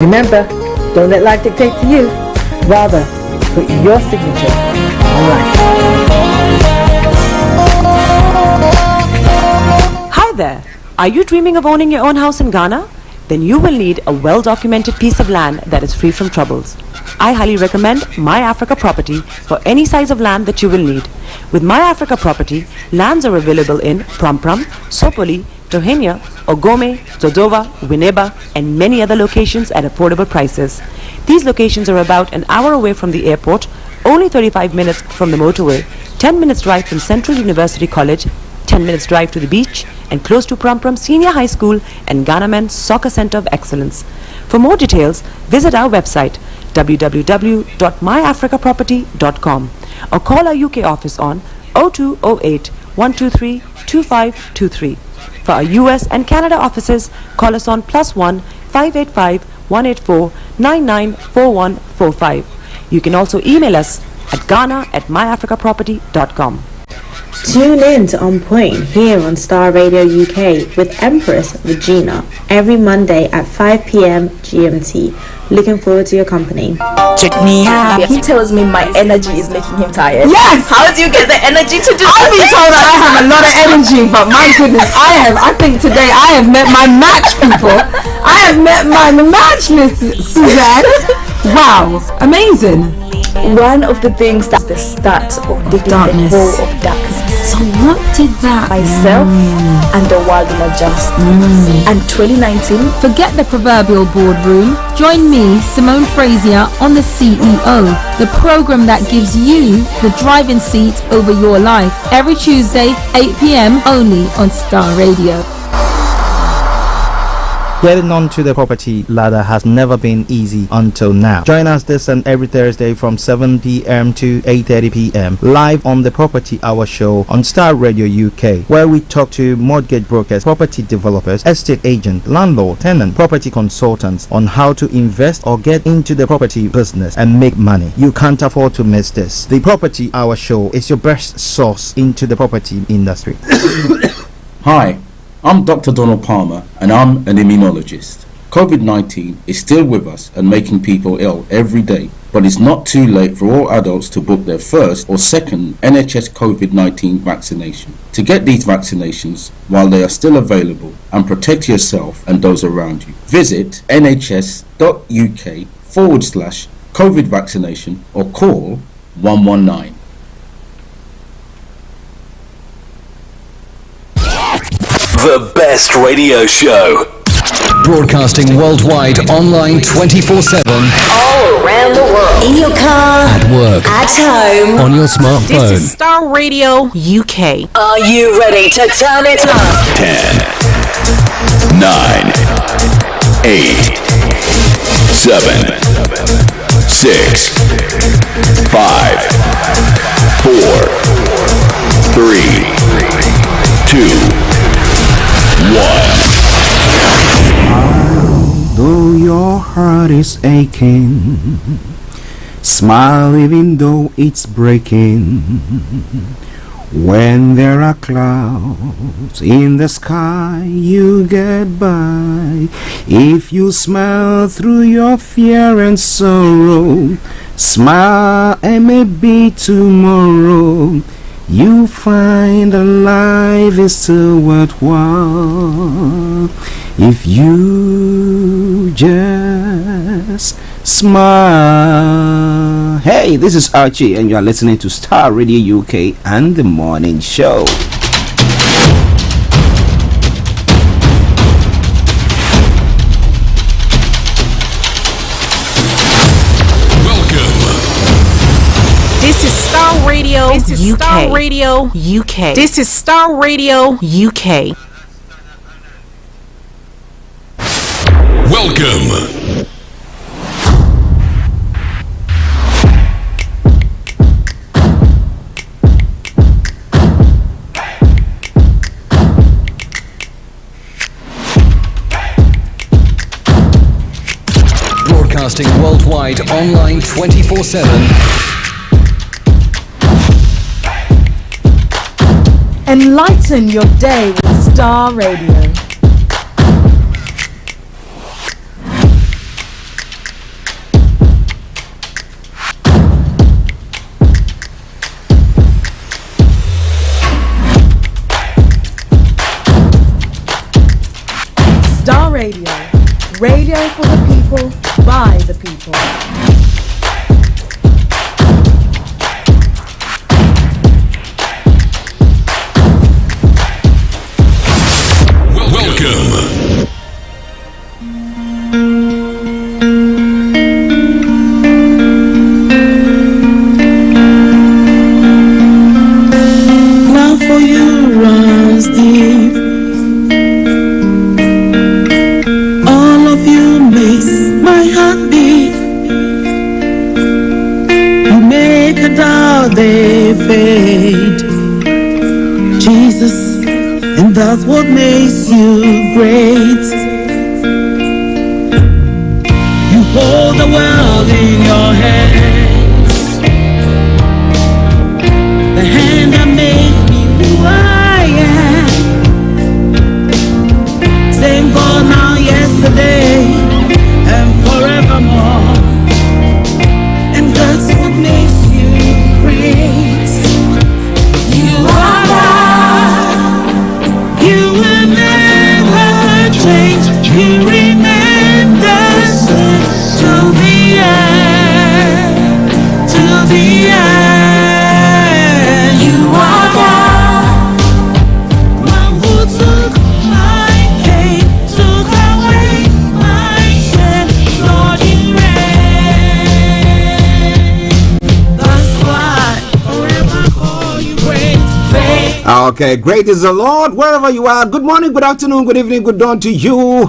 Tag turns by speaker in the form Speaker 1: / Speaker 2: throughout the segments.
Speaker 1: Remember, don't let life dictate to you. Rather, put your signature on life.
Speaker 2: Hi there. Are you dreaming of owning your own house in Ghana? Then you will need a well-documented piece of land that is free from troubles. I highly recommend My Africa Property for any size of land that you will need. With My Africa Property, lands are available in Pram, Sopoli, Tohenia, Ogome, Dodova, Winneba, and many other locations at affordable prices. These locations are about an hour away from the airport, only 35 minutes from the motorway, 10 minutes drive from Central University College, 10 minutes drive to the beach, and close to Pram Senior High School and Ghana Men's Soccer Center of Excellence. For more details, visit our website www.myafricaproperty.com or call our UK office on 0208 123 2523. For our US and Canada offices, call us on +1 585 184 994145. You can also email us at ghana@myafricaproperty.com.
Speaker 3: Tune in to On Point here on Star Radio UK with Empress Regina every Monday at 5 p.m. GMT. Looking forward to your company.
Speaker 4: Check me out. He tells me my energy is making him tired.
Speaker 3: Yes!
Speaker 4: How do you get the energy to do
Speaker 3: I've been told that I have a lot of energy, but my goodness, I think today I have met my match, people. I have met my match, Miss Suzanne. Wow, amazing.
Speaker 4: One of the things that's the start of the darkness. The whole of darkness.
Speaker 3: So what did that
Speaker 4: Myself and the world will adjust. And 2019.
Speaker 5: Forget the proverbial boardroom. Join me, Simone Frazier, on the CEO, the program that gives you the driving seat over your life. Every Tuesday, 8 p.m. only on Star Radio.
Speaker 6: Getting onto the property ladder has never been easy until now. Join us this and every Thursday from 7 p.m. to 8:30 p.m. live on the Property Hour Show on Star Radio UK, where we talk to mortgage brokers, property developers, estate agents, landlord, tenant, property consultants on how to invest or get into the property business and make money. You can't afford to miss this. The Property Hour Show is your best source into the property industry.
Speaker 7: Hi, I'm Dr. Donald Palmer and I'm an immunologist. COVID-19 is still with us and making people ill every day, but it's not too late for all adults to book their first or second NHS COVID-19 vaccination. To get these vaccinations while they are still available and protect yourself and those around you, visit nhs.uk/COVID vaccination or call 119.
Speaker 8: The best radio show. Broadcasting worldwide, online 24/7.
Speaker 9: All around the world. In your car.
Speaker 8: At work.
Speaker 9: At home.
Speaker 8: On your smartphone.
Speaker 2: This is Starr Radio UK.
Speaker 9: Are you ready to turn it up?
Speaker 8: 10, 9, 8, 7, 6, 5, 4, 3, 2, 1.
Speaker 10: Though your heart is aching, smile even though it's breaking. When there are clouds in the sky, you get by. If you smile through your fear and sorrow, smile and maybe tomorrow you find that life is still worthwhile if you just smile. Hey, this is Archie and you are listening to Star Radio UK and the Morning Show.
Speaker 2: This is Starr Radio. This is UK. Starr Radio UK. This is Starr Radio UK.
Speaker 8: Welcome. Broadcasting worldwide, online 24/7.
Speaker 11: Enlighten your day with Star Radio. people, by the people.
Speaker 8: Welcome.
Speaker 12: Love for you runs deep. All of you makes my heart beat. You make a doubt they fade. Jesus, and that's what makes you great. You hold the world in your hands, the hand that made me who I am. Same God now, yesterday, and forevermore. And that's what makes you great. You are God. You will never change. You remain the same to the end. To the end. You are God. One who took my pain, took away my shame. Lord, you reign. That's why forever call you great. Great.
Speaker 10: Okay, great is the Lord wherever you are. Good morning, good afternoon, good evening, good dawn to you.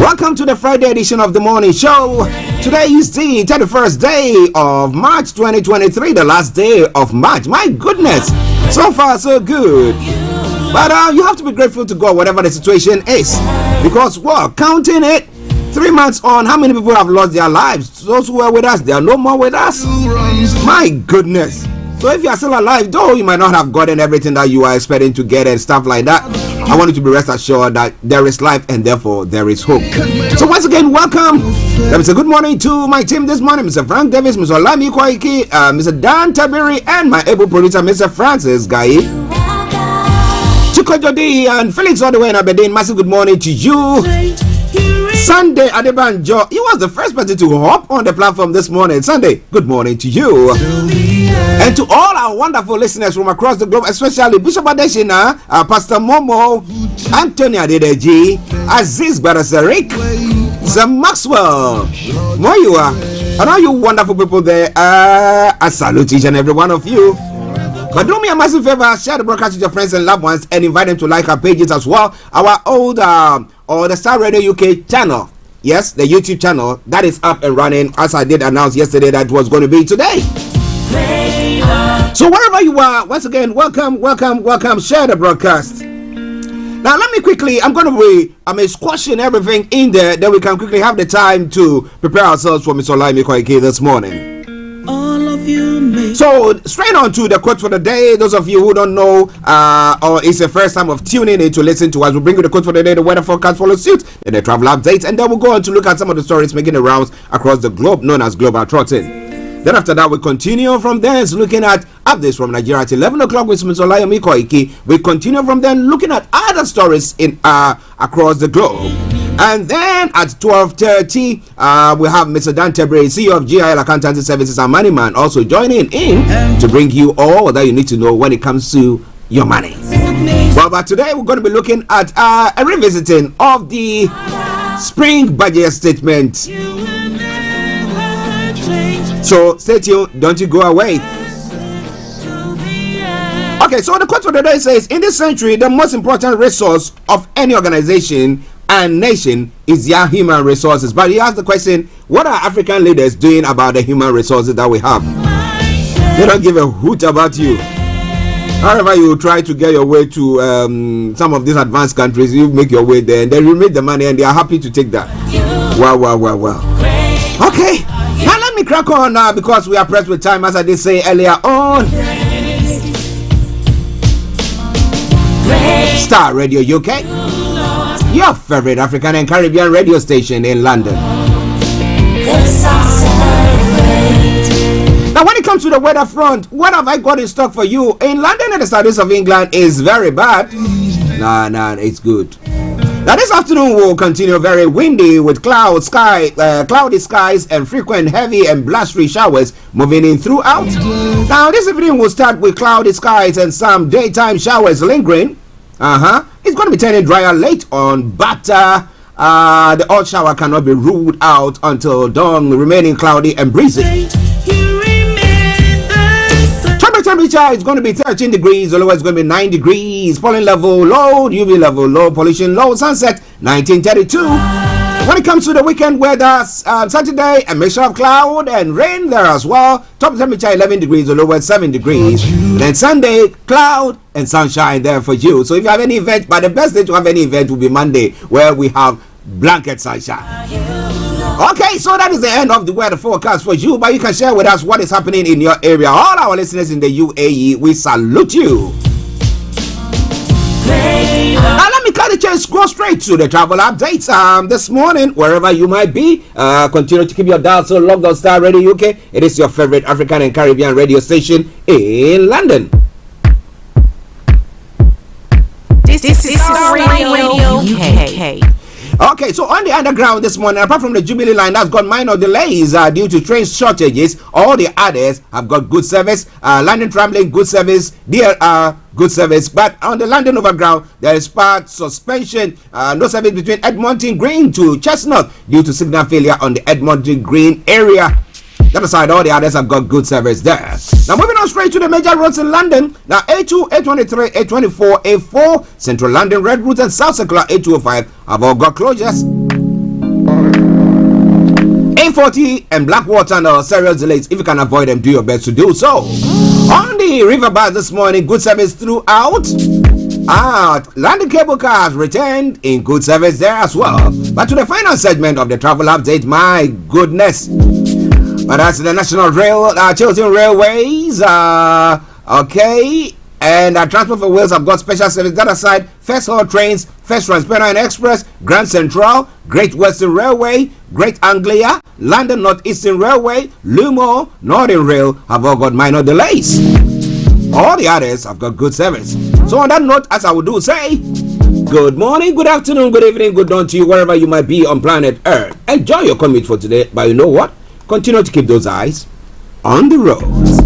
Speaker 10: Welcome to the Friday edition of the morning show. Today is the 31st day of March 2023, the last day of March. My goodness, so far so good. But you have to be grateful to God whatever the situation is, because counting it 3 months on, how many people have lost their lives? Those who are with us, they are no more with us. My goodness. So if you are still alive, though you might not have gotten everything that you are expecting to get and stuff like that, I want you to be rest assured that there is life and therefore there is hope. So once again, welcome. Let me say good morning to my team this morning, Mr. Frank Davis, Mr. Olami Kwaiki, Mr. Dan Tabiri, and my able producer, Mr. Francis Guy. Chukojodi and Felix all the way in Aberdeen, massive good morning to you. Sunday Adebanjo, he was the first person to hop on the platform this morning. Sunday, good morning to you. And to all our wonderful listeners from across the globe, especially Bishop Adeshina, Pastor Momo, Anthony Adedeji, Aziz Barasarik, Sam Maxwell, Moyua, and all you wonderful people there. I salute each and every one of you. But do me a massive favor, share the broadcast with your friends and loved ones, and invite them to like our pages as well. Our old or the Starr Radio UK channel. Yes, the YouTube channel that is up and running, as I did announce yesterday that was going to be today. So wherever you are, once again, welcome. Share the broadcast. Now let me quickly, I'm going to be squashing everything in there, then we can quickly have the time to prepare ourselves for Mr. Olami Kwaiki this morning.
Speaker 12: All of you make.
Speaker 10: So straight on to the quote for the day. Those of you who don't know or it's the first time of tuning in to listen to us, we'll bring you the quote for the day, the weather forecast follow suit, and the travel updates, and then we'll go on to look at some of the stories making the rounds across the globe known as Global Trotting. Then after that, we continue from there looking at updates from Nigeria at 11 o'clock with Mr. Olami Kwaiki. We continue from there looking at other stories in across the globe. And then at 12:30, we have Mr. Dan Tebre, CEO of GIL Accountancy Services and Money Man, also joining in to bring you all that you need to know when it comes to your money. Well, but today we're going to be looking at a revisiting of the spring budget statement. So stay tuned, don't you go away. Okay, so the quote for the day says, in this century, the most important resource of any organization and nation is their human resources. But he asked the question, what are African leaders doing about the human resources that we have? They don't give a hoot about you. However, you try to get your way to some of these advanced countries, you make your way there, and then you make the money, and they are happy to take that. Wow. Okay, now let me crack on now because we are pressed with time, as I did say earlier on. Starr Radio UK, your favorite African and Caribbean radio station in London. Now, when it comes to the weather front, what have I got in stock for you? In London and the southeast of England is very bad. Nah, it's good. Now, Now this afternoon will continue very windy with cloudy skies and frequent heavy and blustery showers moving in throughout. Now this evening will start with cloudy skies and some daytime showers lingering. It's going to be turning drier late on, but the odd shower cannot be ruled out until dawn, remaining cloudy and breezy. Temperature is going to be 13 degrees, the lowest is going to be 9 degrees, pollen level low, UV level low, pollution low, sunset 1932. When it comes to the weekend weather, Saturday, a mixture of cloud and rain there as well. Top temperature 11 degrees, the lowest 7 degrees. Then Sunday, cloud and sunshine there for you. So if you have any event, but the best day to have any event will be Monday, where we have blanket sunshine. Okay, so that is the end of the weather forecast for you, but you can share with us what is happening in your area. All our listeners in the UAE, we salute you. Now let me cut the chance, go straight to the travel updates. This morning, wherever you might be, continue to keep your dial so logged on Starr Radio UK. It is your favorite African and Caribbean radio station in London.
Speaker 2: This is Starr Radio UK.
Speaker 10: Okay, so on the underground this morning, apart from the Jubilee line that's got minor delays due to train shortages, all the others have got good service. London Tramlink, good service. DLR, good service. But on the London Overground, there is part suspension. No service between Edmonton Green to Chestnut due to signal failure on the Edmonton Green area. The other side, all the others have got good service there. Now moving on straight to the major roads in London. Now A2, A23, A24, A4, Central London Red Route and South Circular A205 have all got closures. A40 and Blackwater are serious delays. If you can avoid them, do your best to do so. On the river bus this morning, good service throughout. London cable cars returned in good service there as well. But to the final segment of the travel update, my goodness. But that's the National Rail, Chiltern Railways, okay, and Transport for Wales have got special service. That aside, First Haul Trains, First Transpennine Express, Grand Central, Great Western Railway, Great Anglia, London North Eastern Railway, Lumo, Northern Rail have all got minor delays. All the others have got good service. So on that note, as I would do say, good morning, good afternoon, good evening, good dawn to you wherever you might be on planet Earth. Enjoy your commute for today, but you know what? Continue to keep those eyes on the roads.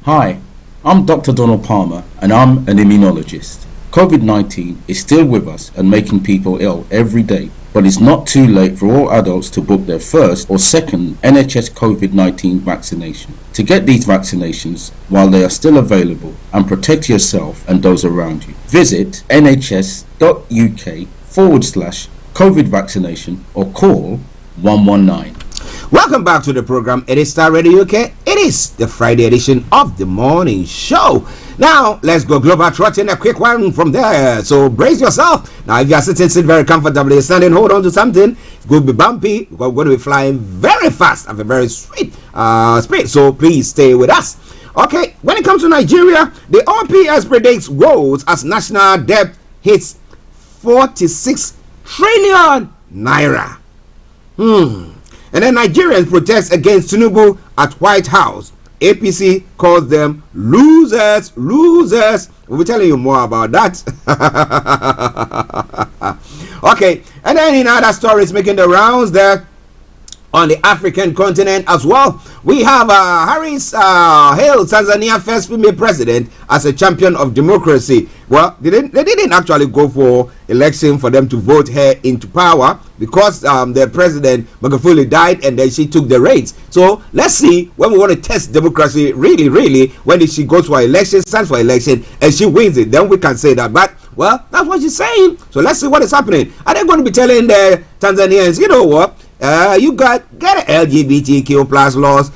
Speaker 7: Hi, I'm Dr. Donald Palmer and I'm an immunologist. COVID-19 is still with us and making people ill every day, but it's not too late for all adults to book their first or second NHS COVID-19 vaccination. To get these vaccinations while they are still available and protect yourself and those around you, visit nhs.uk/COVID vaccination or call 119.
Speaker 10: Welcome back to the program. It is Starr Radio UK. It is the Friday edition of the morning show. Now let's go global trotting, a quick one from there. So brace yourself. Now if you are sitting, sit very comfortably, standing, hold on to something. It's going to be bumpy. We're going to be flying very fast at a very sweet speed. So please stay with us. Okay, when it comes to Nigeria, the OPS predicts woes as national debt hits 46 trillion naira. And then Nigerians protest against Tinubu at White House. APC calls them losers. We'll be telling you more about that. Okay, and then in other stories making the rounds there on the African continent as well, we have Harris hailed Tanzania first female president as a champion of democracy. Well, they didn't actually go for election for them to vote her into power because the president Magufuli died and then she took the reins. So let's see, when we want to test democracy really, when she goes for election, stands for election and she wins it, then we can say that. But well, that's what she's saying. So let's see what is happening. Are they going to be telling the Tanzanians, you know what? You get LGBTQ plus laws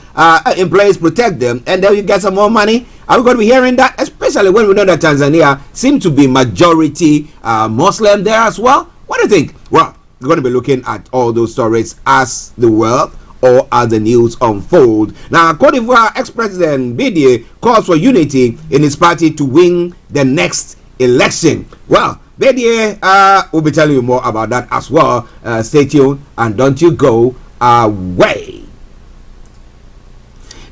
Speaker 10: in place, protect them, and then you get some more money. Are we going to be hearing that? Especially when we know that Tanzania seems to be majority Muslim there as well. What do you think? Well, we're going to be looking at all those stories as the world or as the news unfold. Now, Cote d'Ivoire ex-president Bidie calls for unity in his party to win the next election. Well, Bidie will be telling you more about that as well. Stay tuned and don't you go away.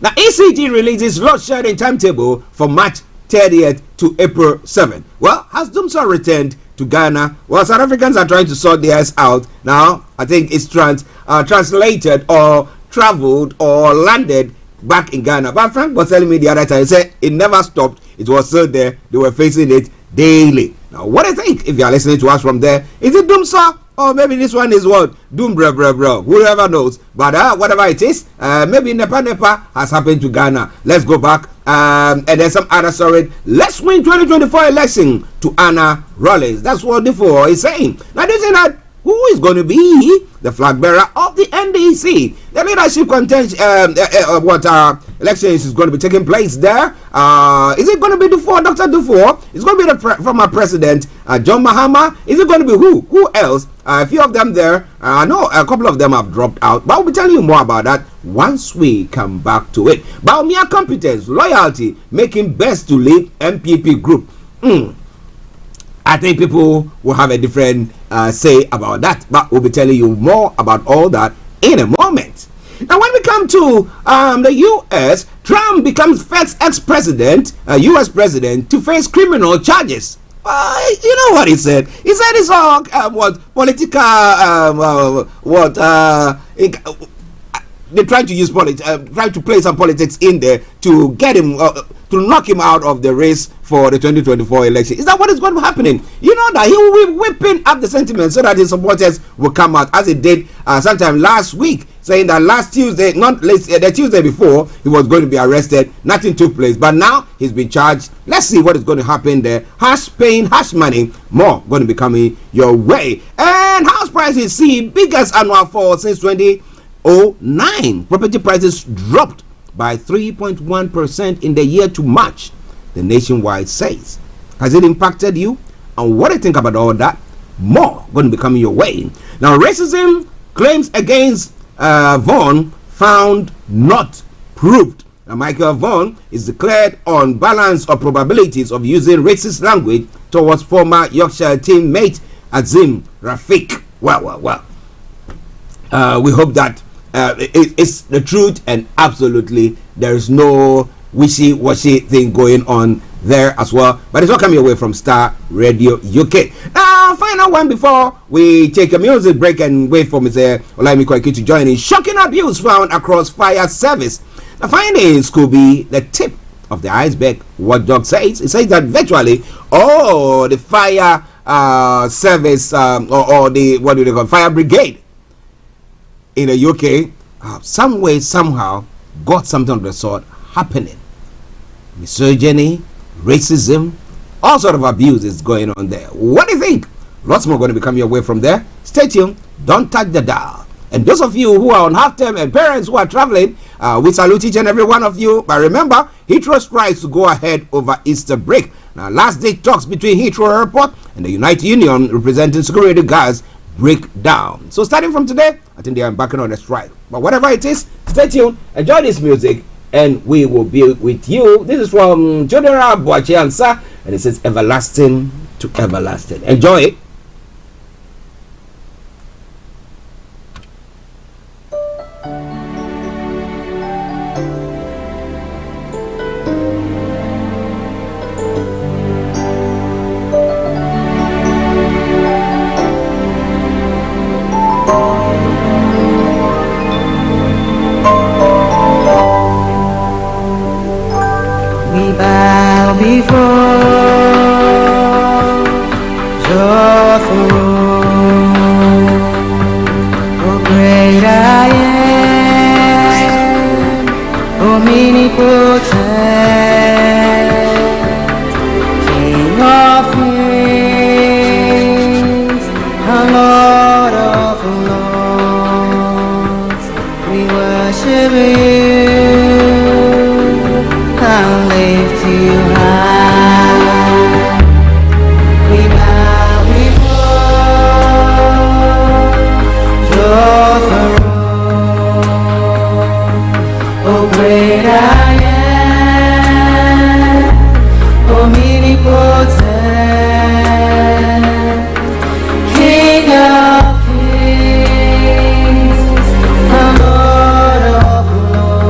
Speaker 10: Now, ECG releases load shedding timetable for March
Speaker 13: 30th to April 7th. Well, has Dumsa returned to Ghana? Well, South Africans are trying to sort theirs out now. I think it's translated or traveled or landed back in Ghana. But Frank was telling me the other time, he said it never stopped. It was still there. They were facing it daily. Now, what do you think? If you are listening to us from there, is it Dumsa? Or maybe this one is what? Doom bro. Whoever knows. But whatever it is, maybe Nepa has happened to Ghana. Let's go back. And there's some other story. Let's win 2024 election to Anna Rollins. That's what the four is saying. Now, they say that who is going to be the flag bearer of the NDC? The leadership contention, elections is going to be taking place there. Is it going to be Dr. Dufour? It's going to be the former president, John Mahama. Is it going to be who? Who else? A few of them there. I know a couple of them have dropped out, but I'll be telling you more about that once we come back to it. Baumia competence, loyalty, making best to lead MPP group. I think people will have a different say about that, but we'll be telling you more about all that in a moment. Now, when we come to the U.S., Trump becomes first ex-president, U.S. president, to face criminal charges. You know what he said? He said it's all political. They're trying to use trying to play some politics in there to get him, to knock him out of the race for the 2024 election. Is that what is going to be happening? You know that he will be whipping up the sentiment so that his supporters will come out, as he did sometime last week, saying that last Tuesday, the Tuesday before, he was going to be arrested. Nothing took place, but now he's been charged. Let's see what is going to happen there. Hash paying, hash money, more going to be coming your way. And house prices see biggest annual fall since 2009. Property prices dropped by 3.1% in the year to March, the Nationwide says. Has it impacted you? And what do you think about all that? More going to be coming your way. Now, racism claims against Vaughan found not proved. Now, Michael Vaughan is declared on balance of probabilities of using racist language towards former Yorkshire teammate Azim Rafiq. Well. We hope that it's the truth, and absolutely there is no wishy-washy thing going on there as well. But it's not coming away from Star Radio UK. Now, final one before we take a music break and wait for Mr. Olaimi Kweki to join in. Shocking abuse found across fire service. The findings could be the tip of the iceberg. Watchdog says it says that virtually all the fire service or the what do they call fire brigade in the UK, some way, somehow, got something of the sort happening. Misogyny, racism, all sort of abuse is going on there. What do you think? Lots more going to be coming your way from there. Stay tuned. Don't touch the dial. And those of you who are on half term and parents who are traveling, we salute each and every one of you. But remember, Heathrow strikes to go ahead over Easter break. Now, last day talks between Heathrow Airport and the United Union representing security guards break down. So starting from today, I think they are embarking on a strike. But whatever it is, stay tuned, enjoy this music, and we will be with you. This is from General Boachiansa, and it says everlasting to everlasting. Enjoy it.
Speaker 12: Before your throne, oh great I am, omnipotent, King of kings, and Lord of lords, we worship you and lift you high. We bow before your throne, oh great I am, omnipotent, King of kings, and Lord of lords.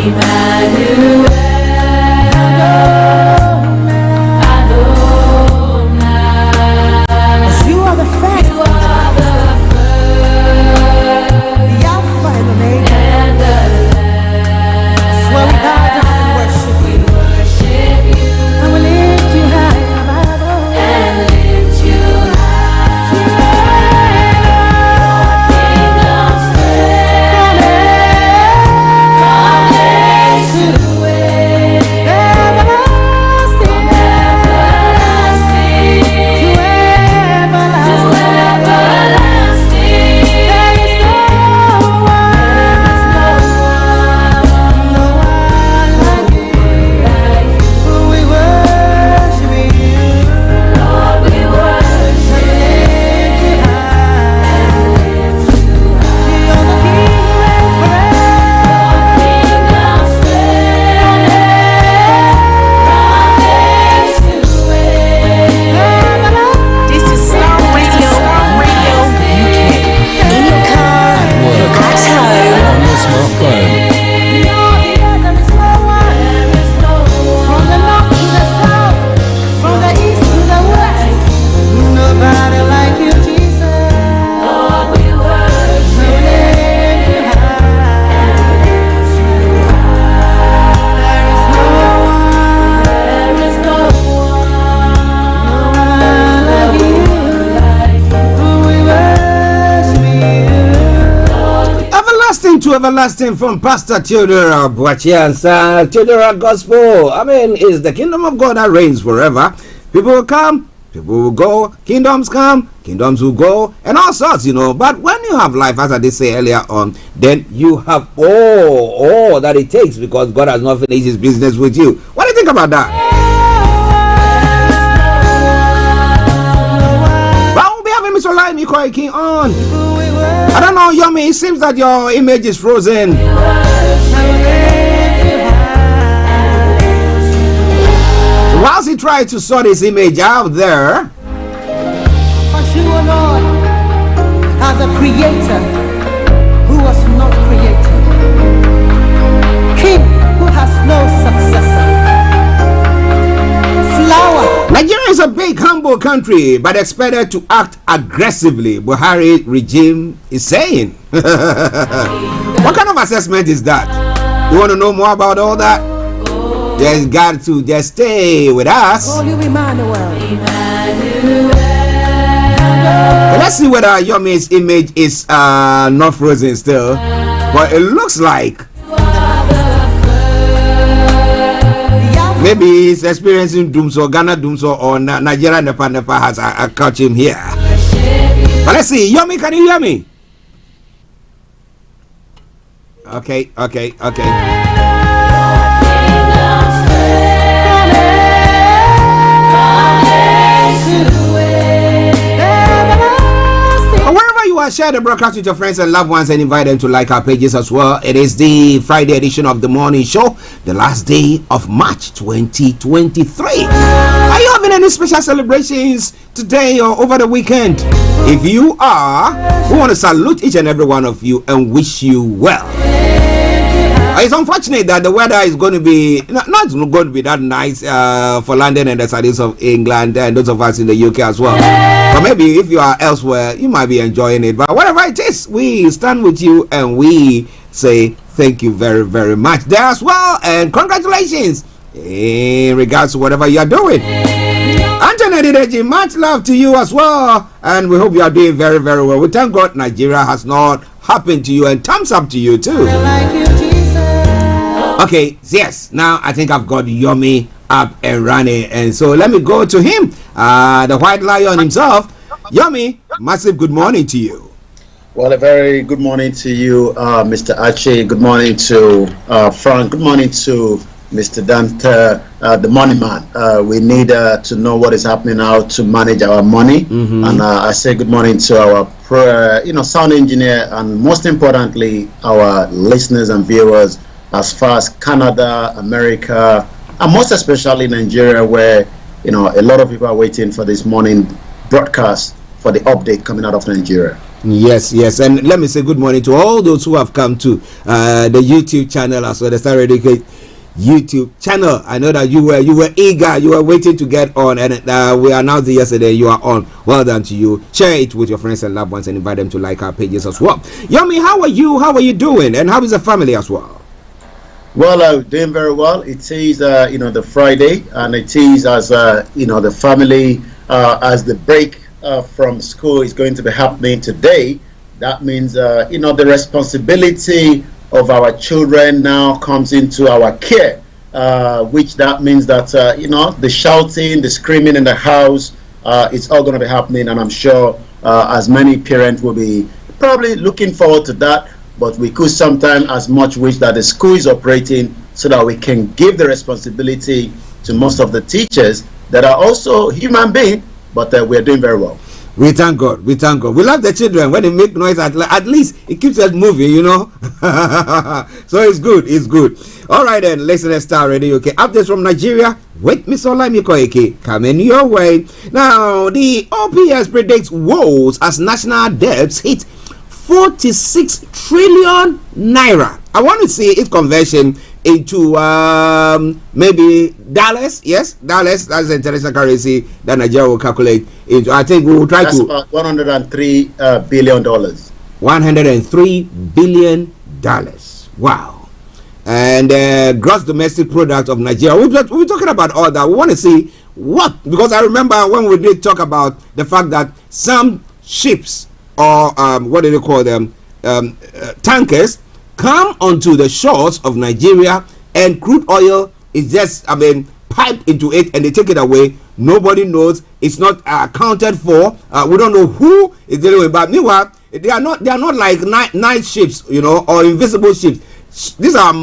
Speaker 12: You are the first, the Alpha and Omega. That's why we bow down and worship you. And we lift you high,
Speaker 9: This is Starr Radio UK. In your car, at home,
Speaker 8: On your smartphone.
Speaker 12: from the north to the south, from the east to the west. Nobody like you, Jesus. Lord, we worship you. There is no one. There is no one like you. We worship you.
Speaker 13: Everlasting to everlasting from Pastor Theodora Boachiansa. Theodora Gospel. I mean, it's the kingdom of God that reigns forever. People will come, people will go, kingdoms come, kingdoms will go, and all sorts, you know. But when you have life, as I did say earlier on, then you have all that it takes because God has not finished his business with you. What do you think about that? Well, we'll be having Mr. Lai Mikoi King on. I don't know, Yomi, it seems that your image is frozen. Whilst he tried to sort his image out there,
Speaker 12: For you, O Lord, as a creator who was not created, king who has no successor, flower.
Speaker 13: Nigeria is a big, humble country, but expected to act aggressively, Buhari regime is saying. What kind of assessment is that? You want to know more about all that? Just got to just stay with us.
Speaker 12: Call you Emmanuel.
Speaker 13: But let's see whether Yomi's image is not frozen still. But it looks like maybe he's experiencing doomsday, Ghana doomsday, or Nigeria Nepa has caught him here. But let's see. Yomi, can you hear me? Okay. Wherever you are, share the broadcast with your friends and loved ones and invite them to like our pages as well. It is the Friday edition of the morning show, the last day of March 2023. Are you having any special celebrations today or over the weekend? If you are, we want to salute each and every one of you and wish you well. It's unfortunate that the weather is going to be not going to be that nice for London and the southeast of England and those of us in the UK as well. But maybe if you are elsewhere, you might be enjoying it. But whatever it is, we stand with you and we say thank you very, very much there as well. And congratulations in regards to whatever you are doing. Anthony Dideji, much love to you as well. And we hope you are doing very, very well. We thank God Nigeria has not happened to you, and thumbs up to you too. Okay, yes, now I think I've got Yomi up and running, and so let me go to him, the white lion himself. Yomi, massive good morning to you.
Speaker 14: Well, a very good morning to you, Mr. Archie. Good morning to Frank. Good morning to Mr. Dante, the money man. We need to know what is happening now to manage our money. And I say good morning to our sound engineer, and most importantly, our listeners and viewers as far as Canada, America, and most especially Nigeria, where a lot of people are waiting for this morning broadcast for the update coming out of Nigeria.
Speaker 13: Yes, yes, and let me say good morning to all those who have come to the YouTube channel as well, the Starr Radio YouTube channel. I know that you were eager, you were waiting to get on, and we announced yesterday you are on. Well done to you. Share it with your friends and loved ones and invite them to like our pages as well. Yomi, how are you? How are you doing? And how is the family as well?
Speaker 14: Well, doing very well. It is the Friday, and it is as the family as the break from school is going to be happening today. That means the responsibility of our children now comes into our care, which that means that the shouting, the screaming in the house, it's all going to be happening, and I'm sure as many parents will be probably looking forward to that. But we could sometimes as much wish that the school is operating so that we can give the responsibility to most of the teachers that are also human beings, but we're doing very well.
Speaker 13: We thank God. We thank God. We love the children. When they make noise, at least it keeps us moving, So it's good. It's good. All right, then. Listen to Starr Radio UK. Updates from Nigeria with Miss Olaimi Koike coming your way. Now, the OPS predicts woes as national debts hit 46 trillion naira. I want to see its conversion into maybe dollars. Yes, dollars. That's the international currency that Nigeria will calculate into. I think we will try
Speaker 14: That's
Speaker 13: to.
Speaker 14: About $103 billion.
Speaker 13: $103 billion. Wow. And gross domestic product of Nigeria. We're talking about all that. We want to see what, because I remember when we did talk about the fact that some ships, or what do they call them, tankers, come onto the shores of Nigeria, and crude oil is just piped into it, and they take it away. Nobody knows. It's not accounted for. We don't know who is dealing with. But meanwhile, they are not like night ships, or invisible ships. These are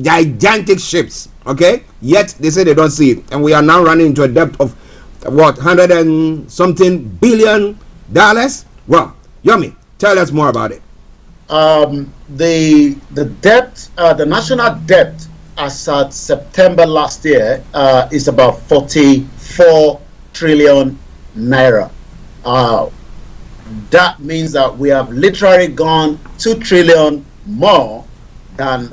Speaker 13: gigantic ships. Okay, yet they say they don't see it, and we are now running into a debt of what, 100 and something billion dollars. Well, Yomi, tell us more about it.
Speaker 14: The debt, the national debt as at September last year is about 44 trillion naira. That means that we have literally gone 2 trillion more than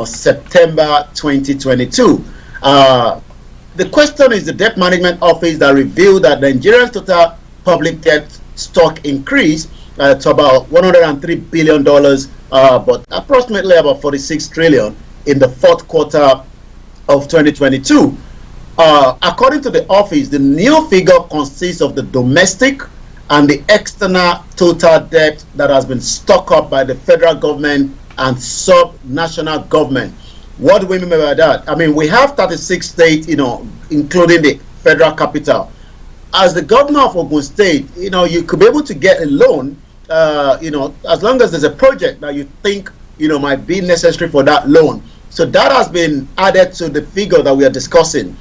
Speaker 14: September 2022. The question is the Debt Management Office that revealed that Nigeria's total public debt stock increased to about $103 billion, but approximately about 46 trillion in the fourth quarter of 2022. According to the office, the new figure consists of the domestic and the external total debt that has been stocked up by the federal government and sub-national government. What do we mean by that? I mean, we have 36 states, including the federal capital. As the governor of Ogun State, you could be able to get a loan, as long as there's a project that you think, might be necessary for that loan. So that has been added to the figure that we are discussing.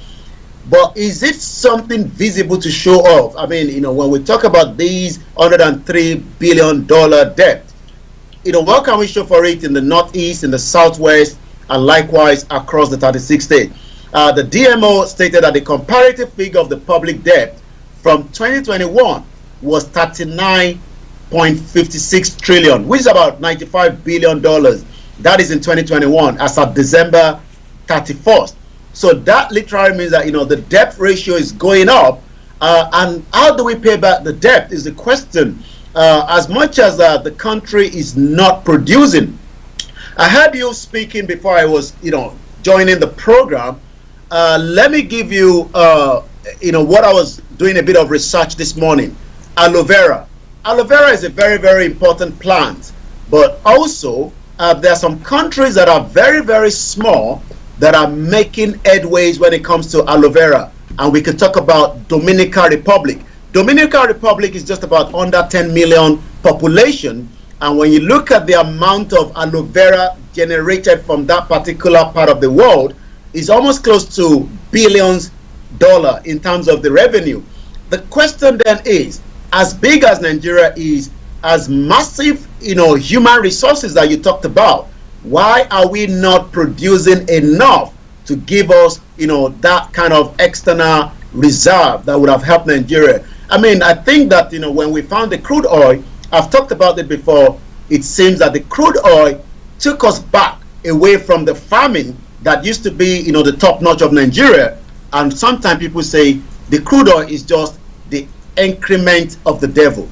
Speaker 14: But is it something visible to show off? I mean, when we talk about these $103 billion debt, what can we show for it in the Northeast, in the Southwest, and likewise across the 36 states? The DMO stated that the comparative figure of the public debt from 2021 was 39.56 trillion, which is about $95 billion. That is in 2021 as of December 31st. So that literally means that the debt ratio is going up, and how do we pay back the debt is the question. As much as the country is not producing. I heard you speaking before I was joining the program. Let me give you what I was doing a bit of research this morning. Aloe vera. Aloe vera is a very, very important plant, but also there are some countries that are very, very small that are making headways when it comes to aloe vera, and we can talk about Dominican Republic. Dominican Republic is just about under 10 million population, and when you look at the amount of aloe vera generated from that particular part of the world, is almost close to billions dollar in terms of the revenue. The question then is, as big as Nigeria is, as massive human resources that you talked about, why are we not producing enough to give us that kind of external reserve that would have helped Nigeria? I mean, I think that when we found the crude oil, I've talked about it before. It seems that the crude oil took us back away from the farming that used to be, the top notch of Nigeria. And sometimes people say the crude oil is just the increment of the devil.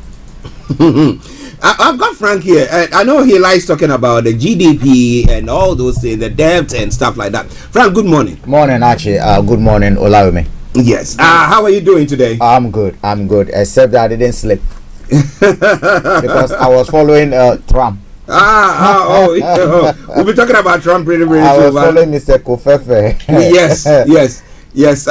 Speaker 13: I've got Frank here. I know he likes talking about the GDP and all those things, the debt and stuff like that. Frank, good morning.
Speaker 15: Morning, Archie. Good morning, Olaume.
Speaker 13: Yes. How are you doing today?
Speaker 15: I'm good. Except that I didn't sleep because I was following Trump.
Speaker 13: We'll be talking about Trump pretty soon.
Speaker 15: I was following Mr. Kofefe.
Speaker 13: yes.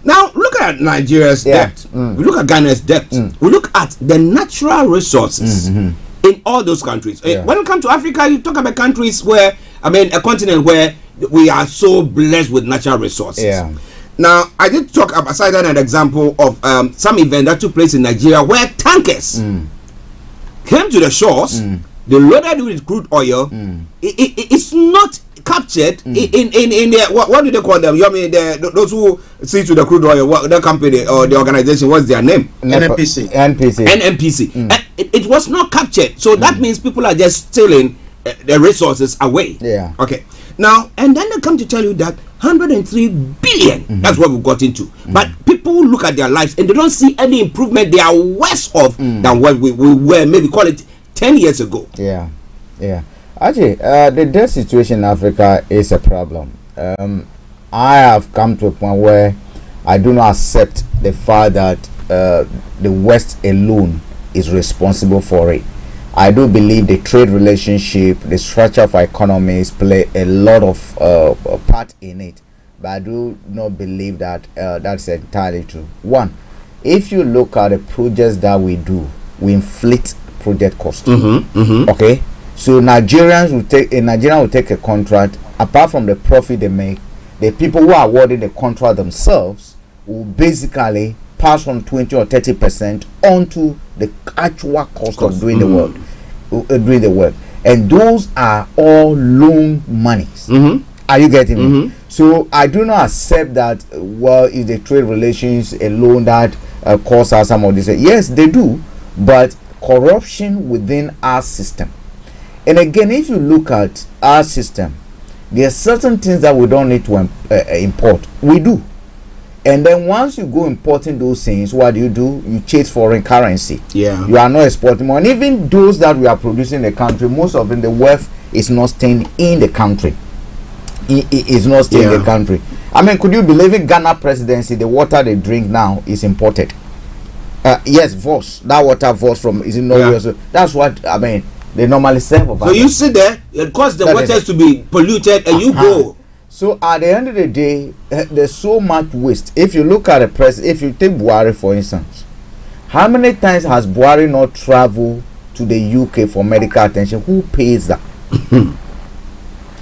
Speaker 13: Now look at Nigeria's debt. We look at Ghana's debt. We look at the natural resources in all those countries. When it comes to Africa, you talk about countries where, a continent where we are so blessed with natural resources.
Speaker 15: Yeah.
Speaker 13: Now, I did talk about, aside an example of some event that took place in Nigeria where tankers came to the shores. They loaded with crude oil. It's not captured in the, what do they call them? You mean those who see to the crude oil? What the company or the organization? What's their name?
Speaker 14: NNPC.
Speaker 13: And it was not captured. So that means people are just stealing the resources away.
Speaker 15: Yeah.
Speaker 13: Okay. Now and then they come to tell you that 103 billion. That's what we got into. But people look at their lives and they don't see any improvement. They are worse off than what we were. Maybe call it 10 years ago.
Speaker 15: Yeah. Actually, the debt situation in Africa is a problem. I have come to a point where I do not accept the fact that the West alone is responsible for it. I do believe the trade relationship, the structure of our economies play a lot of part in it. But I do not believe that that's entirely true. One, if you look at the projects that we do, we inflate project cost. Okay, so Nigerian will take a contract. Apart from the profit they make, the people who are awarding the contract themselves will basically pass on 20 or 30% onto the actual cost of doing the work, and those are all loan monies. Are you getting me? So I do not accept that. Well, is the trade relations alone that cause us some of this? Yes, they do, but corruption within our system. And again, if you look at our system, there are certain things that we don't need to import. We do. And then once you go importing those things, what do? You chase foreign currency.
Speaker 13: Yeah.
Speaker 15: You are not exporting more. And even those that we are producing in the country, most of them, the wealth is not staying in the country. It is not staying in the country. Could you believe in Ghana presidency, the water they drink now is imported? Yes, Voss. That water Voss from is in Norway. So that's what they normally serve over.
Speaker 13: So you sit there, it causes the waters to be polluted, and you go.
Speaker 15: So at the end of the day, there's so much waste. If you look at the press, if you take Buhari for instance, how many times has Buhari not traveled to the UK for medical attention? Who pays that?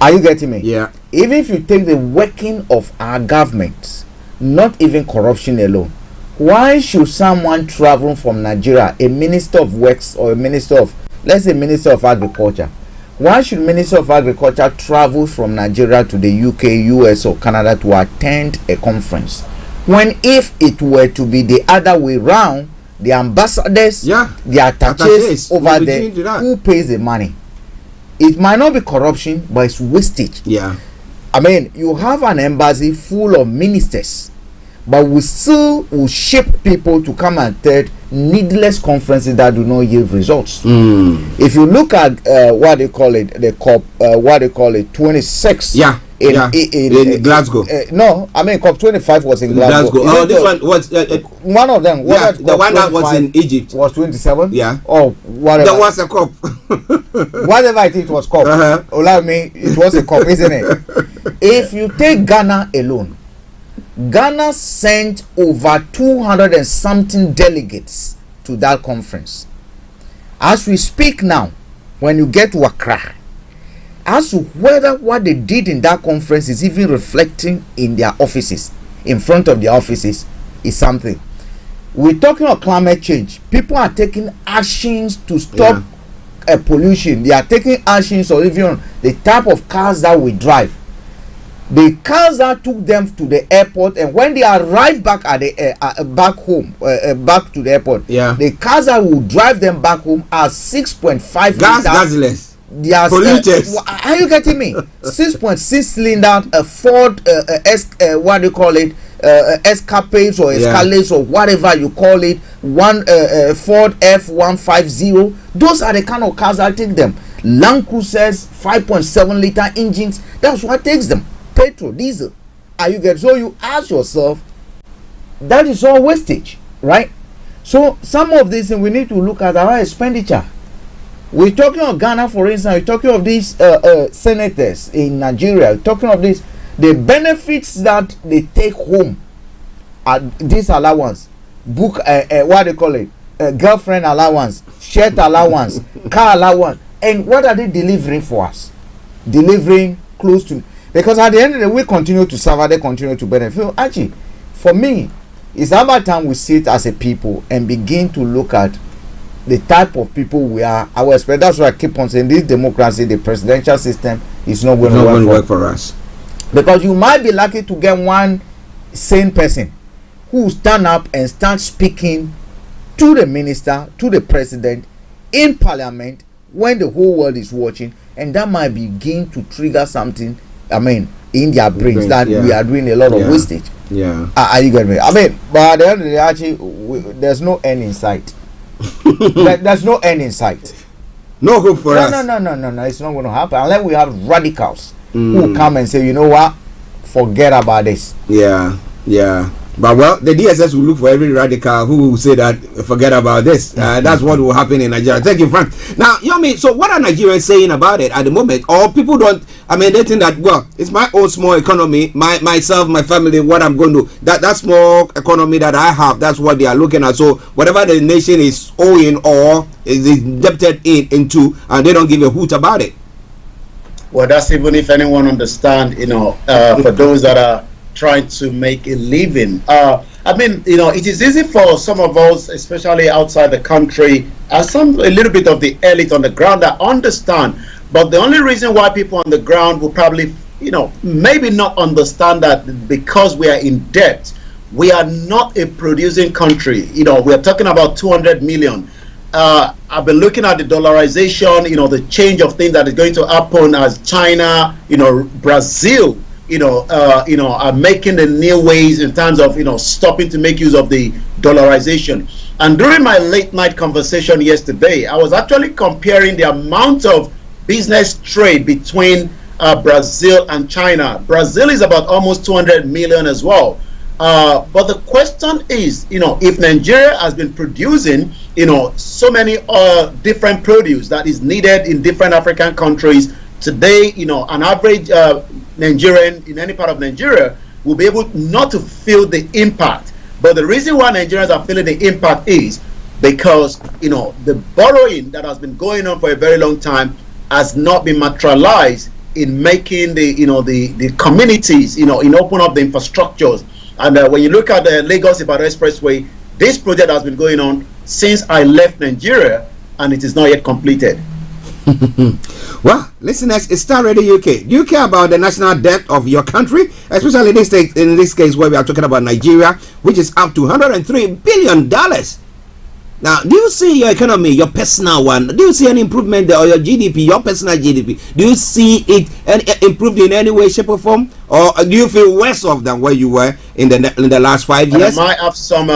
Speaker 15: Are you getting me?
Speaker 13: Yeah.
Speaker 15: Even if you take the working of our governments, not even corruption alone, why should someone travel from Nigeria, a minister of works or a minister of, let's say, minister of agriculture? Why should minister of agriculture travel from Nigeria to the UK, US or Canada to attend a conference? When if it were to be the other way round, the ambassadors, the attaches over there, who pays the money? It might not be corruption, but it's wastage.
Speaker 13: Yeah.
Speaker 15: You have an embassy full of ministers, but we still will shape people to come and attend needless conferences that do not yield results. If you look at what they call it, the COP, 26.
Speaker 13: In Glasgow.
Speaker 15: No, COP 25 was in Glasgow.
Speaker 13: Oh, this one was
Speaker 15: one of them.
Speaker 13: The one that was in Egypt
Speaker 15: was 27.
Speaker 13: Yeah.
Speaker 15: Oh, whatever.
Speaker 13: That was a COP.
Speaker 15: Whatever I think it was COP. Allow me, it was a COP, isn't it? If you take Ghana alone, Ghana sent over 200 and something delegates to that conference. As we speak now, when you get to Accra, as to whether what they did in that conference is even reflecting in their offices, in front of their offices, is something. We're talking about climate change. People are taking actions to stop pollution. They are taking actions or even the type of cars that we drive. The cars that took them to the airport, and when they arrive back at the back home, back to the airport, the cars that will drive them back home are 6.5
Speaker 13: gasless.
Speaker 15: They are
Speaker 13: polluted.
Speaker 15: Are you getting me? 6.6 cylinder, a Ford what do you call it? Escapades or Escalades or whatever you call it. One Ford F-150. Those are the kind of cars that take them. Land Cruisers, 5.7 liter engines. That's what takes them. Petrol, diesel. Are you getting? So you ask yourself, that is all wastage, right? So some of these things we need to look at our expenditure. We're talking of Ghana, for instance. We're talking of these senators in Nigeria. We're talking of this, the benefits that they take home at this allowance, book, what do you call it, girlfriend allowance, shirt allowance, car allowance, and what are they delivering for us? Delivering close to, because at the end of the day, we continue to suffer, they continue to benefit. Actually, for me, it's about time we sit as a people and begin to look at the type of people we are. Our expect. That's why I keep on saying this democracy, the presidential system, is not going to work
Speaker 13: for us.
Speaker 15: Because you might be lucky to get one sane person who will stand up and start speaking to the minister, to the president in parliament when the whole world is watching, and that might begin to trigger something. I mean, in their brains that we are doing a lot of wastage. Are you getting me? I mean, but at the end of the day, actually, there's no end in sight. There's no end in sight.
Speaker 13: No hope for us.
Speaker 15: No. It's not going to happen unless we have radicals who come and say, you know what, forget about this.
Speaker 13: Yeah. But well, the DSS will look for every radical who will say that forget about this. That's what will happen in Nigeria. Thank you, Frank. Now, Yomi, so what are Nigerians saying about it at the moment? Or people don't, I mean, they think that, well, it's my own small economy, myself, my family, what I'm going to, that small economy that I have, that's what they are looking at. So whatever the nation is owing or is indebted into, and they don't give a hoot about it.
Speaker 14: Well, that's even if anyone understand, for those that are trying to make a living. I mean, it is easy for some of us, especially outside the country, and a little bit of the elite on the ground that understand. But the only reason why people on the ground will probably, maybe not understand that because we are in debt, we are not a producing country. We are talking about 200 million. I've been looking at the dollarization, the change of things that is going to happen as China, Brazil, are making the new ways in terms of, stopping to make use of the dollarization. And during my late night conversation yesterday, I was actually comparing the amount of business trade between Brazil and China. Brazil is about almost 200 million as well. But the question is, if Nigeria has been producing, so many different produce that is needed in different African countries, today, an average Nigerian in any part of Nigeria will be able not to feel the impact. But the reason why Nigerians are feeling the impact is because, the borrowing that has been going on for a very long time has not been materialized in making the communities, in open up the infrastructures. And when you look at the Lagos-Ibadan Expressway, this project has been going on since I left Nigeria, and it is not yet completed.
Speaker 13: Well, listeners, it's Starr Radio UK. Do you care about the national debt of your country? Especially in this case where we are talking about Nigeria, which is up to $103 billion. Now, do you see your economy, your personal one? Do you see any improvement there, or your GDP, your personal GDP? Do you see it improved in any way, shape, or form? Or do you feel worse off than where you were in the last 5 years?
Speaker 14: I might have some,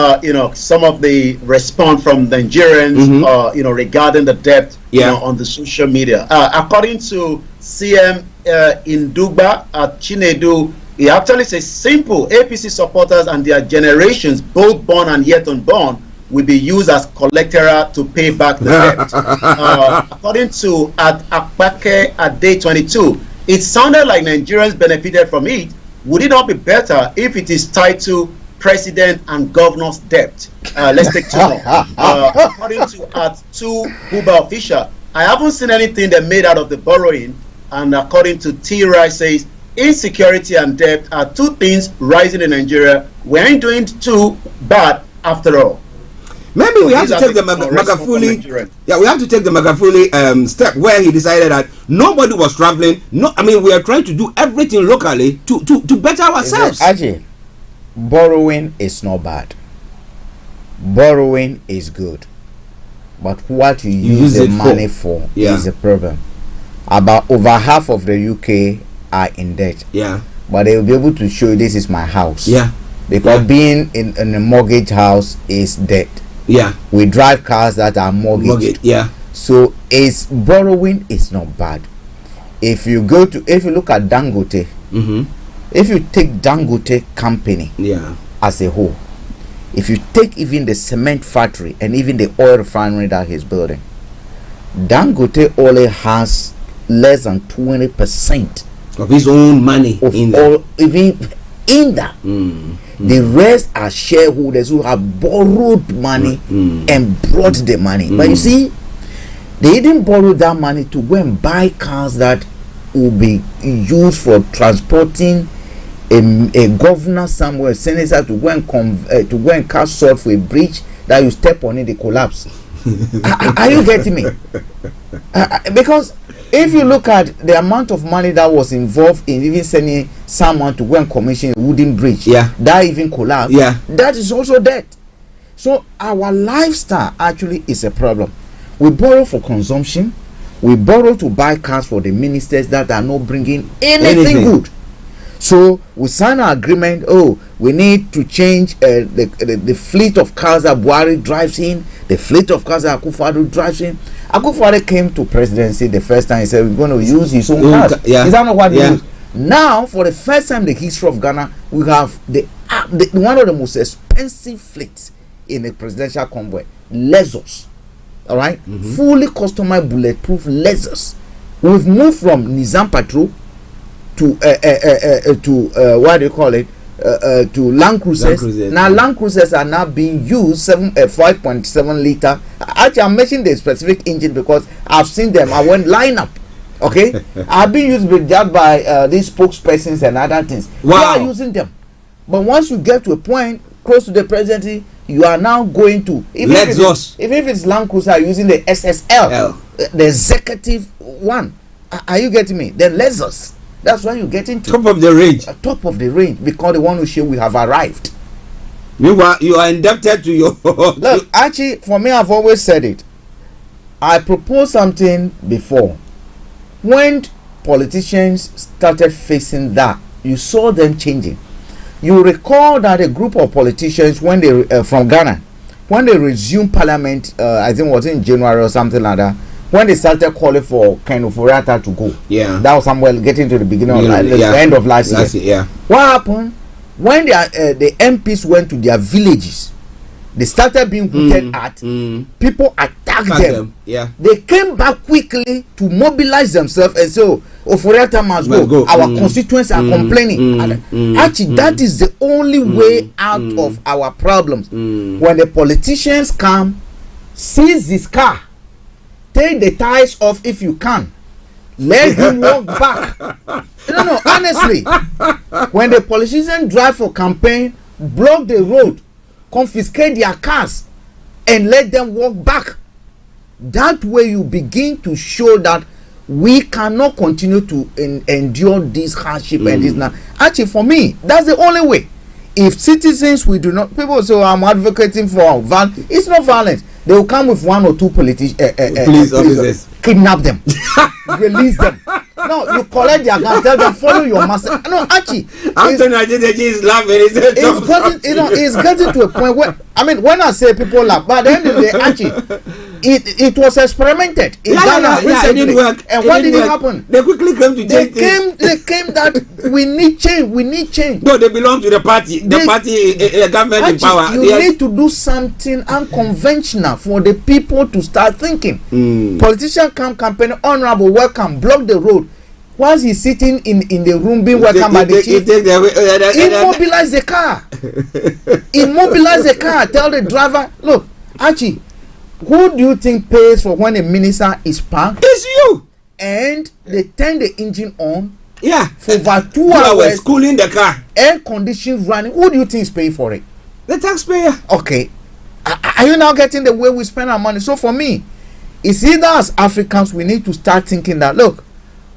Speaker 14: some of the response from Nigerians, regarding the debt, on the social media. According to CM Indugba at Chinedu, he actually says simple: APC supporters and their generations, both born and yet unborn, will be used as collateral to pay back the debt. According to at Akpake at day 22, it sounded like Nigerians benefited from it. Would it not be better if it is tied to president and governor's debt? Let's take two more. According to at 2 Huba official, I haven't seen anything that made out of the borrowing. And according to T-Rai says, insecurity and debt are two things rising in Nigeria. We ain't doing too bad after all.
Speaker 13: Maybe we have
Speaker 14: these
Speaker 13: to
Speaker 14: are
Speaker 13: take the
Speaker 14: unresponsible
Speaker 13: Magafuli.
Speaker 14: Nigerians.
Speaker 13: Yeah, we have to take the Magafuli step where he decided that nobody was traveling. No, I mean we are trying to do everything locally to better ourselves.
Speaker 15: Ajay, borrowing is not bad. Borrowing is good, but what you use the money for is a problem. About over half of the UK are in debt.
Speaker 13: Yeah,
Speaker 15: but they will be able to show you this is my house.
Speaker 13: Yeah,
Speaker 15: because being in a mortgage house is debt.
Speaker 13: Yeah,
Speaker 15: we drive cars that are mortgaged.
Speaker 13: Yeah,
Speaker 15: so it's borrowing is not bad. If you look at Dangote, if you take Dangote company as a whole, if you take even the cement factory and even the oil refinery that he's building, Dangote only has less than 20%
Speaker 13: of his own money in that.
Speaker 15: Even in that. The rest are shareholders who have borrowed money and brought the money. But you see, they didn't borrow that money to go and buy cars that will be used for transporting a governor somewhere, a senator to go and cast salt for a bridge that you step on it, they collapse. Are you getting me? Because if you look at the amount of money that was involved in even sending someone to go and commission a wooden bridge, that even collapsed, that is also debt. So our lifestyle actually is a problem. We borrow for consumption. We borrow to buy cars for the ministers that are not bringing anything good. So we sign an agreement. Oh, we need to change the fleet of cars that Buhari drives in, the fleet of cars that Akufo-Addo drives in. Akufo-Addo came to presidency the first time. He said we're going to use his own cars. Is that not what he used? Now, for the first time in the history of Ghana, we have the one of the most expensive fleets in a presidential convoy, Lexus. All right, fully customized bulletproof Lexus. We've moved from Nizam Patrol to what do you call it? To Land Cruisers. Now Land Cruisers are now being used 5.7 liter. Actually, I'm mentioning the specific engine because I've seen them. I went line up. Okay, I've been used just by these spokespersons and other things. Wow. They are using them, but once you get to a point close to the presidency, you are now going to even if it's Land Cruiser using the SSL, the executive one. Are you getting me? The Lexus. That's why you get into
Speaker 13: top of the range.
Speaker 15: Top of the range, because they want to show we have arrived.
Speaker 13: Meanwhile, you are indebted to your.
Speaker 15: Look, actually, for me, I've always said it. I proposed something before. When politicians started facing that, you saw them changing. You recall that a group of politicians, when they from Ghana, when they resumed parliament, I think it was in January or something like that. When they started calling for Ken Ofori-Atta to go, that was somewhere getting to the beginning of the end of last year. What happened when the MPs went to their villages? They started being hooted at. People attacked them. They came back quickly to mobilize themselves and say, "Oh, Ofori-Atta must go. Our constituents are complaining." Actually, that is the only way out of our problems. When the politicians come, seize this car. Take the tires off if you can. Let him walk back. No, honestly. When the politicians drive for campaign, block the road, confiscate their cars, and let them walk back. That way you begin to show that we cannot continue to endure this hardship and this now. Actually, for me, that's the only way. If citizens, we do not, people say, I'm advocating for violence. It's not violence. They will come with one or two police officers, kidnap them, release them. No, you collect their guns, tell them follow your master. No, actually,
Speaker 13: is laughing.
Speaker 15: It's getting to a point where, I mean, when I say people laugh, but at the end of the day, actually, it was experimented in Ghana recently.
Speaker 13: It didn't work.
Speaker 15: And what did it happen?
Speaker 13: They quickly came to change
Speaker 15: things. They came that we need change. We need change.
Speaker 13: No, they belong to the party. The government in power.
Speaker 15: You need to do something unconventional for the people to start thinking. Politicians come campaign, honorable, welcome, block the road. Once he's sitting in the room being welcomed by the chief, immobilize the car. Immobilize the car. Tell the driver, look, Archie, who do you think pays for when a minister is parked?
Speaker 13: It's you.
Speaker 15: And they turn the engine on.
Speaker 13: Yeah.
Speaker 15: For over 2 hours.
Speaker 13: Cooling the car.
Speaker 15: Air conditioning running. Who do you think is paying for it?
Speaker 13: The taxpayer.
Speaker 15: Okay. Are you now getting the way we spend our money? So for me, it's either as Africans we need to start thinking that, look,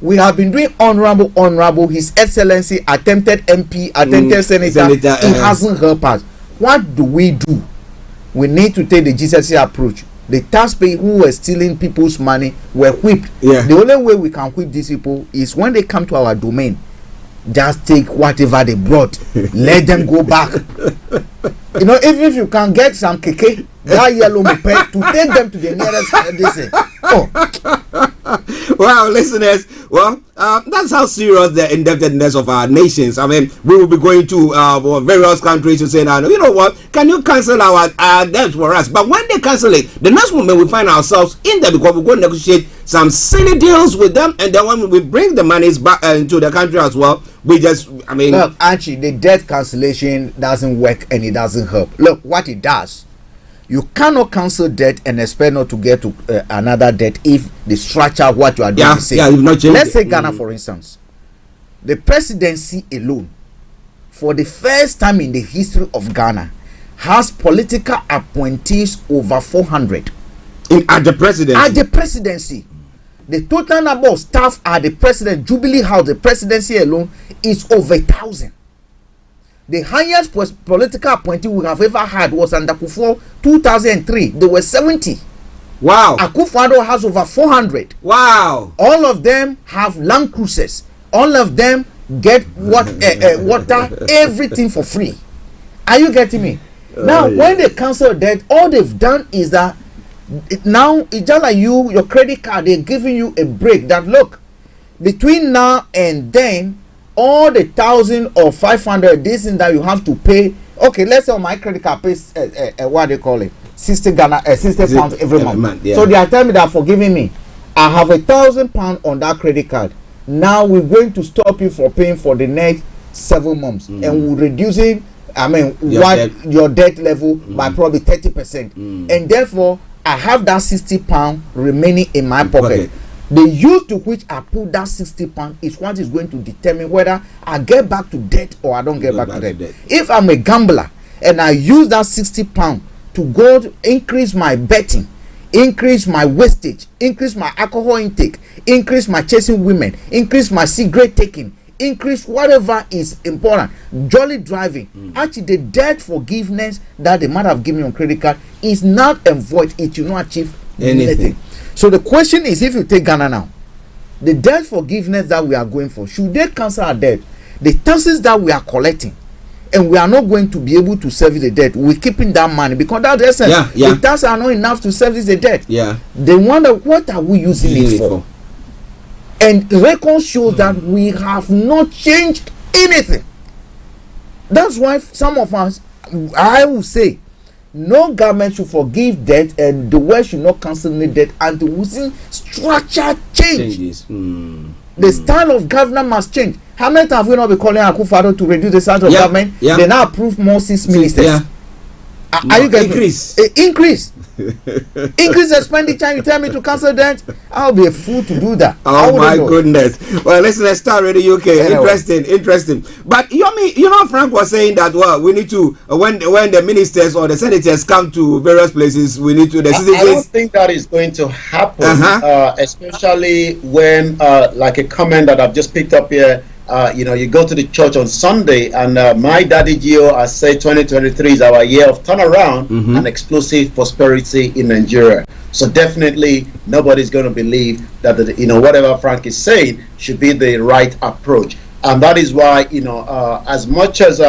Speaker 15: we have been doing honorable, His Excellency, attempted MP, attempted senator. It hasn't helped us. What do? We need to take the GCC approach. The taxpayers who were stealing people's money were whipped.
Speaker 13: Yeah.
Speaker 15: The only way we can whip these people is when they come to our domain. Just take whatever they brought. Let them go back. You know, even if you can get some keke, that yellow moped, to take them to the nearest this.
Speaker 13: Well, listeners, that's how serious the indebtedness of our nations. I mean, we will be going to various countries to say, now, you know what, can you cancel our debt for us? But when they cancel it, the next moment we find ourselves in there because we go negotiate some silly deals with them, and then when we bring the monies back into the country as well, we just, I mean...
Speaker 15: Look, actually, the debt cancellation doesn't work and it doesn't help. Look, what it does, you cannot cancel debt and expect not to get to another debt if the structure of what you are doing is the same.
Speaker 13: Yeah, you've not changed.
Speaker 15: Let's say Ghana, for instance. The presidency alone, for the first time in the history of Ghana, has political appointees over 400.
Speaker 13: At the presidency? At
Speaker 15: the presidency. The total number of staff at the president, Jubilee House, the presidency alone, is over 1,000. The highest political appointee we have ever had was under Akufo 2003. There were 70.
Speaker 13: Wow.
Speaker 15: Akufo-Addo has over 400.
Speaker 13: Wow.
Speaker 15: All of them have land cruisers. All of them get water, everything for free. Are you getting me? Now, when they cancel debt, all they've done is that now it's just like your credit card, they're giving you a break that, look, between now and then, all the 1,000 or 500 this and that you have to pay. Okay, let's say on my credit card pays what they call it, 60 pounds every month.
Speaker 13: Yeah.
Speaker 15: So they are telling me that for giving me, I have £1,000 on that credit card. Now we're going to stop you for paying for the next 7 months, and we're reducing, your debt level by probably 30%, and therefore I have that £60 remaining in my pocket. The use to which I put that £60 is what is going to determine whether I get back to debt or I don't get back to debt. If I'm a gambler and I use that £60 to go to increase my betting, increase my wastage, increase my alcohol intake, increase my chasing women, increase my cigarette taking, increase whatever is important, jolly driving, actually the debt forgiveness that they might have given me on credit card is not and void. It will not achieve anything. So the question is, if you take Ghana now, the debt forgiveness that we are going for, should they cancel our debt? The taxes that we are collecting, and we are not going to be able to service the debt, we're keeping that money because that's the essence. The taxes are not enough to service the debt. They wonder, what are we using it for? And records show that we have not changed anything. That's why some of us, I will say, no government should forgive debt, and the world should not cancel any debt until we see structure change. The style of government must change. How many times have we not been calling Akufo-Addo to reduce the size of government? They now approve more 6 ministers. Are you getting increase? Increase expenditure. You tell me to cancel that? I'll be a fool to do that.
Speaker 13: Oh my goodness. Well, listen, Starr Radio UK. Interesting. But Frank was saying that we need to when the ministers or the senators come to various places, we need to.
Speaker 14: I don't think that is going to happen, especially when, like a comment that I've just picked up here. You go to the church on Sunday, and my daddy Gio has said 2023 is our year of turnaround and explosive prosperity in Nigeria. So definitely nobody's going to believe that whatever Frank is saying should be the right approach, and that is why as much as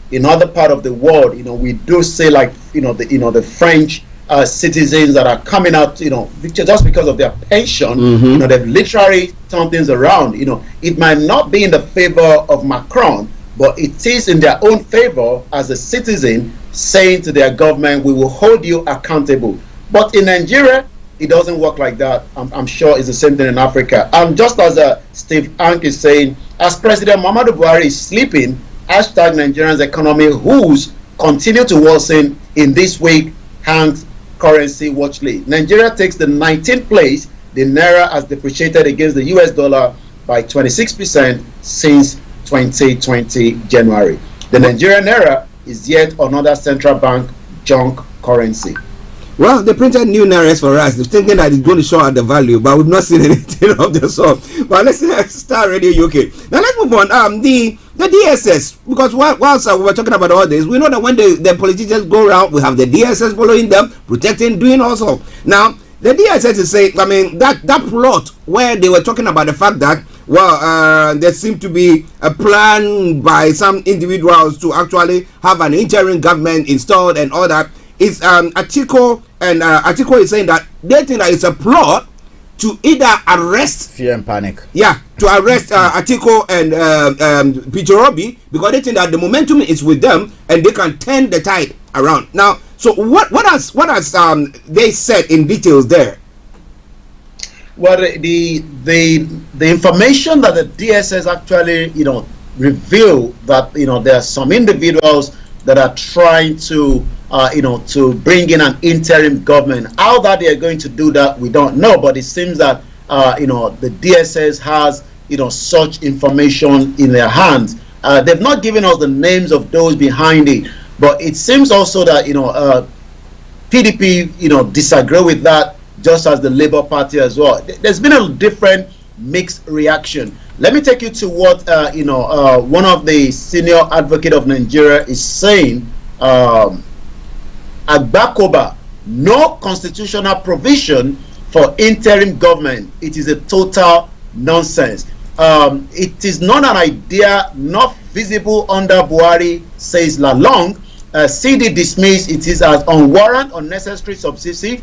Speaker 14: in other part of the world, we do say like the French citizens that are coming out, just because of their pension, they've literally turned things around. It might not be in the favor of Macron, but it is in their own favor as a citizen saying to their government, we will hold you accountable. But in Nigeria, it doesn't work like that. I'm sure it's the same thing in Africa. And just as Steve Ank is saying, as President Muhammadu Buhari is sleeping, hashtag Nigeria's economy who's continue to worsen in this week hangs currency watch list. Nigeria takes the 19th place. The naira has depreciated against the US dollar by 26% since 2020 January. The Nigerian naira is yet another central bank junk currency.
Speaker 13: Well, they printed new Nairas for us, thinking that it's going to show out the value, but we've not seen anything of the sort. But let's start Radio UK. Now let's move on. The DSS, because whilst we were talking about all this, we know that when the politicians go around, we have the DSS following them, protecting, doing also. Now, the DSS is saying, I mean, that plot where they were talking about the fact that, well, there seemed to be a plan by some individuals to actually have an interim government installed and all that. Is Atiku, and Atiku is saying that they think that it's a plot to either arrest
Speaker 15: fear and panic.
Speaker 13: Yeah, to arrest Atiku and Peter Obi, because they think that the momentum is with them and they can turn the tide around. Now, so what has they said in details there?
Speaker 14: Well, the information that the DSS actually reveal that there are some individuals that are trying to to bring in an interim government. How that they are going to do that, we don't know. But it seems that the DSS has such information in their hands. They've not given us the names of those behind it, but it seems also that PDP disagree with that, just as the Labour Party as well. There's been a different mixed reaction. Let me take you to what one of the senior advocate of Nigeria is saying. Agbakoba, no constitutional provision for interim government. It is a total nonsense. It is not an idea not visible under Buhari, says Lalong. CD dismissed it is as unwarranted, unnecessary, subversive.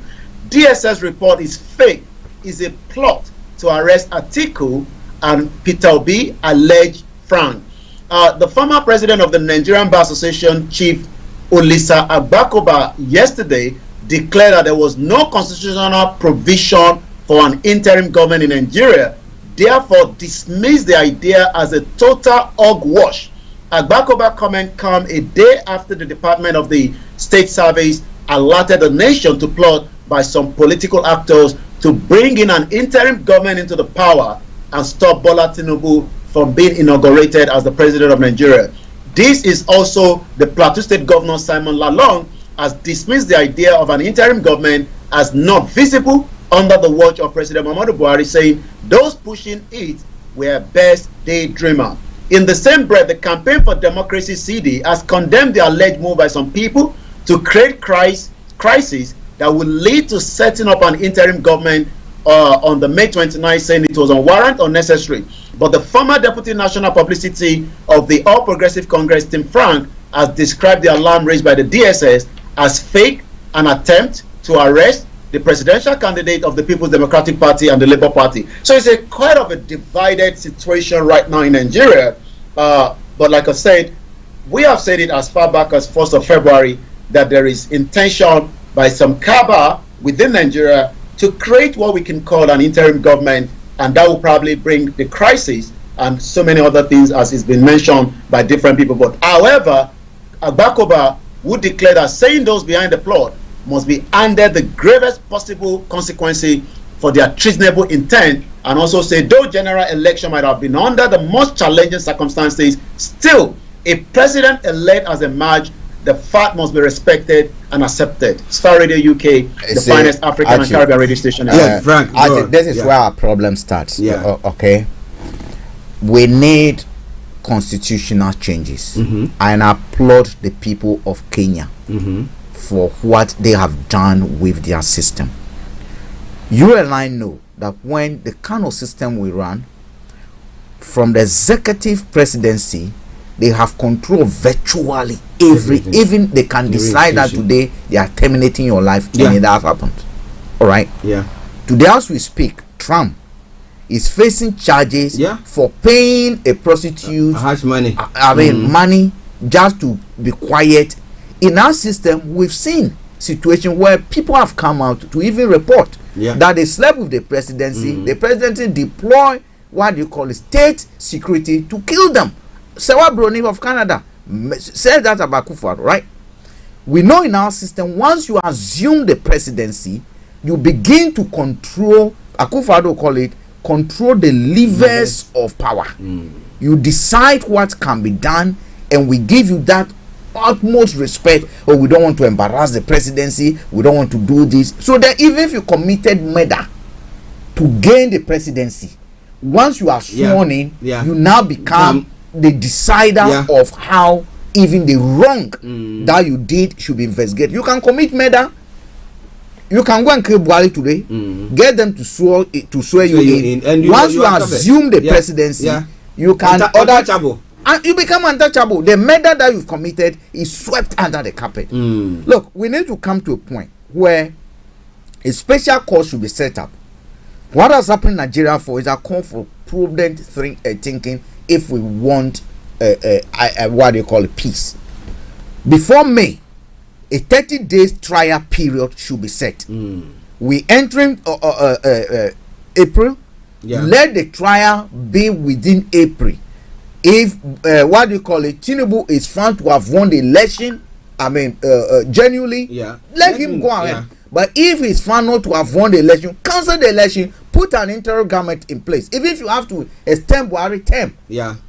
Speaker 14: DSS report is fake, is a plot to arrest Atiku and Peter Obi, alleged Frank. The former president of the Nigerian Bar Association, Chief Olisa Agbakoba, yesterday declared that there was no constitutional provision for an interim government in Nigeria, therefore dismissed the idea as a total hogwash. Agbakoba comment come a day after the Department of the State Service alerted the nation to plot by some political actors to bring in an interim government into the power and stop Bola Tinubu from being inaugurated as the president of Nigeria. This is also the Plateau State Governor Simon Lalong has dismissed the idea of an interim government as not visible under the watch of President Muhammadu Buhari, saying those pushing it were best daydreamer. In the same breath, the Campaign for Democracy CD has condemned the alleged move by some people to create crisis that will lead to setting up an interim government on the May 29th, saying it was unwarranted, unnecessary. But the former Deputy National Publicity of the All Progressive Congress, Tim Frank, has described the alarm raised by the DSS as fake, an attempt to arrest the presidential candidate of the People's Democratic Party and the Labour Party. So it's a quite of a divided situation right now in Nigeria. But like I said, we have said it as far back as 1st of February that there is intention by some cabal within Nigeria to create what we can call an interim government, and that will probably bring the crisis and so many other things as has been mentioned by different people. But however, Agbakoba would declare that saying those behind the plot must be under the gravest possible consequences for their treasonable intent, and also say though general election might have been under the most challenging circumstances, still a president-elect has emerged. The fact must be respected and accepted. Starr Radio UK, the finest African and Caribbean radio station.
Speaker 15: Frank, this is where our problem starts.
Speaker 13: Yeah.
Speaker 15: Okay. We need constitutional changes. And I applaud the people of Kenya for what they have done with their system. You and I know that when the kind of system we run, from the executive presidency, they have control virtually everything. Even they can decide that today they are terminating your life, and it has happened. All right.
Speaker 13: Yeah.
Speaker 15: Today, as we speak, Trump is facing charges for paying a prostitute
Speaker 13: harsh money.
Speaker 15: Money just to be quiet. In our system, we've seen situation where people have come out to even report that they slept with the presidency. The presidency deploy what you call state security to kill them. Sewa Brony of Canada said that about Akufo-Addo, right? We know in our system, once you assume the presidency, you begin to control, Akufo-Addo call it, control the levers of power. You decide what can be done, and we give you that utmost respect. Oh, we don't want to embarrass the presidency. We don't want to do this. So that even if you committed murder to gain the presidency, once you are sworn in, you now become the decider of how even the wrong that you did should be investigated. You can commit murder. You can go and kill Buhari today, get them to swear you in. And once you assume the presidency, you can untouchable. And you become untouchable. The murder that you've committed is swept under the carpet. Look, we need to come to a point where a special court should be set up. What has happened in Nigeria is a call for prudent thinking if we want what they call peace. Before May, a 30 days trial period should be set. We entering April. Let the trial be within April. If Tinubu is found to have won the election, genuinely, let him go ahead. But if he's found not to have won the election, cancel the election, put an interim government in place. Even if you have to extend Buhari term,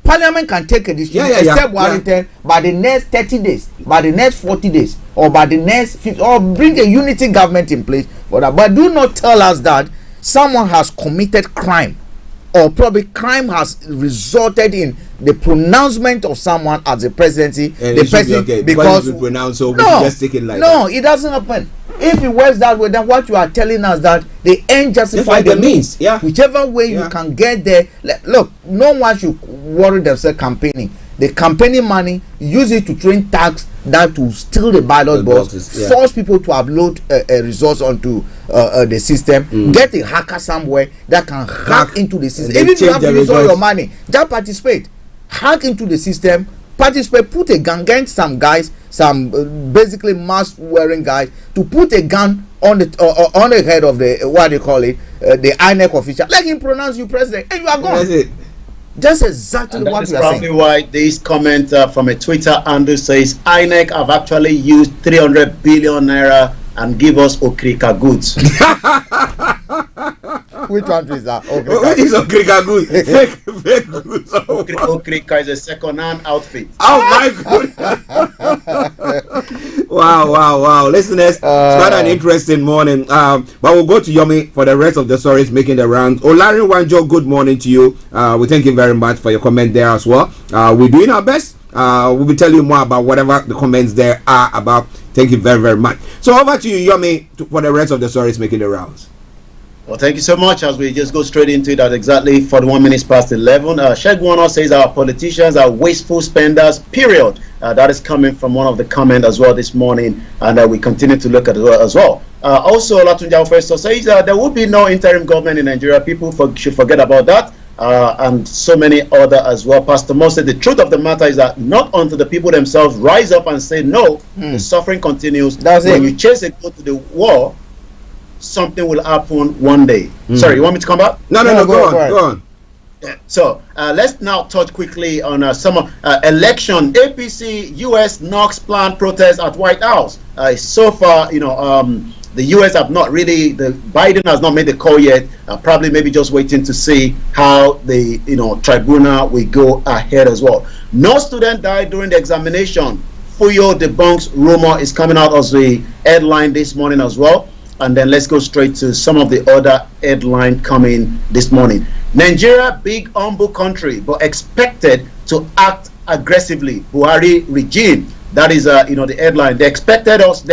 Speaker 15: Parliament can take a decision, extend Buhari term by the next 30 days, by the next 40 days, or by the next 50, or bring a unity government in place for that. But do not tell us that someone has committed crime, or probably crime has resulted in the pronouncement of someone as the presidency,
Speaker 13: and
Speaker 15: the president, because
Speaker 13: it
Speaker 15: it doesn't happen. If it works that way, then what you are telling us that the end justifies the means. Whichever way you can get there. Look, no one should worry themselves campaigning. The campaigning money, use it to train tax that to steal the ballot box, force people to upload results onto the system, get a hacker somewhere that can hack into the system. Even if you have to use all your money, just participate, hack into the system, participate, put a gun against some guys, some basically mask wearing guys, to put a gun on the head of the the INEC official, let him pronounce you president, and you are gone. That's it. That's exactly what we are saying.
Speaker 14: That's probably why this comment from a Twitter handle says INEC have actually used 300 billion naira and give us Okrika goods.
Speaker 15: Which one is that?
Speaker 14: What is Okrika goods? Fake goods. Okrika is a second-hand outfit.
Speaker 13: Oh my goodness! Wow! Listeners, it's quite an interesting morning. But we'll go to Yomi for the rest of the stories making the rounds. Olarin Wanjo, good morning to you. We thank you very much for your comment there as well. We're doing our best. We will tell you more about whatever the comments there are about. Thank you very, very much. So over to you, Yomi, for the rest of the stories making the rounds.
Speaker 14: Well, thank you so much. As we just go straight into it at exactly 41 minutes past 11. Shegwana says our politicians are wasteful spenders, period. That is coming from one of the comments as well this morning, and we continue to look at it as well. Also, Latunja Festo says there will be no interim government in Nigeria. People should forget about that. And so many other as well. Pastor Mo said the truth of the matter is that not until the people themselves rise up and say no, the suffering continues. When you chase a goat to the wall, something will happen one day. Sorry, you want me to come back?
Speaker 13: No, go on.
Speaker 14: Yeah. So let's now touch quickly on some election. APC US knocks planned protest at White House. So far, the US have not really, Biden has not made the call yet. Probably maybe just waiting to see how the tribunal will go ahead as well. No student died during the examination. Fuyo debunks rumor is coming out as the headline this morning as well. And then let's go straight to some of the other headline coming this morning. Nigeria, big humble country, but expected to act aggressively. Buhari regime. That is the headline. They expect us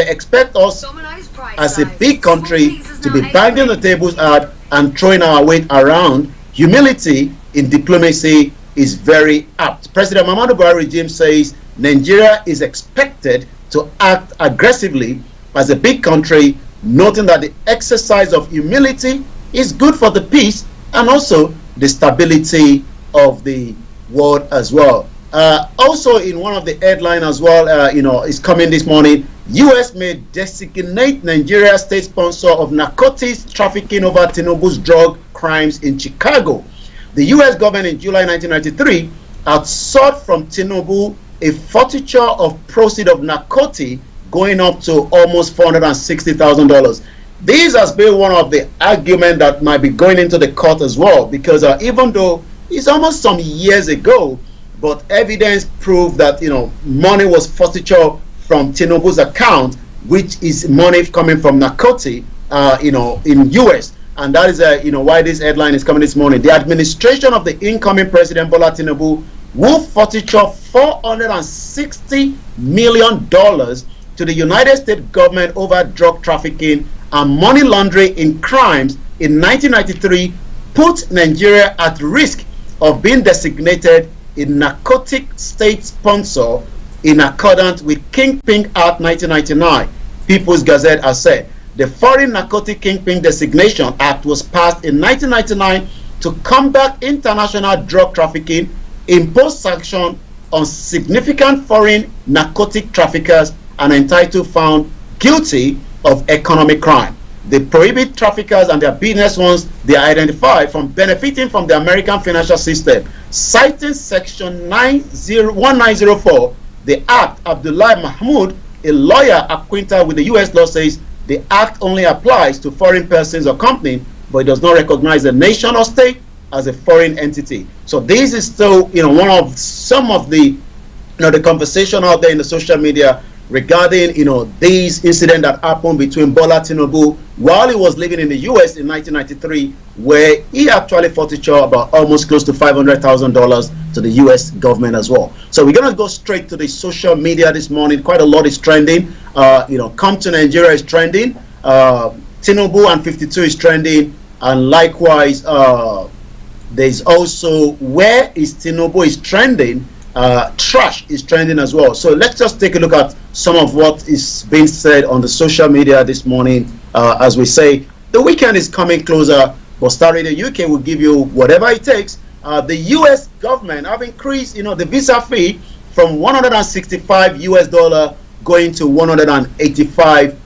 Speaker 14: as a big country to be banging the tables out and throwing our weight around. Humility in diplomacy is very apt. President Muhammadu Buhari regime says Nigeria is expected to act aggressively as a big country, noting that the exercise of humility is good for the peace and also the stability of the world as well. Also in one of the headlines as well, is coming this morning, U.S. may designate Nigeria state sponsor of narcotics trafficking over Tinubu's drug crimes in Chicago. The U.S. government in July 1993 had sought from Tinubu a forfeiture of proceeds of narcotics going up to almost $460,000. This has been one of the arguments that might be going into the court as well, because even though it's almost some years ago but evidence proved that money was forfeiture from Tinubu's account, which is money coming from narcotic, in US. And that is why this headline is coming this morning. The administration of the incoming President Bola Tinubu will forfeiture $460 million to the United States government over drug trafficking and money laundering in crimes in 1993, put Nigeria at risk of being designated a narcotic state sponsor in accordance with Kingpin Act 1999. People's Gazette has said the Foreign Narcotic Kingpin Designation Act was passed in 1999 to combat international drug trafficking, impose sanctions on significant foreign narcotic traffickers, and entitled found guilty of economic crime. They prohibit traffickers and their business once they are identified from benefiting from the American financial system. Citing Section 1904, the Act, Abdullah Mahmoud, a lawyer acquainted with the U.S. law, says the Act only applies to foreign persons or companies, but it does not recognize a nation or state as a foreign entity. So this is still, one of some of the, the conversation out there in the social media regarding, these incident that happened between Bola Tinubu while he was living in the U.S. in 1993, where he actually forfeited about almost close to $500,000 to the U.S. government as well. So we're going to go straight to the social media this morning. Quite a lot is trending. Come to Nigeria is trending. Tinubu and 52 is trending. And likewise, there's also where is Tinubu is trending. Trash is trending as well. So let's just take a look at some of what is being said on the social media this morning. As we say, the weekend is coming closer, but Starr Radio UK will give you whatever it takes. The US government have increased, the visa fee from $165 going to $185,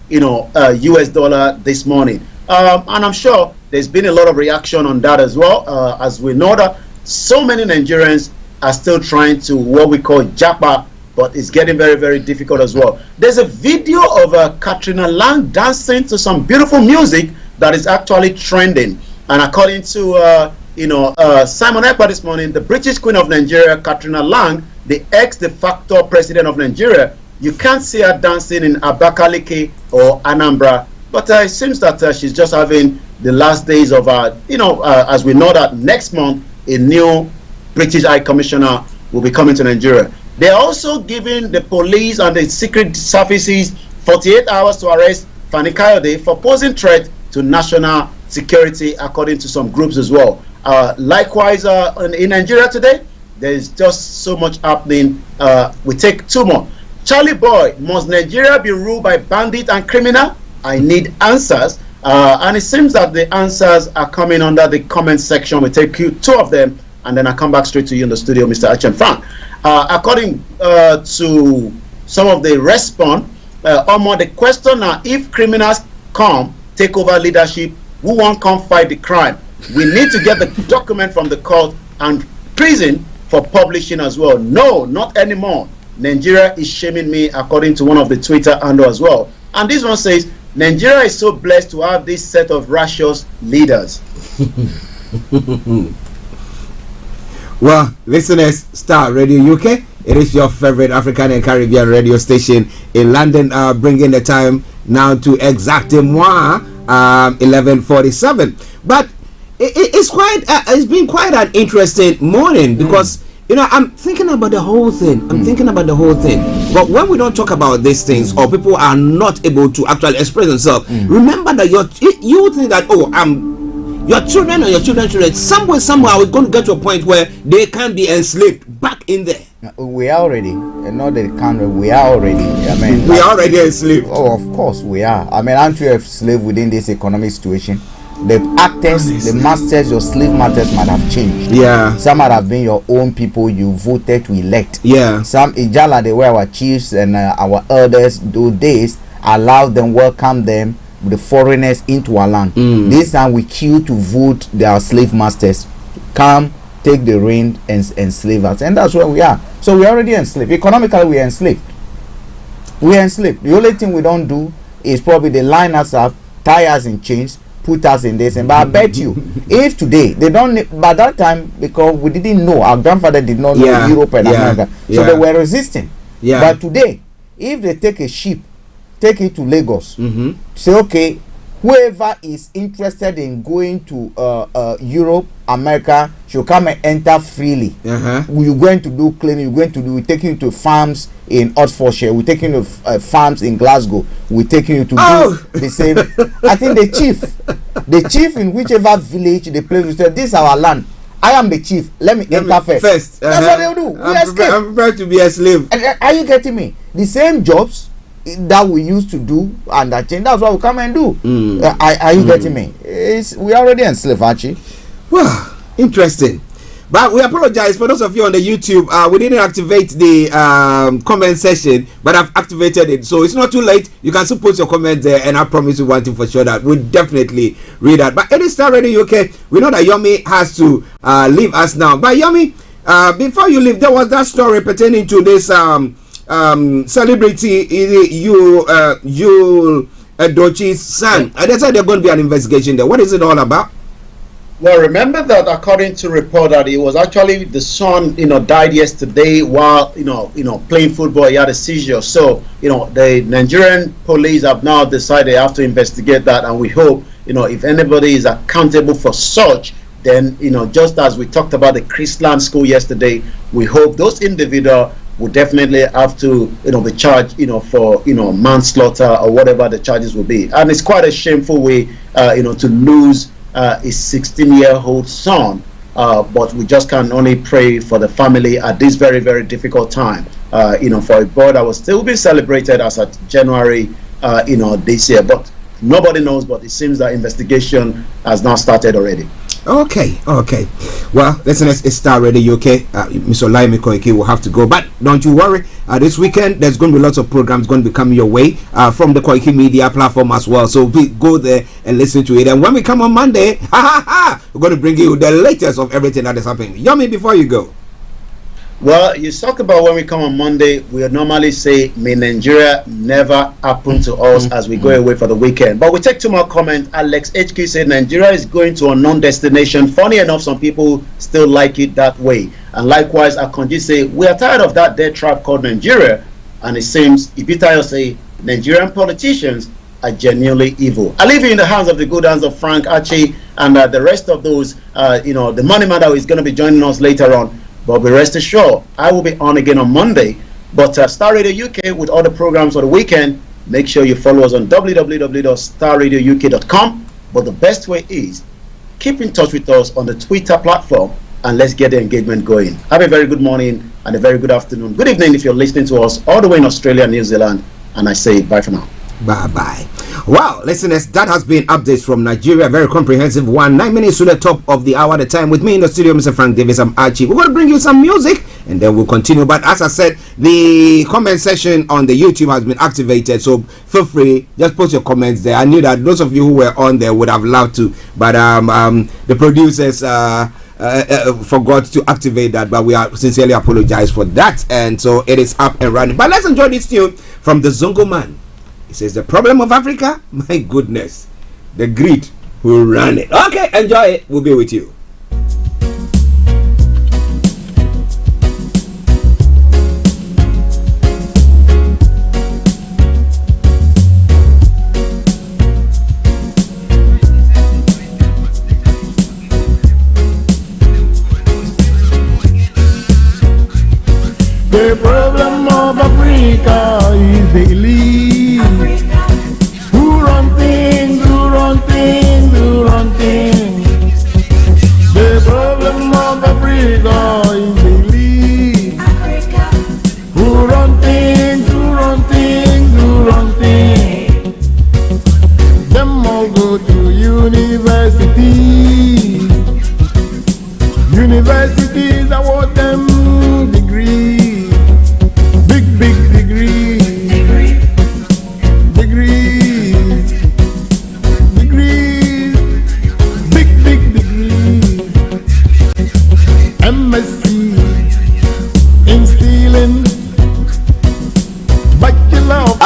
Speaker 14: US dollar this morning. And I'm sure there's been a lot of reaction on that as well, as we know that so many Nigerians are still trying to what we call japa, but it's getting very, very difficult as well. There's a video of Katrina Lang dancing to some beautiful music that is actually trending. And according to Simon Ekpa this morning, the British Queen of Nigeria, Katrina Lang, the ex-de facto president of Nigeria, you can't see her dancing in Abakaliki or Anambra, but it seems that she's just having the last days of as we know that next month a new British High Commissioner will be coming to Nigeria. They're also giving the police and the secret services 48 hours to arrest Fani Kayode for posing threat to national security, according to some groups as well. Likewise, in Nigeria today, there's just so much happening. We take two more. Charlie Boy, must Nigeria be ruled by bandit and criminal? I need answers. And it seems that the answers are coming under the comment section. We take two of them, and then I come back straight to you in the studio, Mr. Achem Frank. According to some of the response, the question now, if criminals come, take over leadership, who won't come fight the crime? We need to get the document from the court and prison for publishing as well. No, not anymore. Nigeria is shaming me, according to one of the Twitter handle as well. And this one says, Nigeria is so blessed to have this set of righteous leaders.
Speaker 13: Well, listeners, Starr Radio UK, it is your favorite African and Caribbean radio station in London, bringing the time now to exactement 11:47. But it's been quite an interesting morning because I'm thinking about the whole thing. But when we don't talk about these things, or people are not able to actually express themselves, remember that you think that your children or your children's children, somehow is going to get to a point where they can be enslaved back in there.
Speaker 15: We are already, not that can we are already.
Speaker 13: We are already enslaved.
Speaker 15: Oh, of course we are. Aren't you a slave within this economic situation? The actors, the masters, your slave masters might have changed.
Speaker 13: Yeah.
Speaker 15: Some might have been your own people you voted to elect.
Speaker 13: Yeah.
Speaker 15: Some Ijala, they were our chiefs and our elders those days, allowed them, welcome them, the foreigners into our land. This time we queue to vote their slave masters. Come, take the reign and enslave us. And that's where we are. So we're already enslaved. Economically, we're enslaved. We're enslaved. The only thing we don't do is probably they line us up, tie us in chains, put us in this. And but I bet you, if today they don't, by that time, because we didn't know, our grandfather did not know Europe and America, so they were resisting. But today, if they take a ship, take it to Lagos, say, okay, whoever is interested in going to Europe, America, should come and enter freely. We're going to do cleaning. We're taking you to farms in Oxfordshire. We're taking you to farms in Glasgow. We're taking you to do the same. I think the chief in whichever village they place will say, this is our land. I am the chief. Let me enter first. That's what they'll do. I'm
Speaker 13: prepared to be a slave.
Speaker 15: Are you getting me? The same jobs that we used to do and that change, that's what we come and do. Are you getting me? We already enslaved, actually.
Speaker 13: Well, interesting. But we apologize for those of you on the YouTube. We didn't activate the comment section, but I've activated it, so it's not too late. You can still put your comment there, and I promise you one thing for sure, that we'll definitely read that. But it is Starr Radio UK. We know that Yomi has to leave us now. But Yomi, before you leave, there was that story pertaining to this celebrity Yul Edochie's son. They said there's going to be an investigation there. What is it all about?
Speaker 14: Well, remember that according to report that it was actually the son, died yesterday while playing football. He had a seizure. So the Nigerian police have now decided they have to investigate that, and we hope if anybody is accountable for such, then just as we talked about the Christland school yesterday, we hope those individuals will definitely have to be charged for manslaughter or whatever the charges will be. And it's quite a shameful way to lose his 16-year-old son, but we just can only pray for the family at this very, very difficult time, for a boy that was still being celebrated as at January this year. But nobody knows, but it seems that investigation has now started already.
Speaker 13: Okay. Well, listeners, it's Starr Radio UK. Mr. Olaimi Koiki will have to go, but don't you worry. This weekend, there's going to be lots of programs going to be coming your way from the Koiki Media platform as well. So go there and listen to it. And when we come on Monday, we're going to bring you the latest of everything that is happening. Yomi, before you go.
Speaker 14: Well, you talk about when we come on Monday, we normally say, may Nigeria never happen to us as we go away for the weekend. But we take two more comments. Alex HQ said Nigeria is going to a non-destination. Funny enough, some people still like it that way. And likewise, Akonji say, we are tired of that dead trap called Nigeria. And it seems, Ibitayo say, Nigerian politicians are genuinely evil. I leave you in the hands of the good hands of Frank, Archie, and the rest of those, the money man that is going to be joining us later on. But be rest assured, I will be on again on Monday. But Starr Radio UK with all the programs for the weekend, make sure you follow us on www.starradiouk.com. But the best way is keep in touch with us on the Twitter platform, and let's get the engagement going. Have a very good morning and a very good afternoon. Good evening if you're listening to us all the way in Australia and New Zealand. And I say bye for now.
Speaker 13: Bye. Well, listeners, that has been updates from Nigeria. Very comprehensive one. 9 minutes to the top of the hour. The time with me in the studio, Mr. Frank Davis. I'm Archie. We're going to bring you some music and then we'll continue. But as I said, the comment section on the YouTube has been activated. So feel free, just post your comments there. I knew that those of you who were on there would have loved to, but the producers forgot to activate that. But we are sincerely apologize for that. And so it is up and running. But let's enjoy this tune from the Zongo Man. He says, the problem of Africa, my goodness, the greed will run it. Okay, enjoy it. We'll be with you.
Speaker 16: The problem of Africa is the elite. Who run things. The problem of Africa is the elite. Who run things. Them all go to universities. Universities award them degrees. Big degrees. MSc in stealing. Bachelor of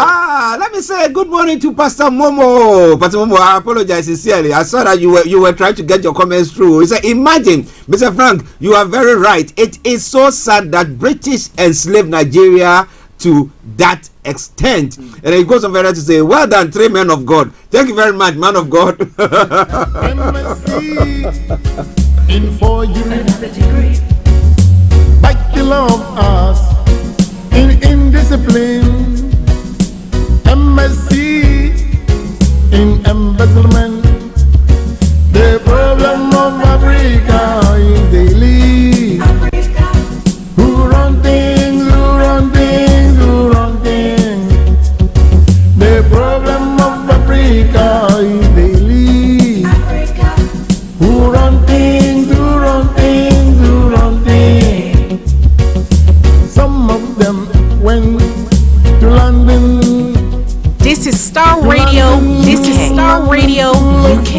Speaker 13: let me say good morning morning to Pastor Momo. Pastor Momo, I apologize sincerely. I saw that you were trying to get your comments through. He said, imagine, Mr. Frank, you are very right. It is so sad that British enslaved Nigeria to that extent. And he goes on further to say, well done, 3 men of God. Thank you very much, man of God.
Speaker 16: In for you, back to love us in indiscipline. MSc in embezzlement. The problem of Africa is daily. Who run things, who run things, who run things. The problem of Africa is daily. Who run things, who run things, who run things. Some of them went to London.
Speaker 9: This is Starr Radio. This is Starr Radio UK.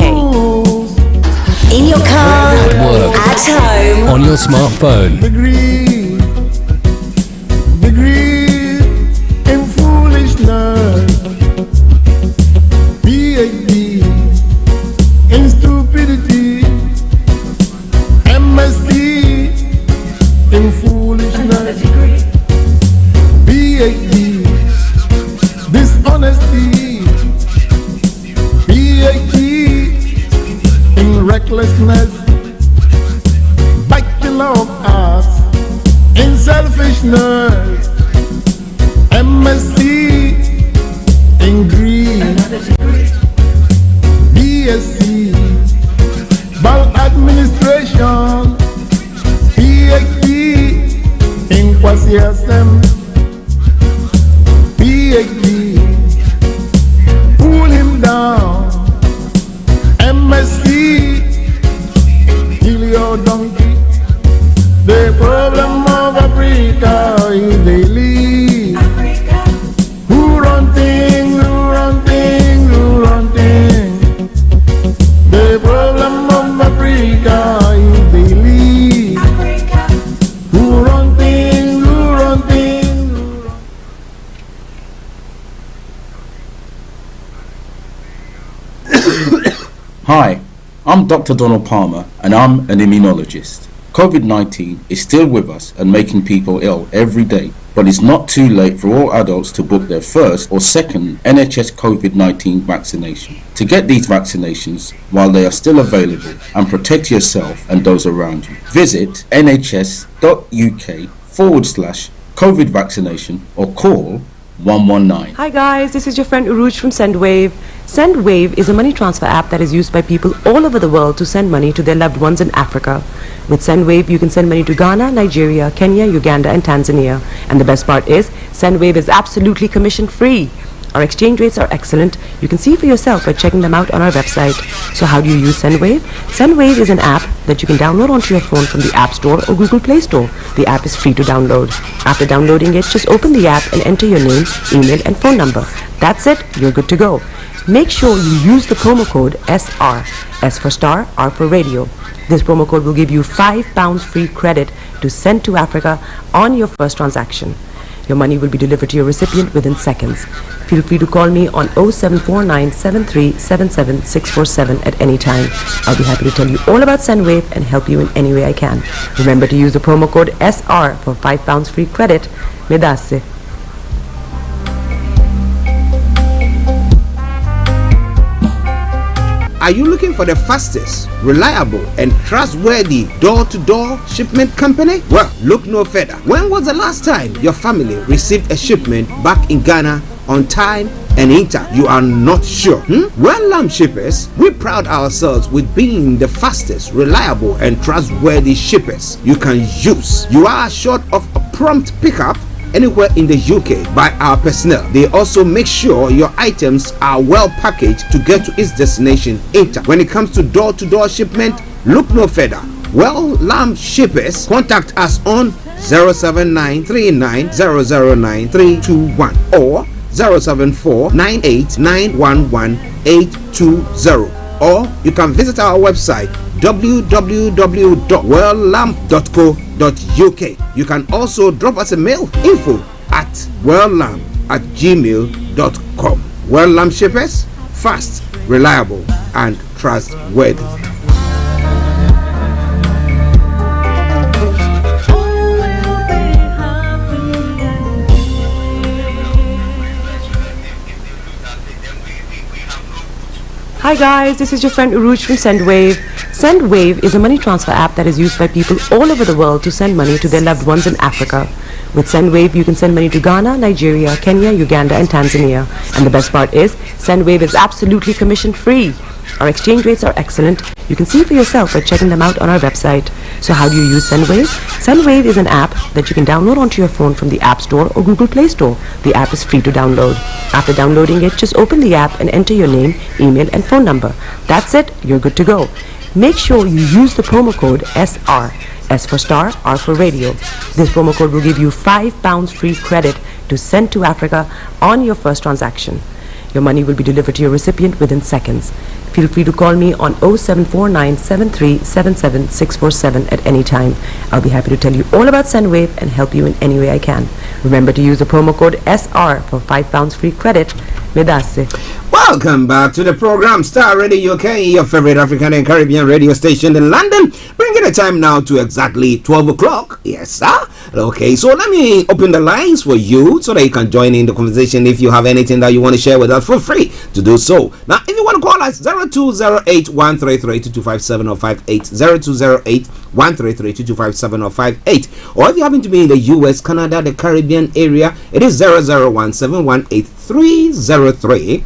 Speaker 9: In your car,
Speaker 8: At work,
Speaker 9: at home,
Speaker 8: on your smartphone.
Speaker 16: Degree in foolishness. PhD in stupidity. MSc in foolishness. PhD dishonesty. PhD in recklessness. Bachelor of Arts in selfishness. MSc in greed. BSc maladministration. PhD in quasi-SM. PhD pull him down. MSc kill your donkey. The problem of Africa is daily. Who run things, who run things, who run things. The problem of Africa is daily. Who run things, who run things.
Speaker 7: Hi, I'm Dr. Donald Palmer and I'm an immunologist. COVID-19 is still with us and making people ill every day, but it's not too late for all adults to book their first or second NHS COVID-19 vaccination. To get these vaccinations while they are still available and protect yourself and those around you, visit nhs.uk/COVID vaccination or call 119.
Speaker 2: Hi guys, this is your friend Uruj from SendWave. SendWave is a money transfer app that is used by people all over the world to send money to their loved ones in Africa. With SendWave, you can send money to Ghana, Nigeria, Kenya, Uganda and Tanzania. And the best part is, SendWave is absolutely commission free. Our exchange rates are excellent. You can see for yourself by checking them out on our website. So how do you use SendWave? SendWave is an app that you can download onto your phone from the App Store or Google Play Store. The app is free to download. After downloading it, just open the app and enter your name, email and phone number. That's it, you're good to go. Make sure you use the promo code SR, S for Star, R for Radio. This promo code will give you £5 free credit to send to Africa on your first transaction. Your money will be delivered to your recipient within seconds. Feel free to call me on 0749 7377 647 at any time. I'll be happy to tell you all about SendWave and help you in any way I can. Remember to use the promo code SR for £5 free credit. Medasse.
Speaker 13: Are you looking for the fastest, reliable, and trustworthy door-to-door shipment company? Well, look no further. When was the last time your family received a shipment back in Ghana on time and in time? You are not sure? Well, Lamb Shippers, we pride ourselves with being the fastest, reliable, and trustworthy shippers you can use. You are assured of a prompt pickup anywhere in the UK by our personnel. They also make sure your items are well packaged to get to its destination in time. When it comes to door-to-door shipment, look no further. Well, Lamb Shippers, contact us on 07939009321 or 07498911820, or you can visit our website www.welllamp.co.uk. You can also drop us a mail, info@welllamp@gmail.com. Well lamb shippers, fast, reliable, and trustworthy.
Speaker 2: Hi guys, this is your friend Uruj from SendWave. SendWave is a money transfer app that is used by people all over the world to send money to their loved ones in Africa. With SendWave, you can send money to Ghana, Nigeria, Kenya, Uganda, and Tanzania. And the best part is, SendWave is absolutely commission free. Our exchange rates are excellent. You can see for yourself by checking them out on our website. So how do you use SendWave? SendWave is an app that you can download onto your phone from the App Store or Google Play Store. The app is free to download. After downloading it, just open the app and enter your name, email, and phone number. That's it, you're good to go. Make sure you use the promo code SR. S for Star, R for Radio. This promo code will give you £5 free credit to send to Africa on your first transaction. Your money will be delivered to your recipient within seconds. Feel free to call me on 0749 7377 647 at any time. I'll be happy to tell you all about SendWave and help you in any way I can. Remember to use the promo code SR for £5 free credit. Medase.
Speaker 13: Welcome back to the program Star Radio UK, your favorite African and Caribbean radio station in London. Bringing the time now to exactly 12 o'clock. Yes, sir. Okay, so let me open the lines for you so that you can join in the conversation. If you have anything that you want to share with us, feel free to do so. Now, if you want to call us, 0208 133 2257 or 58, 0208 133 2257 or 58. Or if you happen to be in the US, Canada, the Caribbean area, it is 001 718 303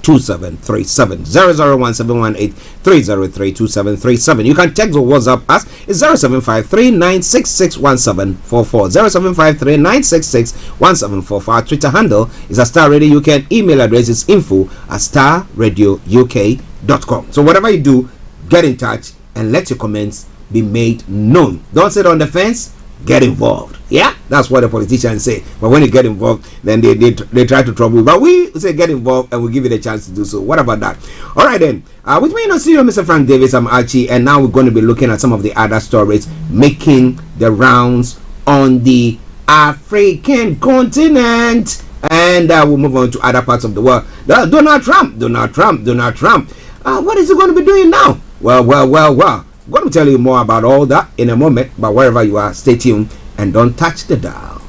Speaker 13: 2737 0017183032737. You can text or WhatsApp us. It's 0753966144 0753966144. Our Twitter handle is Starr Radio UK and email address is info@starradiouk.com. So whatever you do, get in touch and let your comments be made known. Don't sit on the fence, get involved. Yeah, that's what the politicians say. But when you get involved, then they try to trouble you. But we say get involved and we'll give you the chance to do so. What about that? All right then. With me in the studio, Mr. Frank Davis, I'm Archie, and now we're going to be looking at some of the other stories making the rounds on the African continent. And we'll move on to other parts of the world. Donald Trump. What is he going to be doing now? Well. I'm going to tell you more about all that in a moment, but wherever you are, stay tuned and don't touch the dial.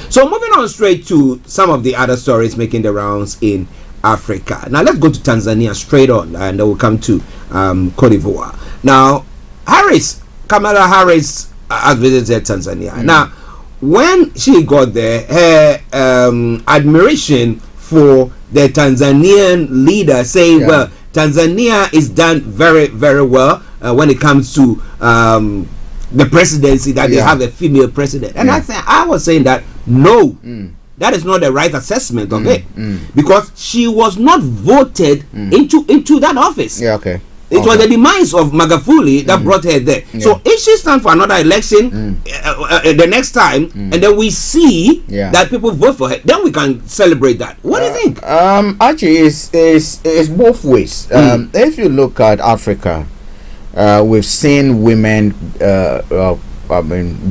Speaker 13: So moving on straight to some of the other stories making the rounds in Africa. Now let's go to Tanzania straight on, and then we'll come to Cote d'Ivoire. Now, Kamala Harris has visited Tanzania. Now, when she got there, her admiration for the Tanzanian leader saying, well, Tanzania is done very, very well when it comes to the presidency, that they have a female president. And I was saying that no, that is not the right assessment of it, because she was not voted into that office. It was the demise of Magufuli that brought her there. So if she stands for another election the next time, and then we see that people vote for her, then we can celebrate that. What do you think?
Speaker 15: Actually, it's both ways. If you look at Africa, we've seen women,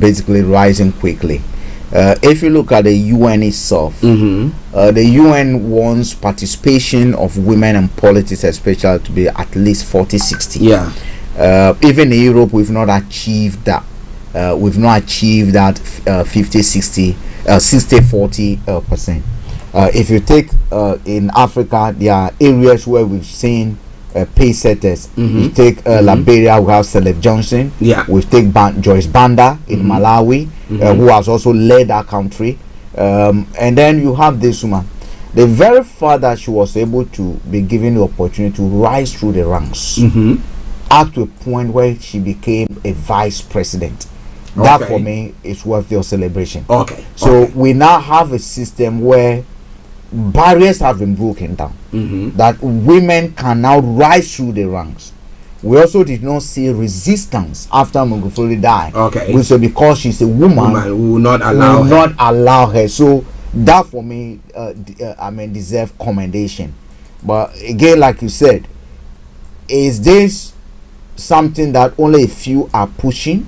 Speaker 15: basically rising quickly. If you look at the UN itself, the UN wants participation of women in politics, especially, to be at least 40-60. Even in Europe, we've not achieved that. We've not achieved that 50-60, 60-40%. If you take in Africa, there are areas where we've seen pace setters. We take Liberia, we have Caleb Johnson. We take Joyce Banda in Malawi, who has also led our country. And then you have this woman. The very fact that she was able to be given the opportunity to rise through the ranks up to a point where she became a vice president. That for me is worth your celebration. So we now have a system where barriers have been broken down, that women can now rise through the ranks. We also did not see resistance after Magufuli died. Which is because she's a woman,
Speaker 13: we will not allow
Speaker 15: her. So that for me, deserve commendation. But again, like you said, is this something that only a few are pushing,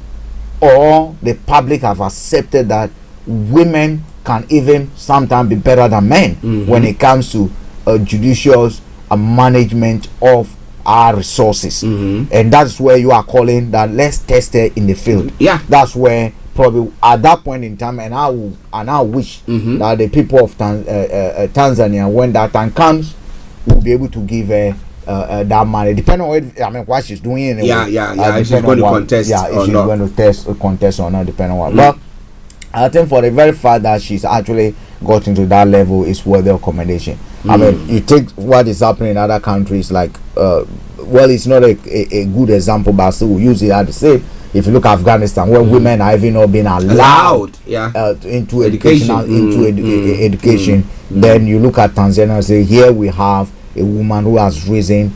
Speaker 15: or the public have accepted that women can even sometimes be better than men when it comes to judicious management of our resources. And that's where you are calling that let's test it in the field. That's where probably at that point in time, and I wish that the people of Tanzania, when that time comes, will be able to give that money, depending on what she's doing. Anyway.
Speaker 13: If she's going to contest,
Speaker 15: if she's going to contest or not, depending on what. But I think for the very fact that she's actually got into that level is worthy of commendation. I mean, you take what is happening in other countries, like well, it's not a good example, but still we use it as the same. If you look at Afghanistan, where women are even not being allowed into education, education, then you look at Tanzania and say, here we have a woman who has risen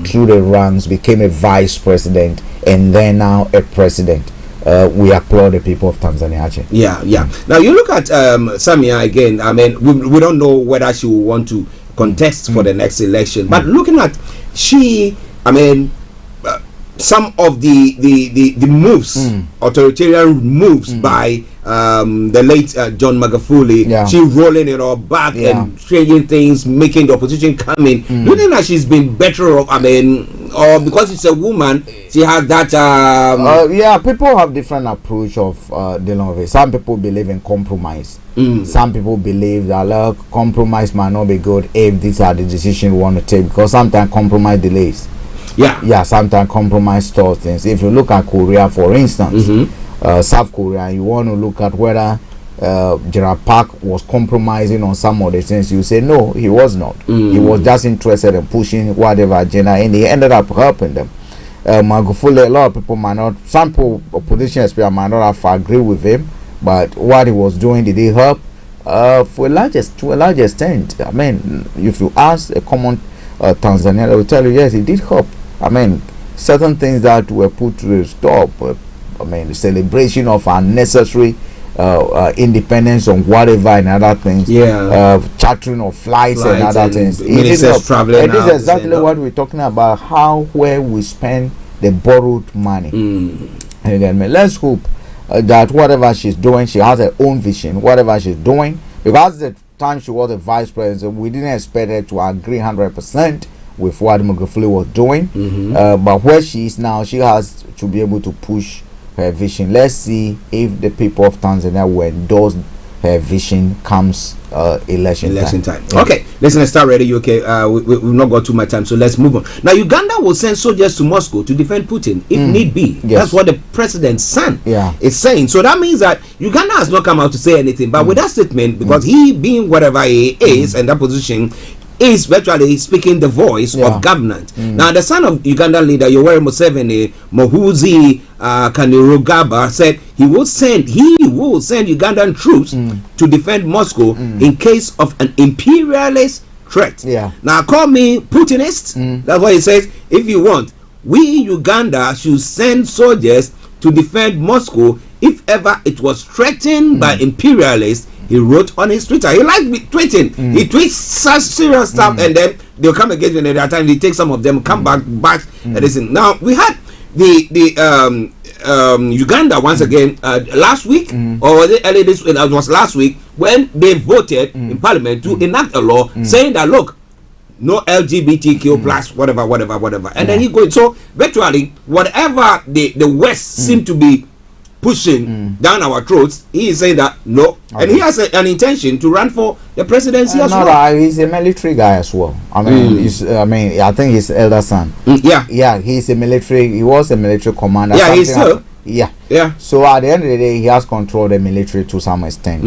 Speaker 15: through the ranks, became a vice president, and then now a president. We applaud the people of Tanzania.
Speaker 13: Now you look at Samia again. I mean, we don't know whether she will want to contest for the next election, but looking at some of the moves, authoritarian moves by the late John Magufuli, she rolling it all back and changing things, making the opposition come in. Do you think that she's been better off? I mean, or because it's a woman, she has that.
Speaker 15: People have different approach of dealing with it. Some people believe in compromise. Some people believe that compromise might not be good if these are the decisions we want to take, because sometimes compromise delays. Sometimes compromise stores things. If you look at Korea, for instance, South Korea, you want to look at whether Gerald Park was compromising on some of the things. You say no, he was not. He was just interested in pushing whatever agenda, and he ended up helping them. Magufuli, a lot of people might not, some people, opposition especially, might not have agreed with him, but what he was doing, did he help? To a large extent. I mean, if you ask a common Tanzania, they will tell you yes, he did help. I mean, certain things that were put to a stop. I mean, the celebration of unnecessary independence on whatever and other things. Chartering of flights and other things. It is exactly what we're talking about. Where we spend the borrowed money. Again, let's hope that whatever she's doing, she has her own vision. Whatever she's doing, because the time she was the vice president, we didn't expect her to agree 100% with what Magufuli was doing, but where she is now, she has to be able to push her vision. Let's see if the people of Tanzania will endorse her vision comes election time.
Speaker 13: Okay, listen to Starr Radio UK. We've not got too much time, so let's move on. Now, Uganda will send soldiers to Moscow to defend Putin if need be. That's what the president's son is saying. So that means that Uganda has not come out to say anything, but with that statement, because he being whatever he is and that position, is virtually speaking the voice of government. Now, the son of Ugandan leader Yoweri Museveni, Mohuzi Kainerugaba, said he will send Ugandan troops to defend Moscow in case of an imperialist threat. Now, call me Putinist. That's what he says. If you want, we Uganda should send soldiers to defend Moscow if ever it was threatened by imperialists. He wrote on his Twitter. He likes tweeting. He tweets such serious stuff, and then they'll come again and at that time they take some of them, come back, and listen. Now we had the Uganda once again last week, or was it early this week? It was last week when they voted in Parliament to enact a law saying that look, no LGBTQ plus whatever, and then he goes. So virtually whatever the West seem to be pushing down our throats, he is saying that no, and he has an intention to run for the presidency as well.
Speaker 15: He's a military guy as well. I mean, I think his elder son. He's a military. He was a military commander.
Speaker 13: He's still.
Speaker 15: So at the end of the day, he has controlled the military to some extent.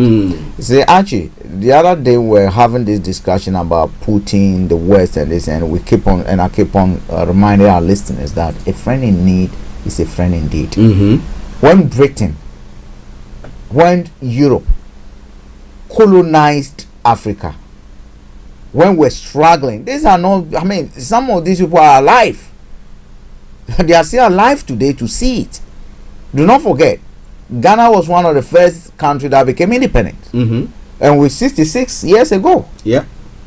Speaker 15: See, actually, the other day we were having this discussion about Putin, the West, and this, and we keep on, and I keep on reminding our listeners that a friend in need is a friend indeed. When Britain, when Europe colonized Africa, when we're struggling, these are not, I mean, some of these people are alive. They are still alive today to see it. Do not forget, Ghana was one of the first countries that became independent. And with 66 years ago.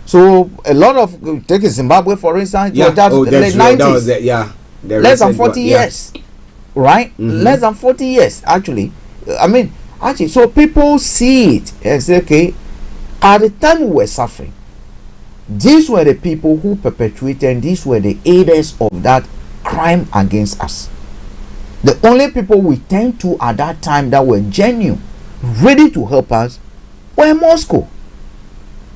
Speaker 15: So a lot of, take Zimbabwe for instance, late 90s. Less than 40 years. Right? Less than 40 years, actually. I mean, Actually, so people see it and say, okay, at the time we were suffering, these were the people who perpetuated, and these were the aiders of that crime against us. The only people we turned to at that time that were genuine, ready to help us, were Moscow.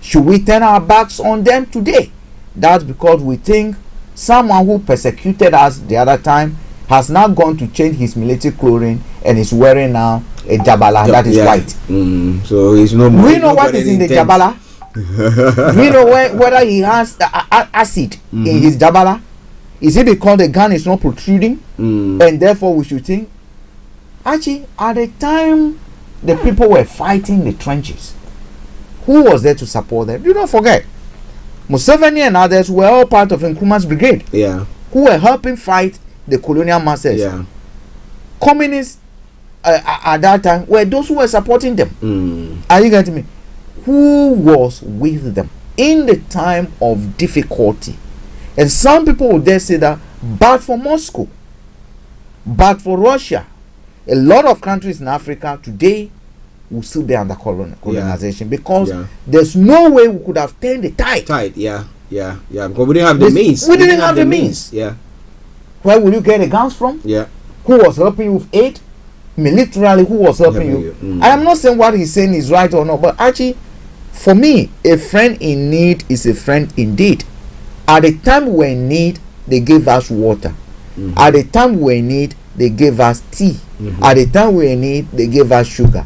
Speaker 15: Should we turn our backs on them today? That's because we think someone who persecuted us the other time has now gone to change his military clothing and is wearing now a jabala that is white.
Speaker 13: So he's no more.
Speaker 15: We know what is in the jabala. We know whether he has acid in his jabala. Is it because the gun is not protruding and therefore we should think? Actually, at the time the people were fighting the trenches, who was there to support them? Do not forget, Museveni and others were all part of Nkrumah's brigade, who were helping fight the colonial masters. Communists at that time were those who were supporting them. Are you getting me? Who was with them in the time of difficulty? And some people would dare say that, but for Moscow, but for Russia, a lot of countries in Africa today will still be under colonization because there's no way we could have turned the tide.
Speaker 13: Because we didn't have the means.
Speaker 15: We didn't have the means. Where will you get the guns from? Who was helping you with aid? Militarily, who was helping you? I am not saying what he's saying is right or not, but actually, for me, a friend in need is a friend indeed. At the time we were in need, they gave us water. At the time we were in need, they gave us tea. At the time we were in need, they gave us sugar.